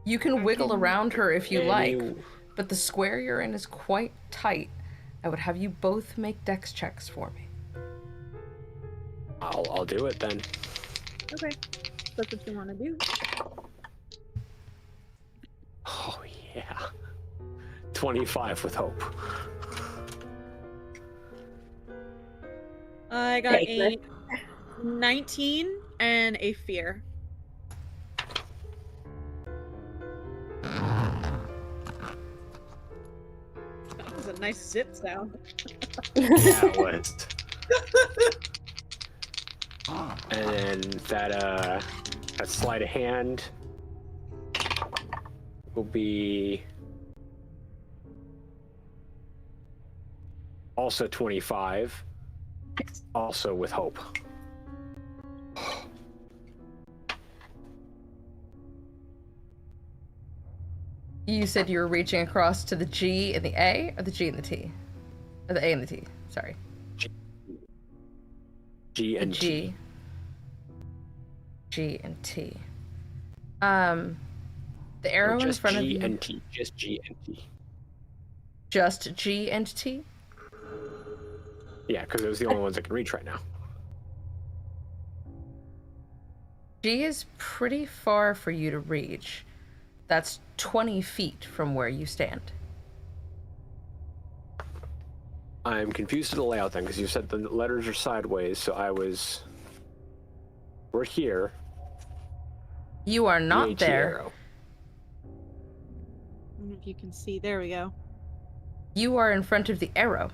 You can wiggle around her if you like, but the square you're in is quite tight. I would have you both make dex checks for me. I'll do it then. Okay. That's what you want to do. Oh, yeah. 25 with hope. I got a 19 and a fear. That was a nice zip sound. Yeah, it was. And then that sleight of hand will be also 25, also with hope. You said you were reaching across to the G and the A, or the G and the T? Or the A and the T, sorry. G and T. G and T. The arrow in front of you. Just G and T. Just G and T. Just G and T? Yeah, because those are the only ones I can reach right now. G is pretty far for you to reach. That's 20 feet from where you stand. I'm confused to the layout then, because you said the letters are sideways, so we're here. You are not UAT there. arrow. I don't know if you can see. There we go. You are in front of the arrow.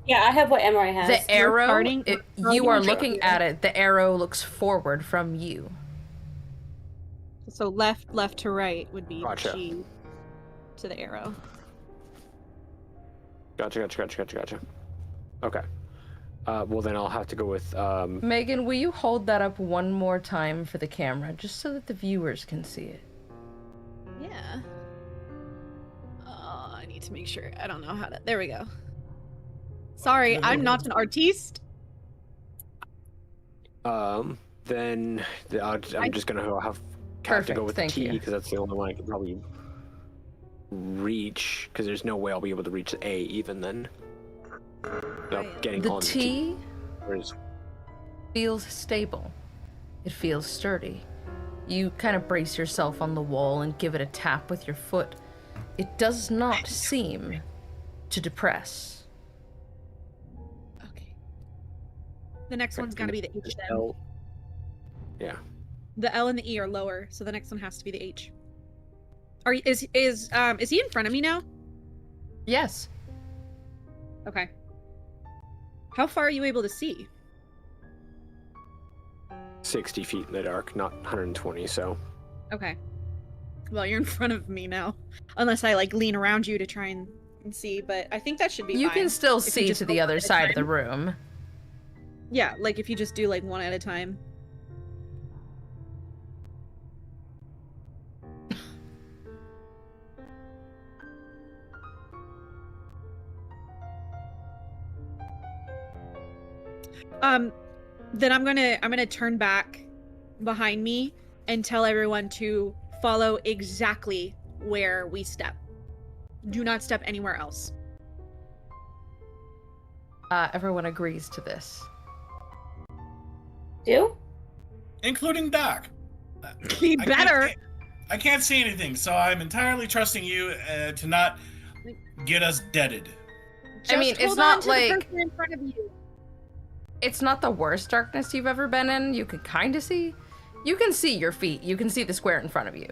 Yeah, I have what Imrae has. The arrow, starting- you are Gotcha. looking at it. The arrow looks forward from you. So left to right would be Gotcha. G to the arrow. Gotcha. Okay. Well, then I'll have to go with. Megan, will you hold that up one more time for the camera, just so that the viewers can see it? Yeah. I need to make sure. I don't know how to. There we go. Sorry, I'm not an artiste. Then I'm just gonna have to Perfect, go with the thank T you. because that's the only one I can probably reach. Because there's no way I'll be able to reach the A even then. So getting The on T Whereas feels stable. It feels sturdy. You kind of brace yourself on the wall and give it a tap with your foot. It does not seem to depress. Okay. The next one's got to be the H then. L. Yeah. The L and the E are lower, so the next one has to be the H. Is he in front of me now? Yes. Okay. How far are you able to see? 60 feet in the dark, not 120. So. Okay. Well, you're in front of me now. Unless I like lean around you to try and see, but I think that should be You fine. can still if you see just to go the one other at a side of the time. room. Yeah, like if you just do like one at a time. Then I'm gonna turn back behind me and tell everyone to follow exactly where we step. Do not step anywhere else. Everyone agrees to this. Do? Including Doc. Be better. I can't see anything, so I'm entirely trusting you to not get us deaded. I mean, Just it's hold not on to like- the person in front of you. It's not the worst darkness you've ever been in. You can kind of see. You can see your feet. You can see the square in front of you.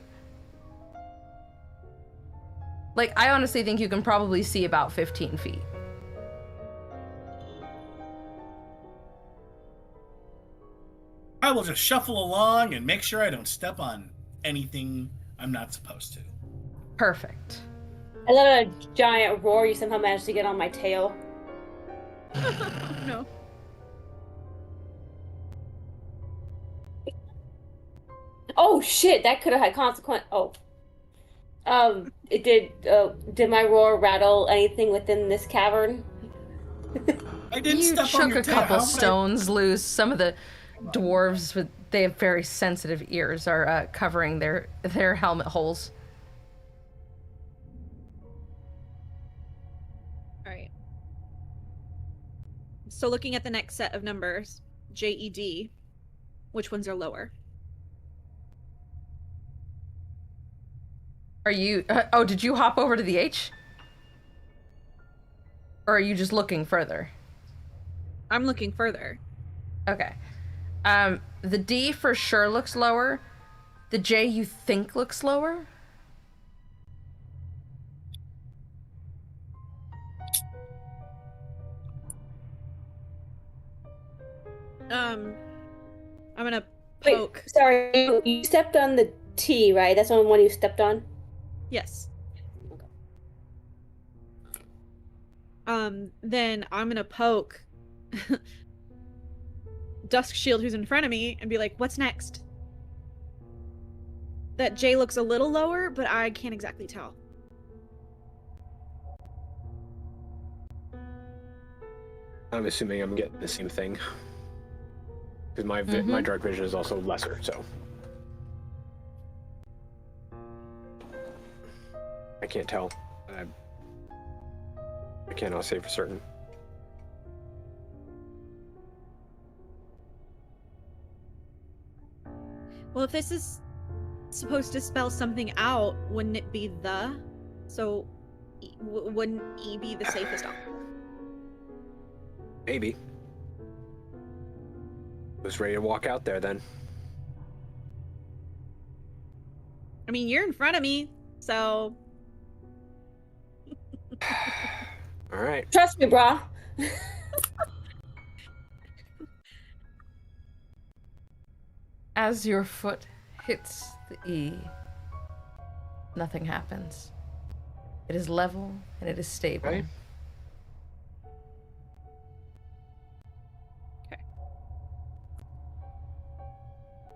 Like, I honestly think you can probably see about 15 feet. I will just shuffle along and make sure I don't step on anything I'm not supposed to. Perfect. I let a giant roar. You somehow managed to get on my tail. No. Oh shit! That could have had consequence. Oh. It did. Did my roar rattle anything within this cavern? I didn't You step on shook your a tail. couple How would I- stones loose. Some of the dwarves, they have very sensitive ears, are covering their helmet holes. All right. So looking at the next set of numbers, J, E, D, which ones are lower? Are you... oh, did you hop over to the H? Or are you just looking further? I'm looking further. Okay. The D for sure looks lower. The J you think looks lower. I'm gonna Wait, poke. sorry. You stepped on the T, right? That's the one you stepped on. Yes. Then I'm gonna poke Dusk Shield, who's in front of me, and be like, "What's next?" That J looks a little lower, but I can't exactly tell. I'm assuming I'm getting the same thing. Because my dark vision is also lesser, so. I can't tell. I cannot say for certain. Well, if this is supposed to spell something out, wouldn't it be the? So, wouldn't E be the safest option? Maybe. Was ready to walk out there then. I mean, you're in front of me, so All right. Trust me, brah. As your foot hits the E, nothing happens. It is level and it is stable. Right. Okay.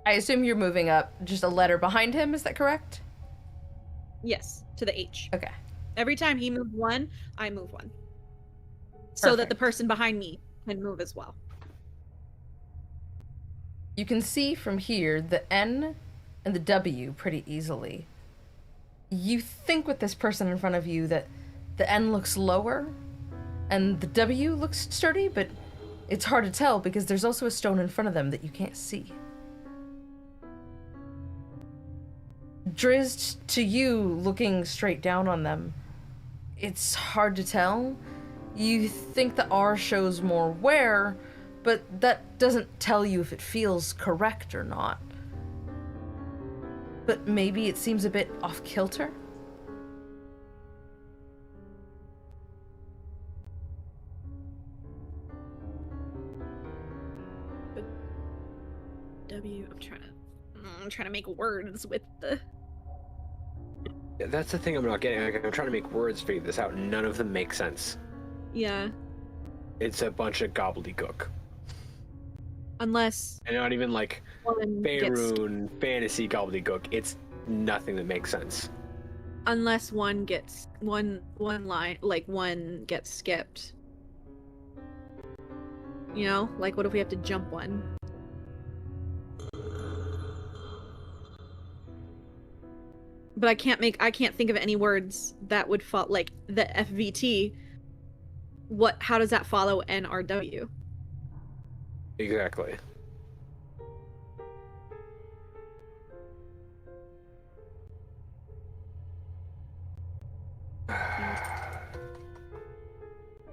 I assume you're moving up just a letter behind him, is that correct? Yes, to the H. Okay. Every time he moves one, I move one. So that the Perfect. person behind me can move as well. You can see from here the N and the W pretty easily. You think with this person in front of you that the N looks lower and the W looks sturdy, but it's hard to tell because there's also a stone in front of them that you can't see. Drizzt, to you, looking straight down on them, it's hard to tell. You think the R shows more wear, but that doesn't tell you if it feels correct or not. But maybe it seems a bit off kilter? W, I'm trying to make words with the... Yeah, that's the thing I'm not getting. Like, I'm trying to make words figure this out. None of them make sense. Yeah. It's a bunch of gobbledygook. Unless And not even like one gets... Faerun fantasy gobbledygook. It's nothing that makes sense. Unless one gets... One line... Like, one gets skipped. You know? Like, what if we have to jump one? But I can't think of any words that would fall, like the FVT. How does that follow NRW? Exactly.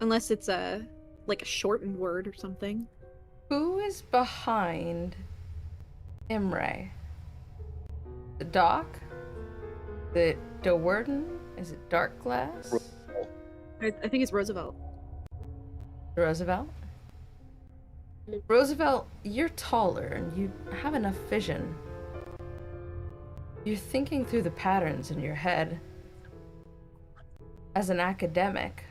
Unless it's like a shortened word or something. Who is behind Imrae? The Doc? The Dowerden? Is it Dark Glass? I think it's Roosevelt. Roosevelt? Roosevelt, you're taller and you have enough vision. You're thinking through the patterns in your head. As an academic,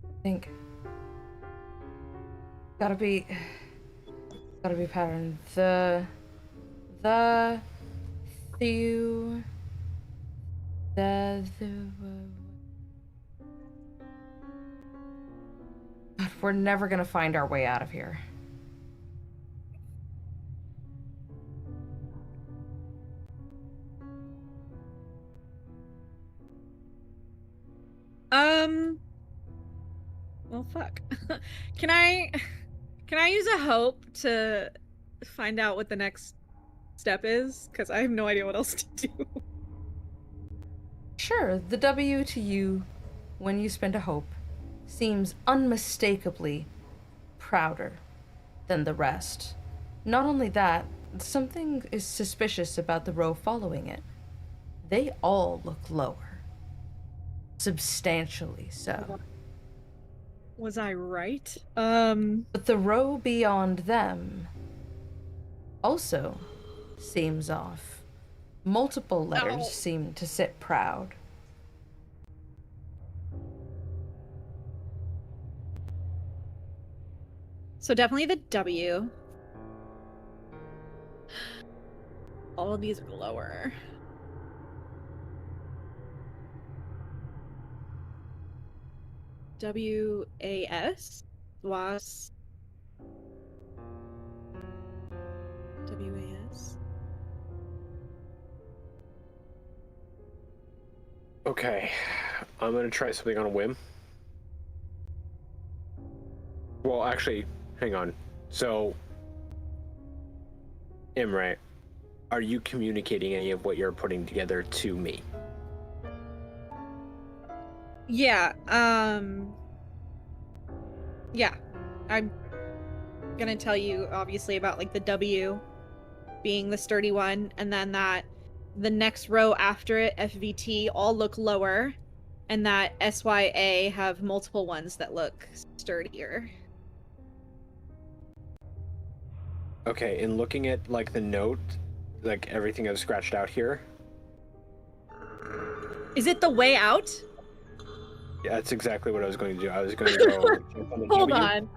I think gotta be pattern. The but we're never gonna find our way out of here. Well, fuck. Can I use a hope to find out what the next step is? Because I have no idea what else to do. Sure, the W to you, when you spend a hope, seems unmistakably prouder than the rest. Not only that, something is suspicious about the row following it. They all look lower. Substantially so. Was I right? But the row beyond them also seems off. Multiple letters seem to sit proud. So definitely the W. All of these are lower. WAS? WAS? WAS? Okay, I'm gonna try something on a whim. Well, actually, hang on. So, Imrae, are you communicating any of what you're putting together to me? Yeah, yeah. I'm gonna tell you, obviously, about, like, the W being the sturdy one, and then that the next row after it, FVT, all look lower, and that SYA have multiple ones that look sturdier. Okay, and looking at like the note, like everything I've scratched out here. Is it the way out? Yeah, that's exactly what I was going to do. I was going to go jump on the Hold W, on.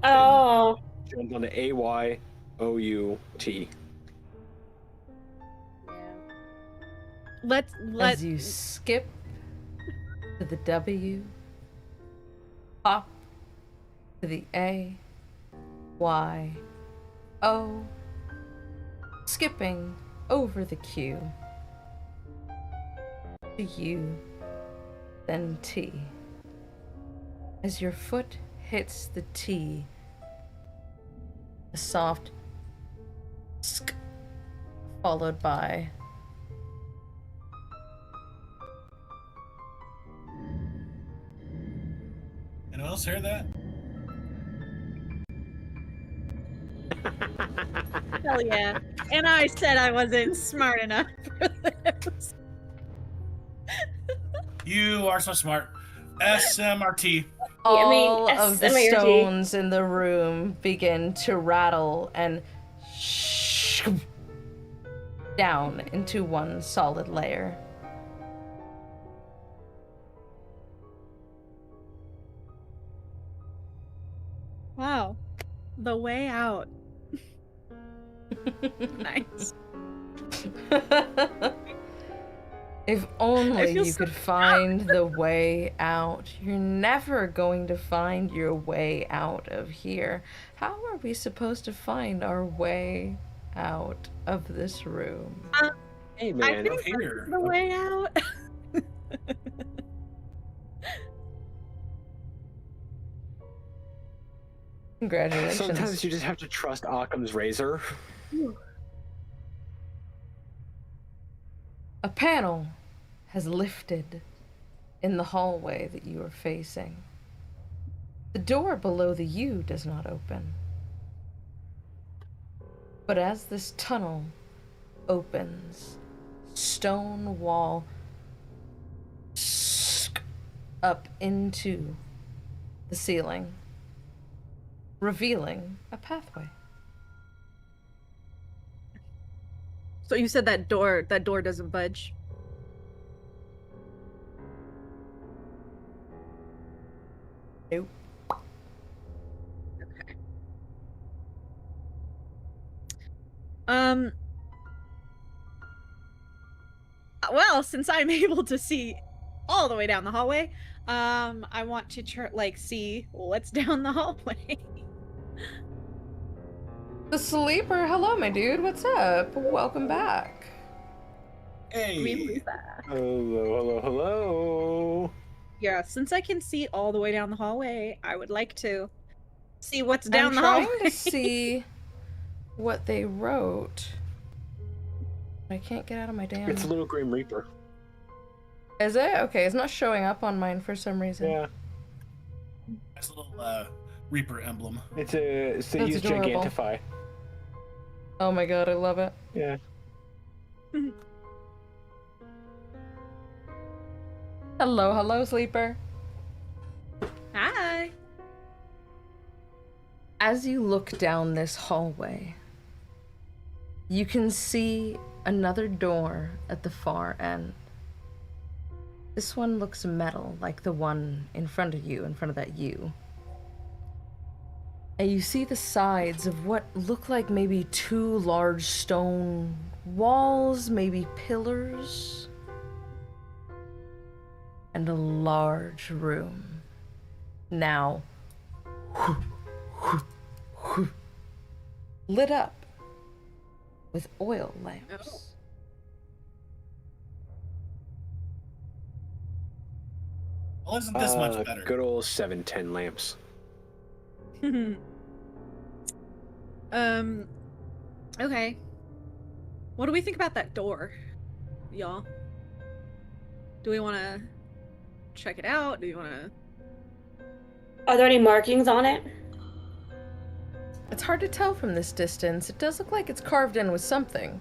Oh. jump on the AYOUT. Let's As you skip to the W, hop to the A, Y, O, skipping over the Q, to U, then T. As your foot hits the T, a soft sk, followed by Anyone else hear that? hell yeah. And I said I wasn't smart enough for this. You are so smart. SMRT. all of the SMRT. stones in the room begin to rattle and down into one solid layer. Wow. The way out. Nice. If I only feel you so could find the way out. You're never going to find your way out of here. How are we supposed to find our way out of this room? Hey I man, think here. the way out. Congratulations. sometimes you just have to trust Occam's razor. A panel has lifted in the hallway that you are facing. The door below the U does not open. But as this tunnel opens, stone wall up into the ceiling, revealing a pathway. So you said that door doesn't budge. Nope. Okay. Well, since I'm able to see all the way down the hallway, I want to see what's down the hallway. The sleeper, hello, my dude. What's up? Welcome back. Hey. Hello. Yeah, since I can see all the way down the hallway, I would like to see what's down I'm the trying hallway. to see what they wrote. I can't get out of my damn. It's a little Grim Reaper. Is it? Okay, it's not showing up on mine for some reason. Yeah. Nice little Reaper emblem. It's they That's use adorable. Gigantify. Oh my god, I love it. Yeah. Hello, sleeper. Hi. As you look down this hallway, you can see another door at the far end. This one looks metal, like the one in front of you, in front of that U. And you see the sides of what look like maybe two large stone walls, maybe pillars, and a large room. Now, lit up with oil lamps. Well, isn't this much better? Good old 710 lamps. Okay. What do we think about that door, y'all? Do we want to check it out? Do we want to... Are there any markings on it? It's hard to tell from this distance. It does look like it's carved in with something.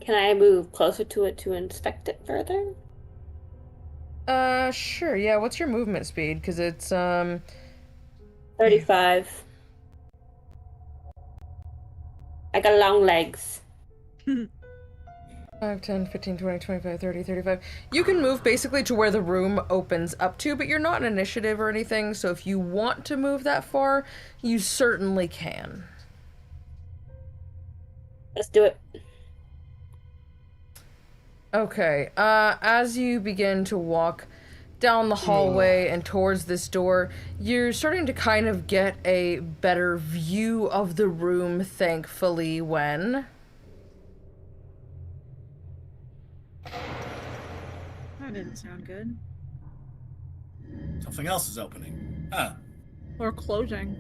Can I move closer to it to inspect it further? Sure. Yeah. What's your movement speed? Because it's 35. I got long legs. 5, 10, 15, 20, 25, 30, 35. You can move basically to where the room opens up to, but you're not an initiative or anything, so if you want to move that far, you certainly can. Let's do it. Okay, as you begin to walk down the hallway and towards this door, you're starting to kind of get a better view of the room, thankfully, when... That didn't sound good. Something else is opening. Huh. Or closing.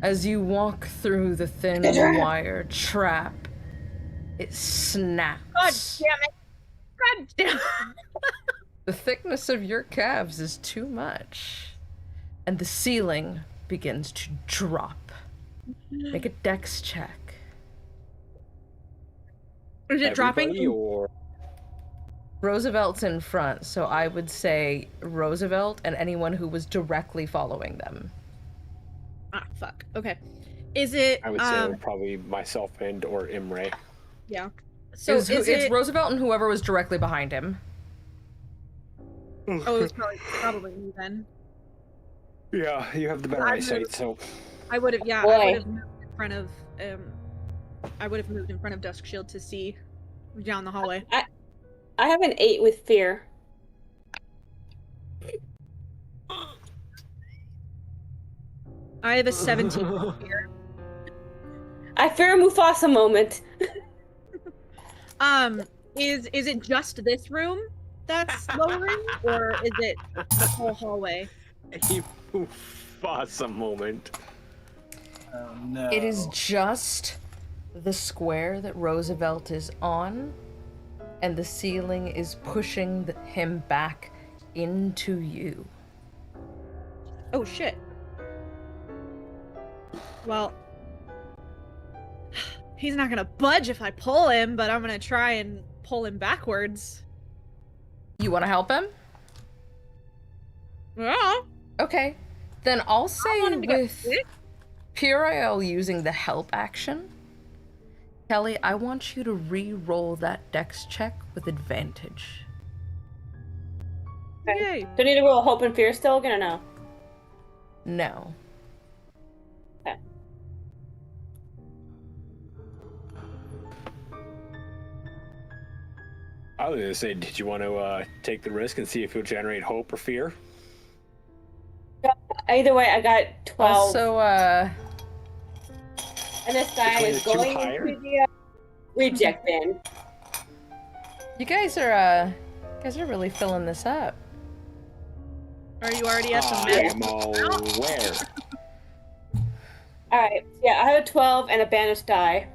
As you walk through the thin wire trap, it snaps. God damn it! God damn it! The thickness of your calves is too much, and the ceiling begins to drop. Make a dex check. Is it dropping? Or... Roosevelt's in front, so I would say Roosevelt and anyone who was directly following them. Ah, fuck. Okay. Is it? I would say probably myself and or Imrae. Yeah. So it's Roosevelt and whoever was directly behind him. Oh, it was probably me then. Yeah, you have the better eyesight, so. I would have. Yeah, Boy. I would have moved in front of. I would have moved in front of Dusk Shield to see down the hallway. I have an 8 with fear. I have a 17 with fear. I fear a Mufasa moment. Is it just this room that's lowering, or is it the whole hallway? A Mufasa moment. Oh no. It is just the square that Roosevelt is on, and the ceiling is pushing him back into you. Oh shit. Well, he's not gonna budge if I pull him, but I'm gonna try and pull him backwards. You want to help him? Yeah. Okay. Then I'll say want him to get with sick. Puriel using the help action, Kelly, I want you to re-roll that dex check with advantage. Yay. Do I need to roll hope and fear still again or no? No. Okay. I was gonna say, did you want to take the risk and see if you'll generate hope or fear? Either way, I got 12. Also, and this guy Between is the two going higher? into the reject bin. you guys are really filling this up. Are you already at the I med? am aware. Alright, yeah, I have a 12 and a banished die.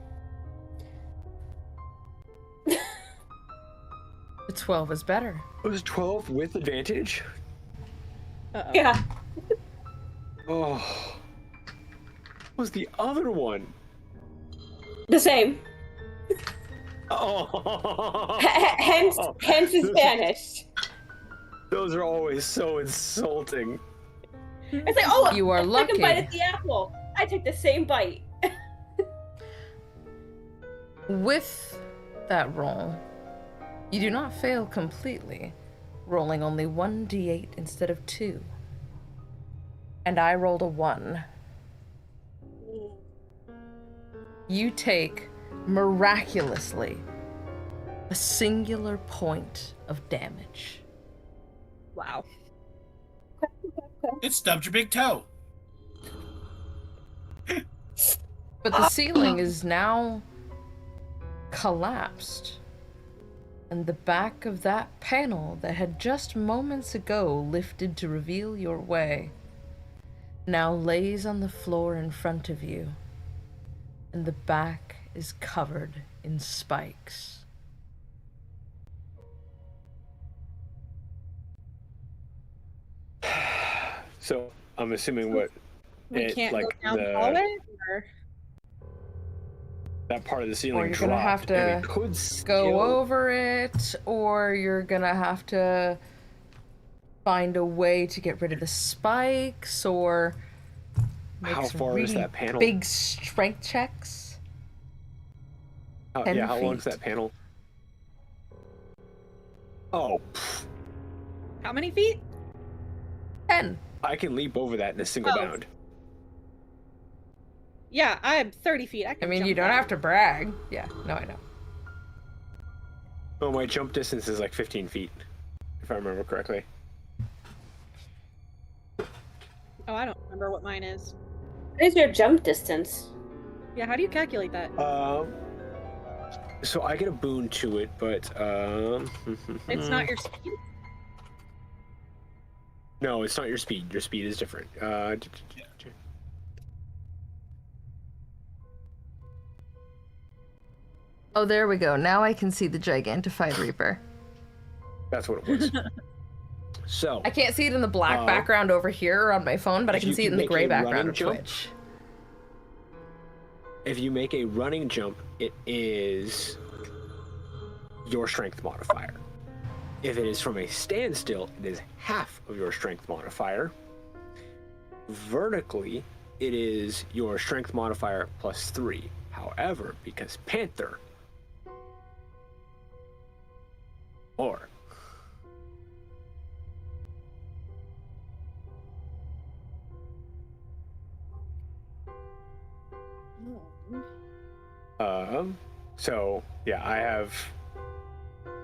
The 12 is better. It was 12 with advantage? Uh-oh. Yeah. Oh. What was the other one? The same. Oh. Hence is banished. Those are always so insulting. It's like, oh, You are second bite lucky. at the apple. I take the same bite. With that roll, you do not fail completely, rolling only 1d8 instead of 2. And I rolled a 1. You take, miraculously, a singular point of damage. Wow. It stubbed your big toe. But the ceiling is now collapsed. And the back of that panel that had just moments ago lifted to reveal your way now lays on the floor in front of you, and the back is covered in spikes. So I'm assuming what We it, can't like go down the the hallway? Or... that part of the ceiling Or you're gonna have dropped, and to we could go still- over it, or you're gonna have to find a way to get rid of the spikes, or make How some far is really that panel? big strength checks. Oh, 10 yeah, how long is feet. that panel? Oh, pff, How many feet? 10. I can leap over that in a single Oh. bound. Yeah, I'm 30 feet. I I can mean, jump you don't that. have to brag. Yeah, no, I know. Oh, my jump distance is like 15 feet, if I remember correctly. Oh, I don't remember what mine is. What is your jump distance? Yeah, how do you calculate that? So I get a boon to it, but It's not your speed? No, it's not your speed. Your speed is different. Oh, there we go. Now I can see the Gigantified Reaper. That's what it was. So I can't see it in the black background over here on my phone, but I if can you see it can in the make gray a background running of jump, Twitch. if you make a running jump, it is your strength modifier. If it is from a standstill, it is half of your strength modifier. Vertically, it is your strength modifier plus 3. However, because Panther, or so yeah,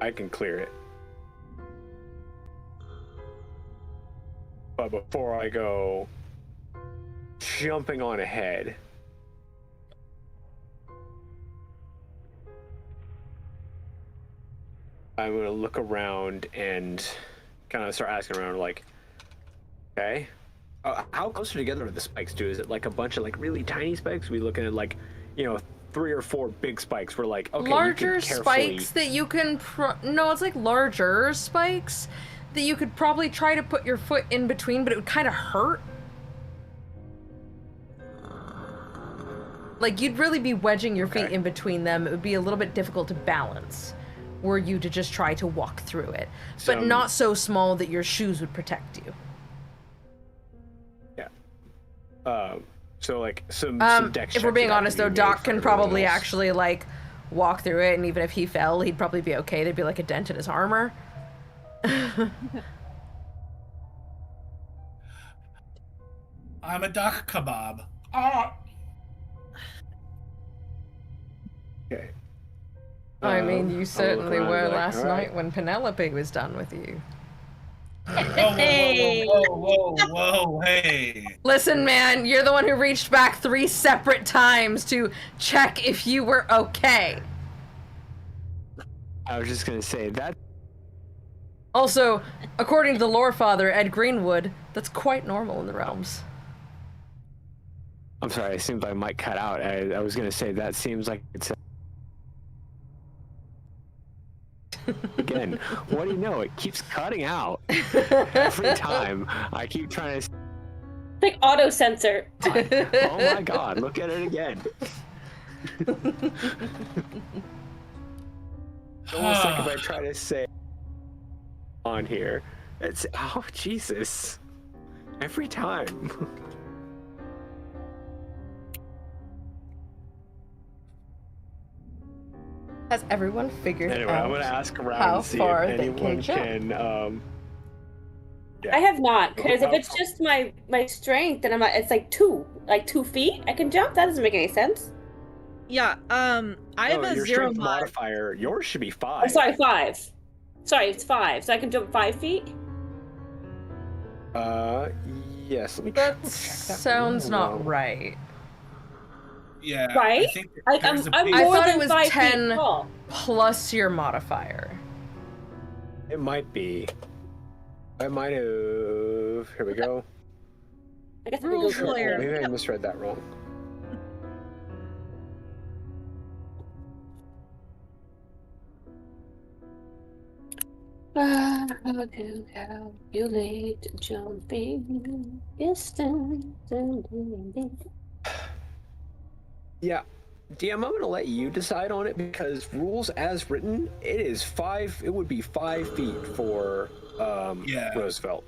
I can clear it. But before I go jumping on ahead, I'm gonna look around and kind of start asking around, like, okay, how close together are the spikes, dude? Is it like a bunch of like really tiny spikes? Are we looking at like, 3 or 4 big spikes? We're like, okay, Larger you can carefully... spikes that you can no, it's like larger spikes that you could probably try to put your foot in between, but it would kind of hurt. Like, you'd really be wedging your feet in between them. It would be a little bit difficult to balance were you to just try to walk through it. But not so small that your shoes would protect you. Yeah. So like some dex if we're checks being would have honest to be though, made Doc for can everyone probably else. actually like walk through it, and even if he fell, he'd probably be okay. There'd be like a dent in his armor. I'm a duck kebab. Okay. I mean, you I'll certainly look around were and be like, last all night right. when Penelope was done with you. Whoa, hey. Listen, man, you're the one who reached back 3 separate times to check if you were okay. I was just gonna say that. Also, according to the lore father, Ed Greenwood, that's quite normal in the realms. I'm sorry, it seems like I might cut out. I was gonna say that seems like it's. Again, what do you know? It keeps cutting out every time. I keep trying to. Like auto censor. Oh my god! Look at it again. Almost like if I try to say on here, it's Jesus! Every time. Has everyone figured Anyway, out I'm gonna ask around how and see far if they can anyone jump? can. I have not, because if it's just my strength, then it's like 2 feet I can jump. That doesn't make any sense. Yeah, I have a your 0 strength mod. modifier. Yours should be 5. Oh, sorry, 5. Sorry, it's 5. So I can jump 5 feet. Yes. Let me That check that. sounds not right. Yeah. Right? I think I'm there's a I'm big- I more thought it than was 5 10 feet tall. plus your modifier. It might be. I might have. Here we go. I guess I can Rules go player. Maybe I misread that wrong. Calculate jumping distance. Yeah. DM, I'm gonna let you decide on it because rules as written, it would be 5 feet for Roosevelt.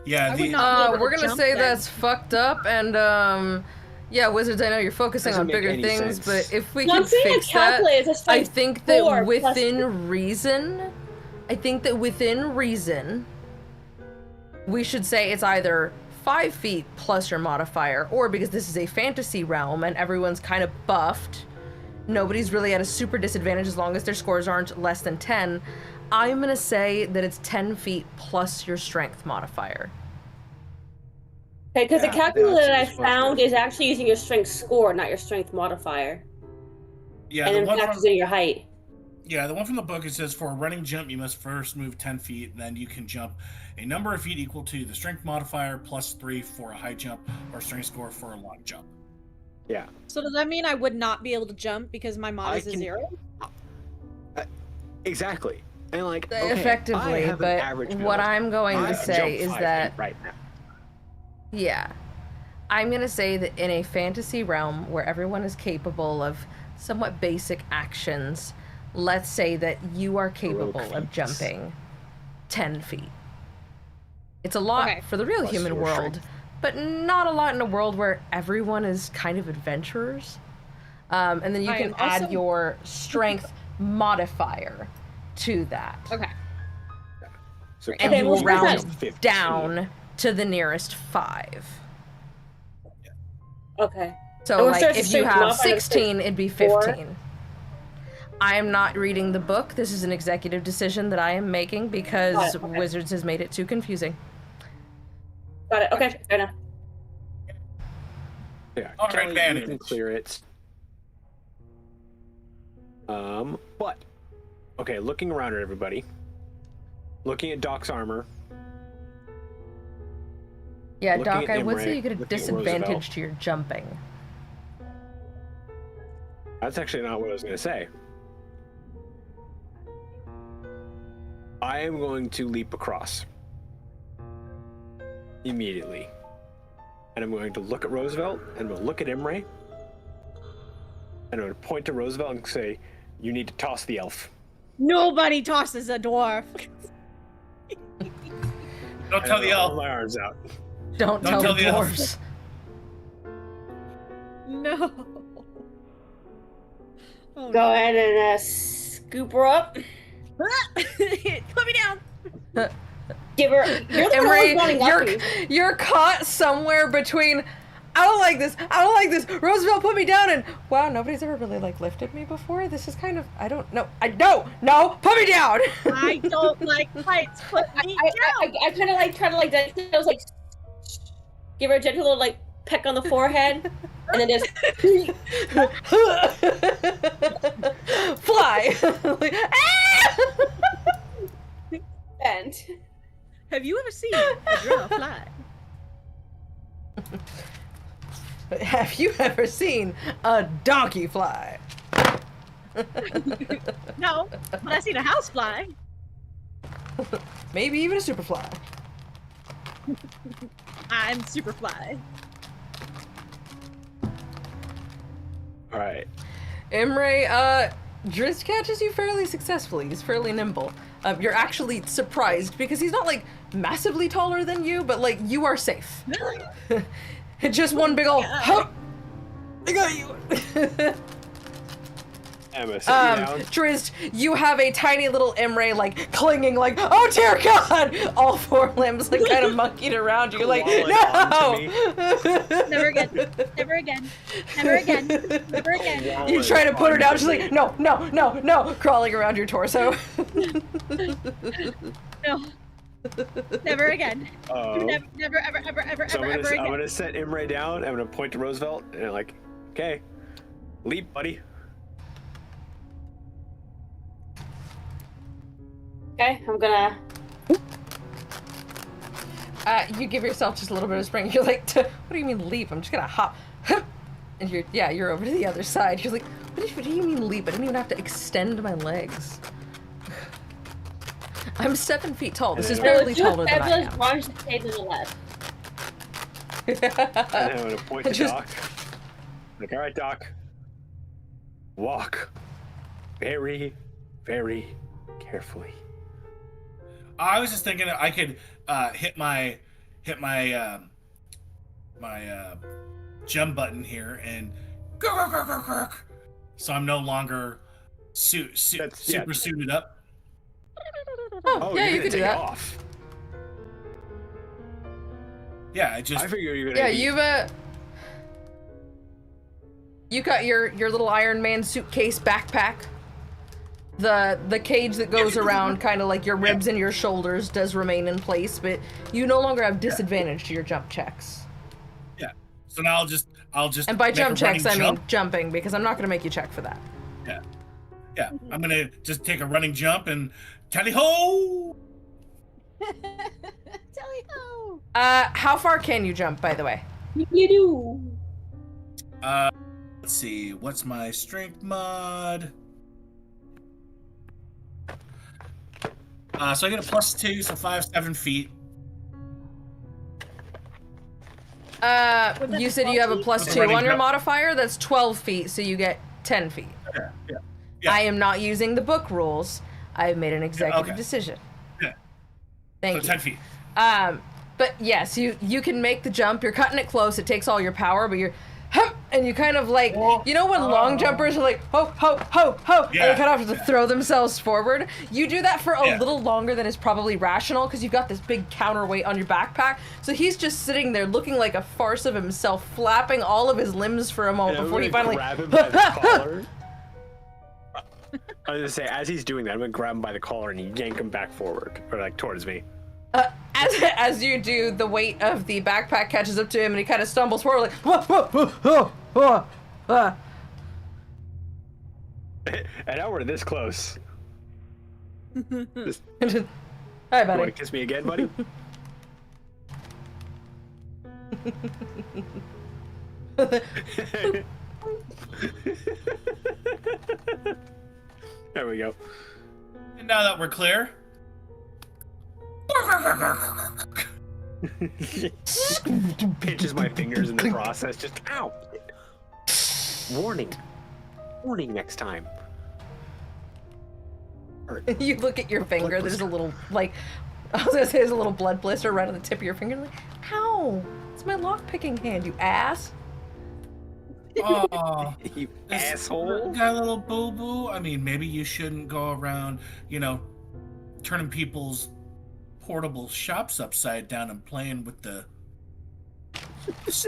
Yeah, we're gonna say that's fucked up, and yeah, Wizards, I know you're focusing on bigger things, but if we can fix that, I think that within reason, we should say it's either 5 feet plus your modifier, or because this is a fantasy realm and everyone's kind of buffed, nobody's really at a super disadvantage as long as their scores aren't less than 10, I'm gonna say that it's 10 feet plus your strength modifier. Okay, because the calculator that I found is actually using your strength score, not your strength modifier. Yeah, and then factors in your height. Yeah, the one from the book, it says for a running jump, you must first move 10 feet, then you can jump a number of feet equal to the strength modifier plus 3 for a high jump or strength score for a long jump. Yeah. So does that mean I would not be able to jump because my mod is a 0? Exactly. And like, okay, effectively, but what I'm going to say is that right now. Yeah. I'm going to say that in a fantasy realm where everyone is capable of somewhat basic actions, let's say that you are capable of jumping 10 feet. It's a lot for the real human world, but not a lot in a world where everyone is kind of adventurers. And then you can add your strength modifier to that. Okay. So and you will round down to the nearest 5. Okay. So like if you have 16, it'd be 15. I am not reading the book. This is an executive decision that I am making because Wizards has made it too confusing. Got it. Okay, fair enough. Yeah, Kelly, you can clear it. But okay, looking around at everybody, looking at Doc's armor. Yeah, Doc, I would say you get a disadvantage to your jumping. That's actually not what I was going to say. I am going to leap across immediately. And I'm going to look at Roosevelt, and I'm going to look at Imrae, and I'm going to point to Roosevelt and say, you need to toss the elf. Nobody tosses a dwarf. Don't tell the elf. My arms out. Don't tell the dwarves. No. Oh, go ahead and scoop her up. Put me down. Give her. Imrae, you're caught somewhere between. I don't like this. I don't like this. Roosevelt put me down, and wow, nobody's ever really like lifted me before. This is kind of. I don't know. I don't. No, put me down. I don't like heights. Put me down. I kind of like try to like. I was like. Give her a gentle little like peck on the forehead, and then just fly. Like, bend. Have you ever seen a drow fly? Have you ever seen a donkey fly? No, but I've seen a house fly. Maybe even a super fly. I'm super fly. All right. Imrae, Drizzt catches you fairly successfully. He's fairly nimble. You're actually surprised because he's not like massively taller than you, but like you are safe. Just one big ol' hup. I got you. Emma, sit down. Drizzt, you have a tiny little Imrae like clinging, like, oh dear God! All 4 limbs like kind of monkeyed around you, like, no! Never again. Never again. Never again. Never again. You try to put her down, she's like, no, no, no, no, crawling around your torso. No. Never again. Never, never, ever, ever, ever, So ever again. I'm gonna set Imrae down. I'm gonna point to Roosevelt, and I'm like, okay, leap, buddy. Okay, I'm gonna. You give yourself just a little bit of spring. You're like, what do you mean leap? I'm just gonna hop. And you're over to the other side. You're like, what do you mean leap? I didn't even have to extend my legs. I'm 7 feet tall. This is barely taller than I am. Launch the stage to the left. And I'm gonna point to Doc. Like, all right, Doc. walk very, very carefully. I was just thinking I could hit my jump button here and so I'm no longer super suited up. Oh, yeah, you could do that. Off. Yeah, I figure you're gonna. Yeah, you got your little Iron Man suitcase backpack. The cage that goes around kind of like your ribs and your shoulders does remain in place, but you no longer have disadvantage to your jump checks. Yeah. So now I'll just And by make jump a checks, I running mean jump. jumping, because I'm not going to make you check for that. Yeah. Yeah. I'm gonna just take a running jump and tally ho! Tally ho! How far can you jump, by the way? You do. Let's see. What's my strength mod? So I get a +2, so 7 feet. You said you have a +2 on your modifier. That's 12 feet, so you get 10 feet. Yeah. I am not using the book rules. I have made an executive decision. Yeah. Thank So you. 10 feet. But yes, you can make the jump. You're cutting it close. It takes all your power, but you're hum, and you kind of like, you know when long jumpers are like ho ho ho ho, and they kind of have to throw themselves forward. You do that for a little longer than is probably rational because you've got this big counterweight on your backpack. So he's just sitting there looking like a farce of himself, flapping all of his limbs for a moment before he finally grab him by the collar. I was gonna say, as he's doing that, I'm gonna grab him by the collar and yank him back forward, or like towards me. As you do, the weight of the backpack catches up to him, and he kind of stumbles forward, like whoa, whoa, whoa, whoa, whoa. And now we're this close. Just, Hi, you buddy. wanna kiss me again, buddy? There we go. And now that we're clear. Pinches my fingers in the process. Just ow. Warning. Warning next time. You look at your finger. There's a little I was gonna say there's a little blood blister right on the tip of your finger. Like, ow! It's my lock picking hand, you ass. Oh, You asshole. got a little boo boo. I mean, maybe you shouldn't go around, turning people's portable shops upside down and playing with the.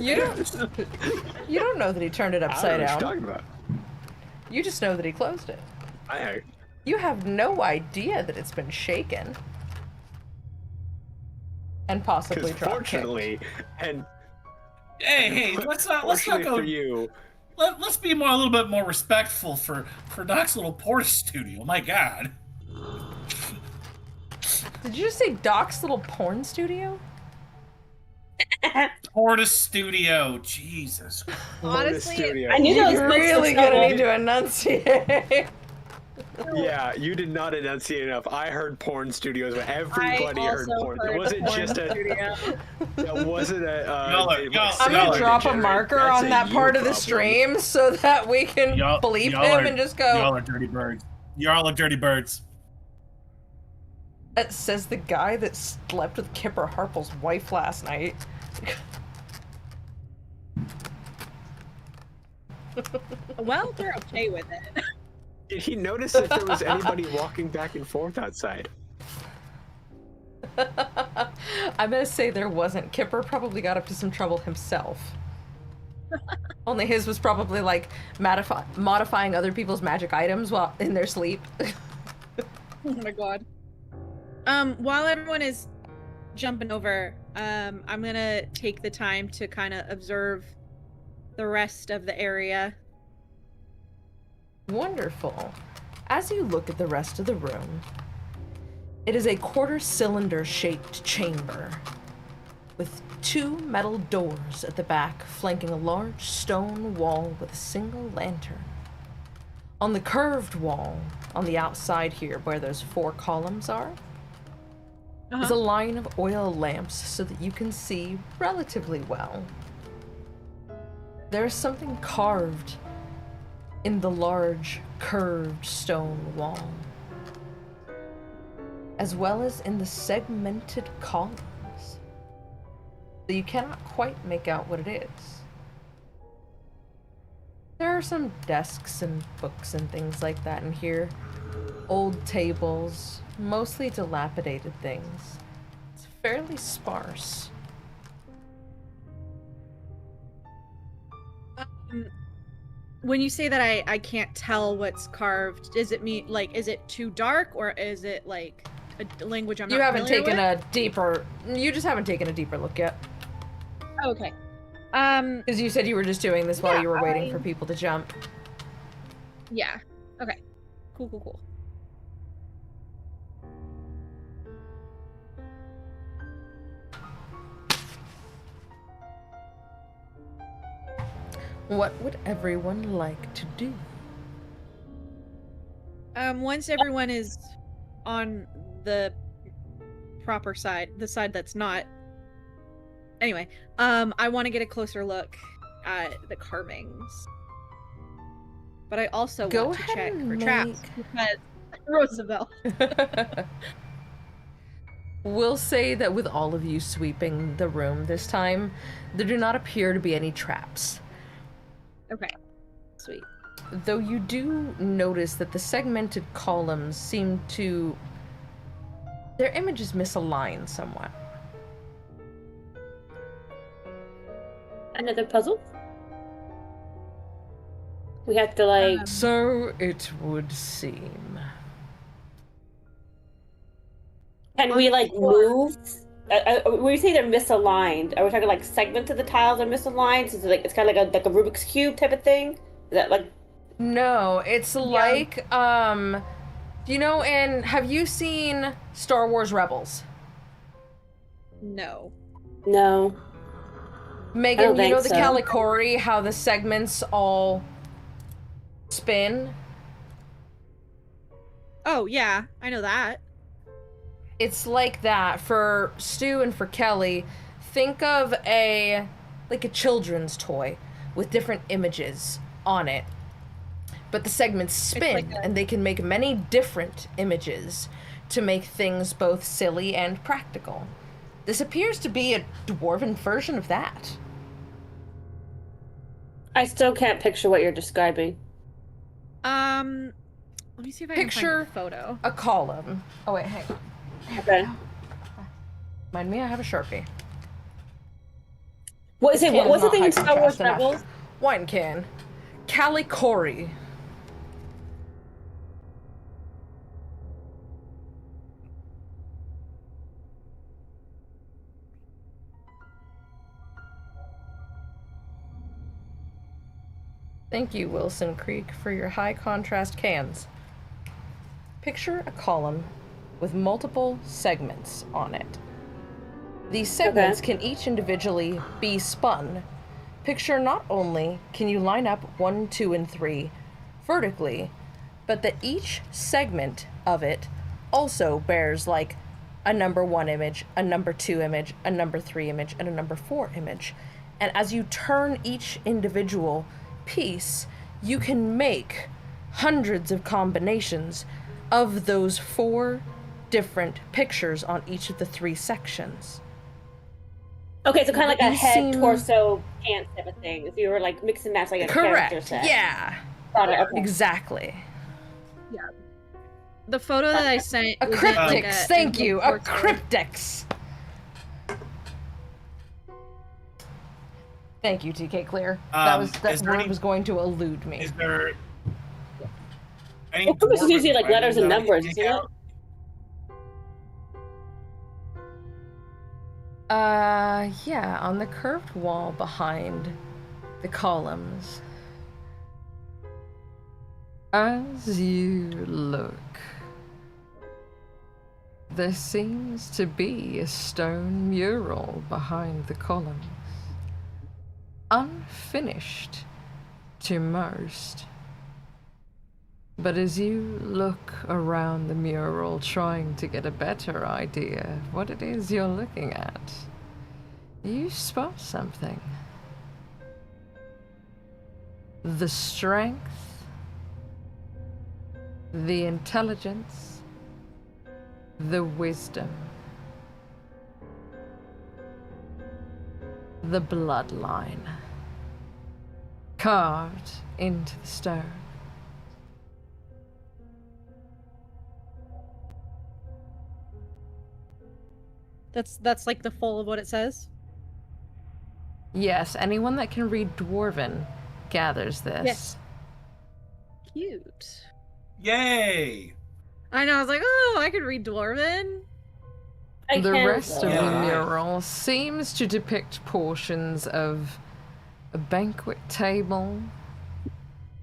You don't know that he turned it I don't upside know what down. you're talking about. You just know that he closed it. I You have no idea that it's been shaken. And possibly Because drop fortunately, and Hey, let's not fortunately go. for you, Let's be a little bit more respectful for Doc's little porta studio. My God. Did you just say Doc's little porn studio? Porta studio. Jesus. Honestly, studio. I knew that was You're supposed to really gonna trouble. need to enunciate. Yeah, you did not enunciate enough. I heard porn studios, but everybody heard also porn. heard It wasn't porn just a. studio. That wasn't a. I'm gonna drop a degenerate. marker That's on a that you part of the problem. stream so that we can bleep him and just go. Y'all are dirty birds. Y'all are dirty birds. That says the guy that slept with Kipper Harple's wife last night. Well, they're okay with it. Did he notice if there was anybody walking back and forth outside? I'm gonna say there wasn't. Kipper probably got up to some trouble himself. Only his was probably like modifying other people's magic items while in their sleep. Oh my god. While everyone is jumping over, I'm gonna take the time to kind of observe the rest of the area. Wonderful. As you look at the rest of the room, it is a quarter-cylinder shaped chamber with two metal doors at the back flanking a large stone wall with a single lantern. On the curved wall on the outside here where those 4 columns are, is a line of oil lamps so that you can see relatively well. There is something carved in the large, curved stone wall, as well as in the segmented columns. So you cannot quite make out what it is. There are some desks and books and things like that in here. Old tables, mostly dilapidated things. It's fairly sparse. When you say that I can't tell what's carved, is it is it too dark, or is it like a language I'm not You just haven't taken a deeper look yet. Oh, okay. Because you said you were just doing this while you were waiting for people to jump. Yeah. Okay. Cool. What would everyone like to do? Once everyone is on the proper side, the side that's not. Anyway, I want to get a closer look at the carvings. But I also want to check for traps because Roosevelt. We'll say that with all of you sweeping the room this time, there do not appear to be any traps. Okay. Sweet. Though you do notice that the segmented columns seem to... their images misalign somewhat. Another puzzle? We have to, like... So it would seem. Can we, like, move? When you say they're misaligned, are we talking, like, segments of the tiles are misaligned? So it's kind of like a Rubik's Cube type of thing? Is that, like... No, it's like, you know, have you seen Star Wars Rebels? No. No. Megan, you know the Calicori, how the segments all spin? Oh, yeah, I know that. It's like that. For Stu and for Kelly, think of a children's toy with different images on it. But the segments spin, and they can make many different images to make things both silly and practical. This appears to be a dwarven version of that. I still can't picture what you're describing. Let me see if I can find a photo. A column. Oh wait, hang on. Okay. Mind me, I have a Sharpie. What is it? What's the thing in Star Wars Rebels? Wine can. Calicori. Thank you, Wilson Creek, for your high contrast cans. Picture a column with multiple segments on it. These segments can each individually be spun. Picture not only can you line up 1, 2, and 3 vertically, but that each segment of it also bears like a number 1 image, a number 2 image, a number 3 image, and a number 4 image. And as you turn each individual piece, you can make hundreds of combinations of those 4 different pictures on each of the 3 sections. Okay, so kind of like a head, torso, pants type of thing. If you were like mix and match like a character set. Yeah. Got it. Okay. Exactly. Yeah. The photo that I sent. A cryptix. Thank you. A cryptix. Thank you, TK Clear. That word was going to elude me. Is there any? Well, it's usually like letters and numbers, isn't it? Yeah, on the curved wall behind the columns. As you look, there seems to be a stone mural behind the columns. Unfinished to most. But as you look around the mural trying to get a better idea of what it is you're looking at, you spot something. The strength the intelligence, the wisdom, the bloodline carved into the stone. That's like the full of what it says? Yes, anyone that can read Dwarven gathers this. Yes. Cute. Yay! I know, I was like, oh, I could read Dwarven. The rest of Yeah. the mural seems to depict portions of a banquet table.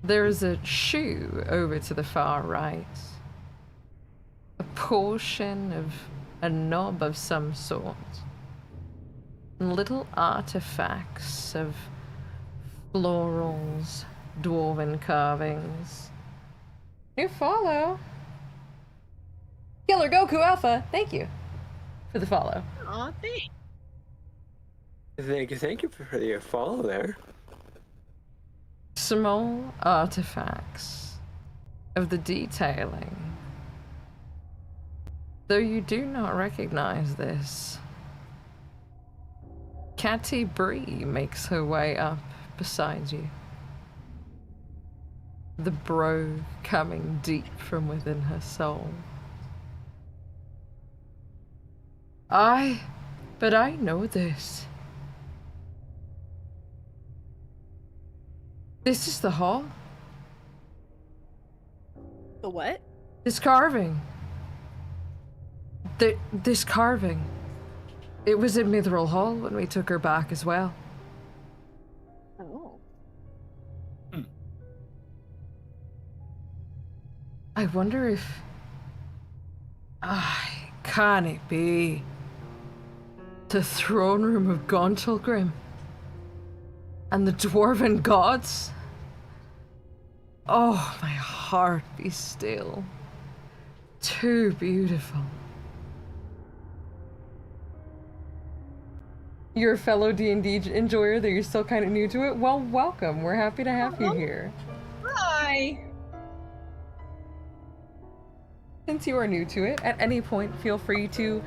There's a shoe over to the far right. A portion of a knob of some sort. Little artifacts of florals, dwarven carvings. New follow. Killer Goku Alpha, thank you for the follow. Aw, thanks. Thank you for your follow there. Small artifacts of the detailing. Though you do not recognize this, Catty Bree makes her way up beside you. The brogue coming deep from within her soul. But I know this. This is the hall. The what? This carving. This carving. It was in Mithril Hall when we took her back as well. Oh. I wonder if... can it be the throne room of Gauntlgrym and the dwarven gods? Oh, my heart be still. Too beautiful. You're a fellow D&D enjoyer, that you're still kind of new to it? Well, welcome. We're happy to have you here. Hi. Since you are new to it, at any point, feel free to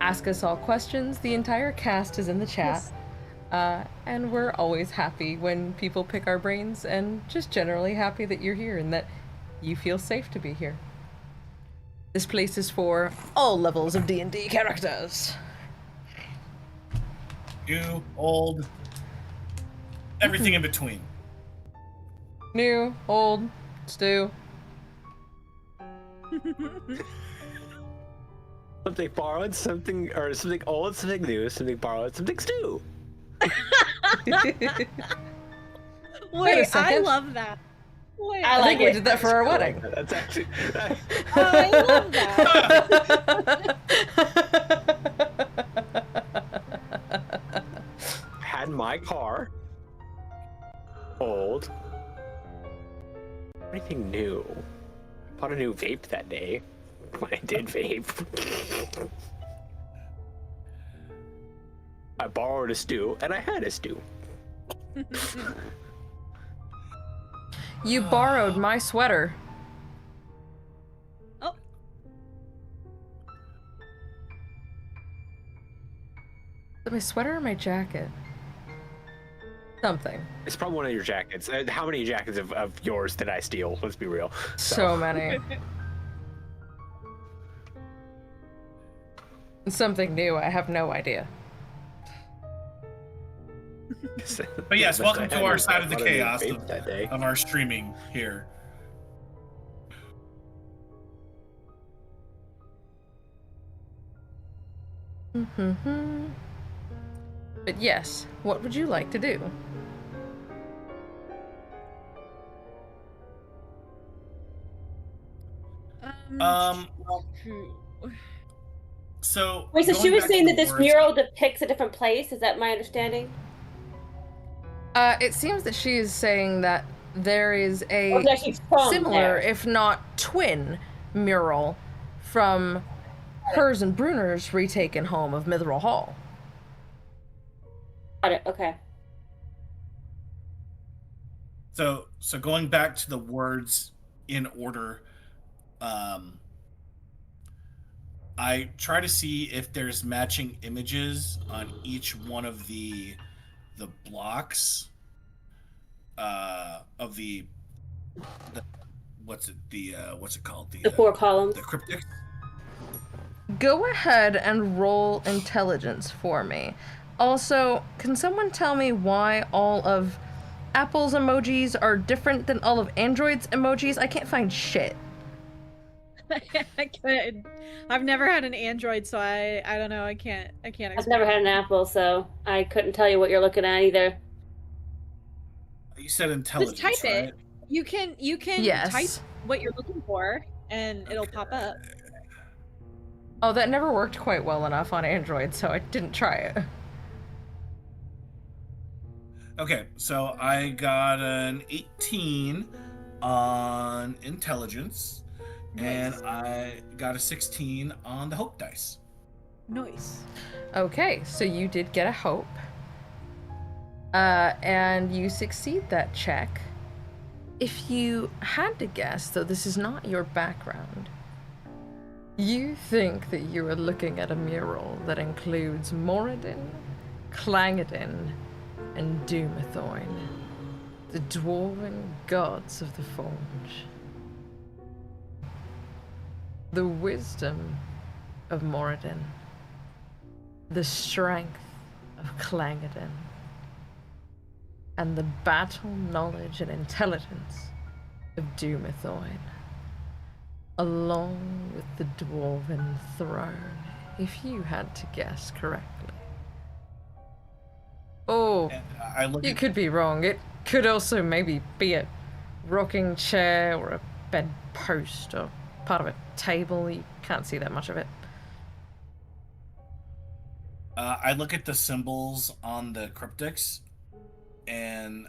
ask us all questions. The entire cast is in the chat. Yes. And we're always happy when people pick our brains, and just generally happy that you're here and that you feel safe to be here. This place is for all levels of D&D characters. New, old, everything in between. New, old, stew. Something borrowed, something old, something new, something borrowed, something stew. Wait a I second. love that. Wait, I I like think we it. did that for our wedding. That's actually. I love that. Had my car. Old. Anything new? I bought a new vape that day. When I did vape. I borrowed a stew, and I had a stew. You borrowed my sweater. Oh. Is it my sweater or my jacket? Something. It's probably one of your jackets. How many jackets of yours did I steal? Let's be real. So many. Something new, I have no idea. But yes, welcome to our side of the chaos vape that day. of our streaming here. But yes, what would you like to do? So Wait, so she going was back to saying the that this words- mural depicts a different place? Is that my understanding? It seems that she is saying that there is a Or is it actually from similar, there? if not twin, mural from hers and Bruner's retaken home of Mithril Hall. Got it. Okay. So going back to the words in order, I try to see if there's matching images on each one of the blocks of the what's it called, The four columns. the cryptic. Go ahead and roll intelligence for me. Also, can someone tell me why all of Apple's emojis are different than all of Android's emojis? I can't find shit. I've never had an Android, so I don't know. I can't. I've never had an Apple, so I couldn't tell you what you're looking at either. You said intelligence, Just type right? it. You can Yes. type what you're looking for, and it'll pop up. Oh, that never worked quite well enough on Android, so I didn't try it. Okay, so I got an 18 on intelligence, and I got a 16 on the hope dice. Nice. Okay, so you did get a hope. And you succeed that check. If you had to guess, though this is not your background, you think that you are looking at a mural that includes Moradin, Clangadin, and Doomathorn, the dwarven gods of the Forge. The wisdom of Moradin, the strength of Clangadin, and the battle knowledge and intelligence of Doomathorn, along with the dwarven throne, if you had to guess correctly. Oh, And I look you at could be wrong. It could also maybe be a rocking chair or a bedpost or part of a table. You can't see that much of it. I look at the symbols on the cryptics, and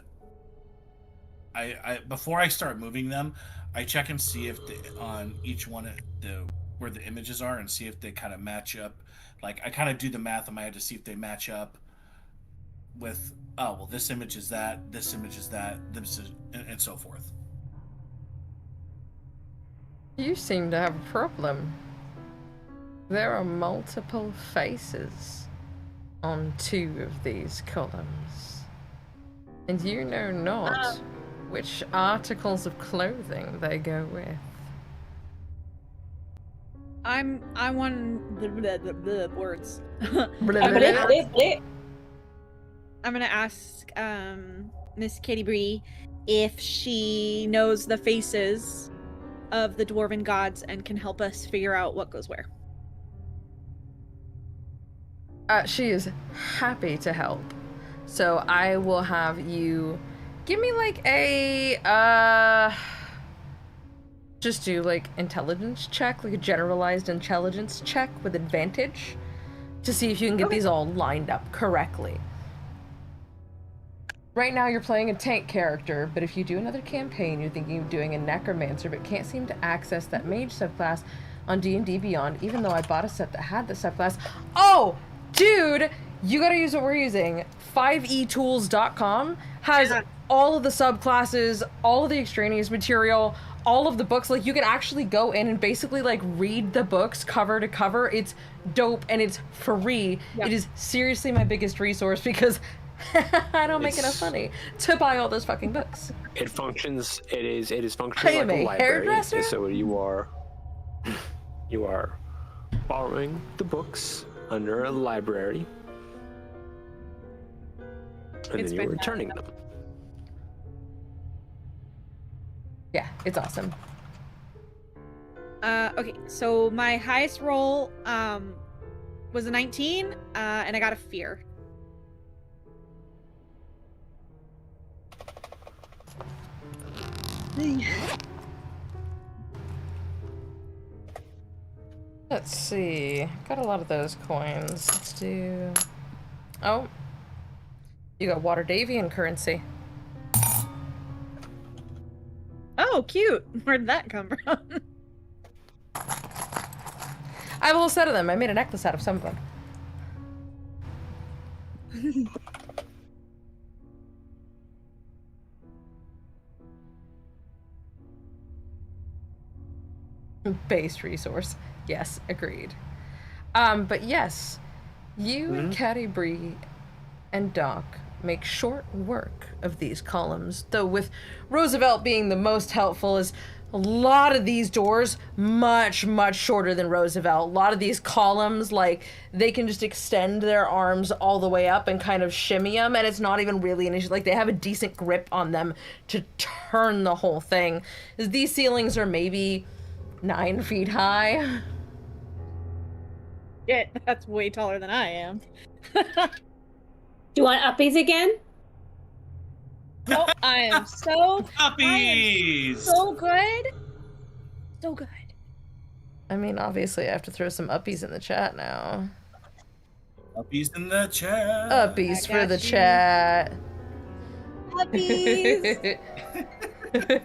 I before I start moving them, I check and see if on each one where the images are, and see if they kind of match up. Like, I kind of do the math in my head to see if they match up with, oh well, this image is that, this image is that, this is, and so forth. You seem to have a problem. There are multiple faces on 2 of these columns, and you know not which articles of clothing they go with. I want the words. I'm gonna ask Miss Katie Bree if she knows the faces of the dwarven gods and can help us figure out what goes where. She is happy to help. So I will have you give me like a just do like intelligence check, like a generalized intelligence check with advantage to see if you can get these all lined up correctly. Right now you're playing a tank character, but if you do another campaign, you're thinking of doing a necromancer, but can't seem to access that mage subclass on D&D Beyond, even though I bought a set that had the subclass. Oh, dude, you gotta use what we're using. 5etools.com has all of the subclasses, all of the extraneous material, all of the books. Like, you can actually go in and basically like read the books cover to cover. It's dope and it's free. Yeah. It is seriously my biggest resource because I don't make enough money to buy all those fucking books. It functions. It is I functioning am like a a library. hairdresser? So you are borrowing the books under a library, and It's then you're fantastic. returning them. Yeah, it's awesome. Okay, so my highest roll was a 19, and I got a fear. Let's see. Got a lot of those coins. Let's do... Oh. You got Waterdavian currency. Oh, cute. Where'd that come from? I have a whole set of them. I made a necklace out of some of them. Based resource. Yes, agreed. But yes, you and Caddy Bree and Doc make short work of these columns, though with Roosevelt being the most helpful, is a lot of these doors much shorter than Roosevelt. A lot of these columns, like, they can just extend their arms all the way up and kind of shimmy them, and it's not even really an issue. Like, they have a decent grip on them to turn the whole thing. These ceilings are maybe 9 feet high. Shit, that's way taller than I am. Do you want uppies again? Oh, I am so Puppies! so good. So good. I mean, obviously, I have to throw some uppies in the chat now. Uppies in the chat. Uppies I for got the you. chat. Puppies.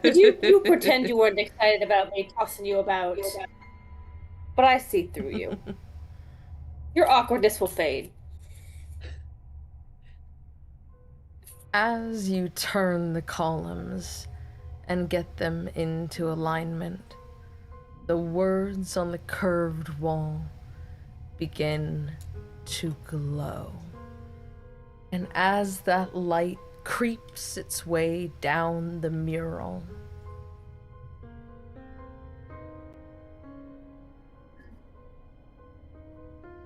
Did you pretend you weren't excited about me tossing you about? But I see through you. Your awkwardness will fade. As you turn the columns and get them into alignment, the words on the curved wall begin to glow. And as that light creeps its way down the mural,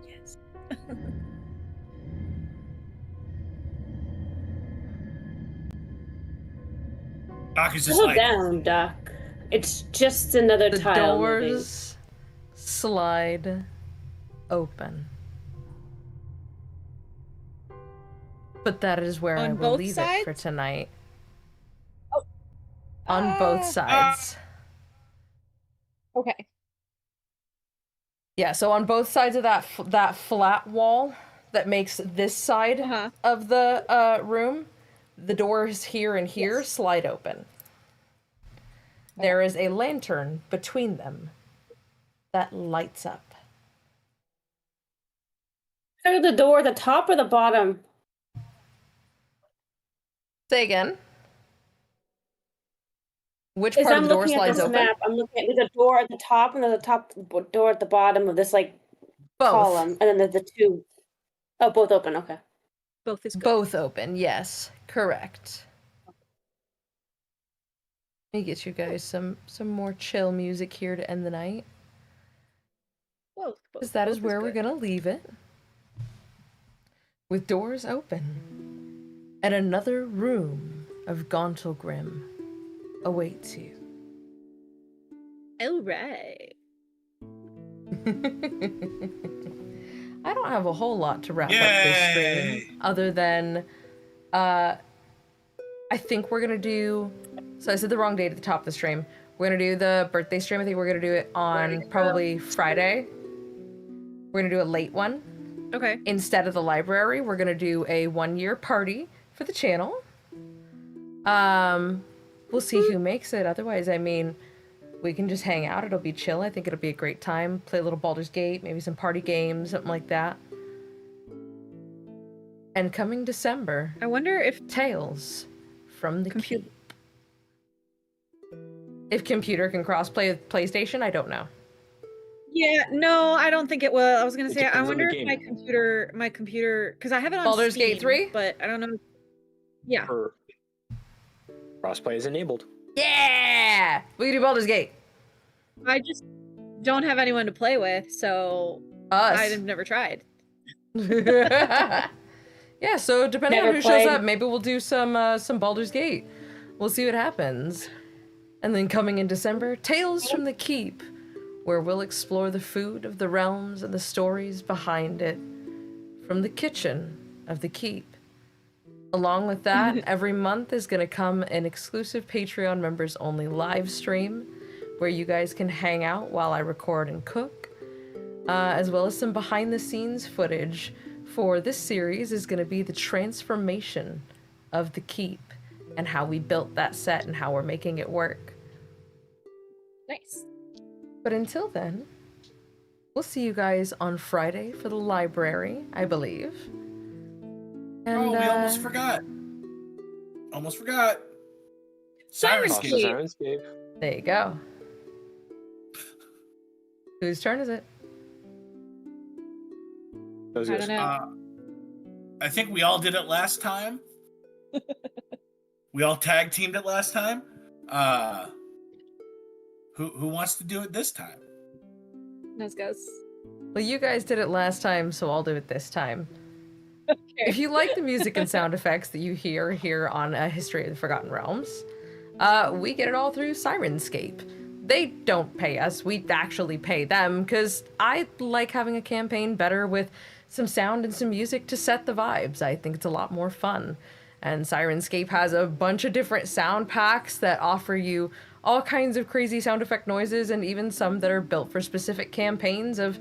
Yes. Doc is just Settle like, down, Doc. It's just another the tile moving. doors slide open. But that is where On I will both leave it sides? for tonight. Oh. On both sides. Okay. Yeah, so on both sides of that flat wall that makes this side of the room, the doors here and here slide open. There is a lantern between them that lights up. Are the door at the top or the bottom? Say again. Which As part I'm of the door looking at slides this open? map, I'm looking at there's a door at the top and there's a top door at the bottom of this like Both. column, and then there's the two. Oh, both open. Okay. Both is good. Both open, yes. Correct. Let me get you guys some more chill music here to end the night. Both. Because that is both where we're good. going to leave it. With doors open. And another room of Gauntlgrym awaits you. All right. I don't have a whole lot to wrap up this stream other than I think we're gonna do, so I said the wrong date at the top of the stream. We're gonna do the birthday stream. I think we're gonna do it on probably Friday. We're gonna do a late one. Okay. Instead of the library, we're gonna do a 1-year party for the channel. We'll see who makes it. Otherwise, I mean, we can just hang out. It'll be chill. I think it'll be a great time. Play a little Baldur's Gate, maybe some party games, something like that. And coming December, I wonder if Tales from the Keep. If computer can cross-play with PlayStation, I don't know. Yeah, no, I don't think it will. I was gonna It say, I depends on the wonder if game. my computer, because I have it on Baldur's Steam, Gate 3? but I don't know. Yeah. For crossplay is enabled. Yeah! We can do Baldur's Gate. I just don't have anyone to play with, so Us. I've never tried. Yeah, so depending Never on who played. shows up, maybe we'll do some Baldur's Gate. We'll see what happens. And then coming in December, Tales from the Keep, where we'll explore the food of the realms and the stories behind it from the kitchen of the keep. Along with that, every month is going to come an exclusive Patreon members only live stream where you guys can hang out while I record and cook, as well as some behind the scenes footage for this series is going to be the transformation of the keep and how we built that set and how we're making it work. Nice. But until then, we'll see you guys on Friday for the library, I believe. And, we almost forgot. Almost forgot. Syrinscape. Syrinscape. Syrinscape. There you go. Whose turn is it? I don't know. I think we all did it last time. We all tag teamed it last time. Who wants to do it this time? Let's go. Well, you guys did it last time, so I'll do it this time. Okay. If you like the music and sound effects that you hear here on History of the Forgotten Realms, we get it all through Syrinscape. They don't pay us, we actually pay them, because I like having a campaign better with some sound and some music to set the vibes. I think it's a lot more fun. And Syrinscape has a bunch of different sound packs that offer you all kinds of crazy sound effect noises, and even some that are built for specific campaigns of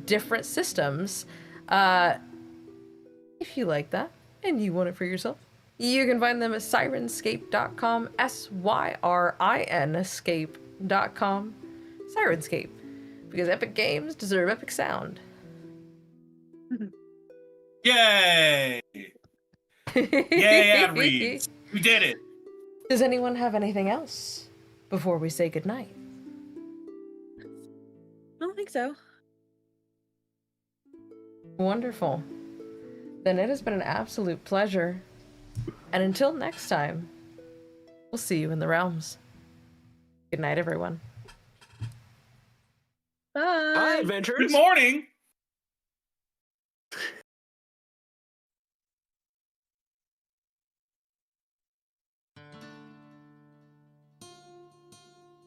different systems. If you like that, and you want it for yourself, you can find them at Syrinscape.com, Syrinscape.com. Syrinscape, because epic games deserve epic sound. Yay! Yay, ad reads. We did it. Does anyone have anything else before we say goodnight? I don't think so. Wonderful. Then it has been an absolute pleasure. And until next time, we'll see you in the realms. Good night, everyone. Bye. Hi, adventurers. Good morning.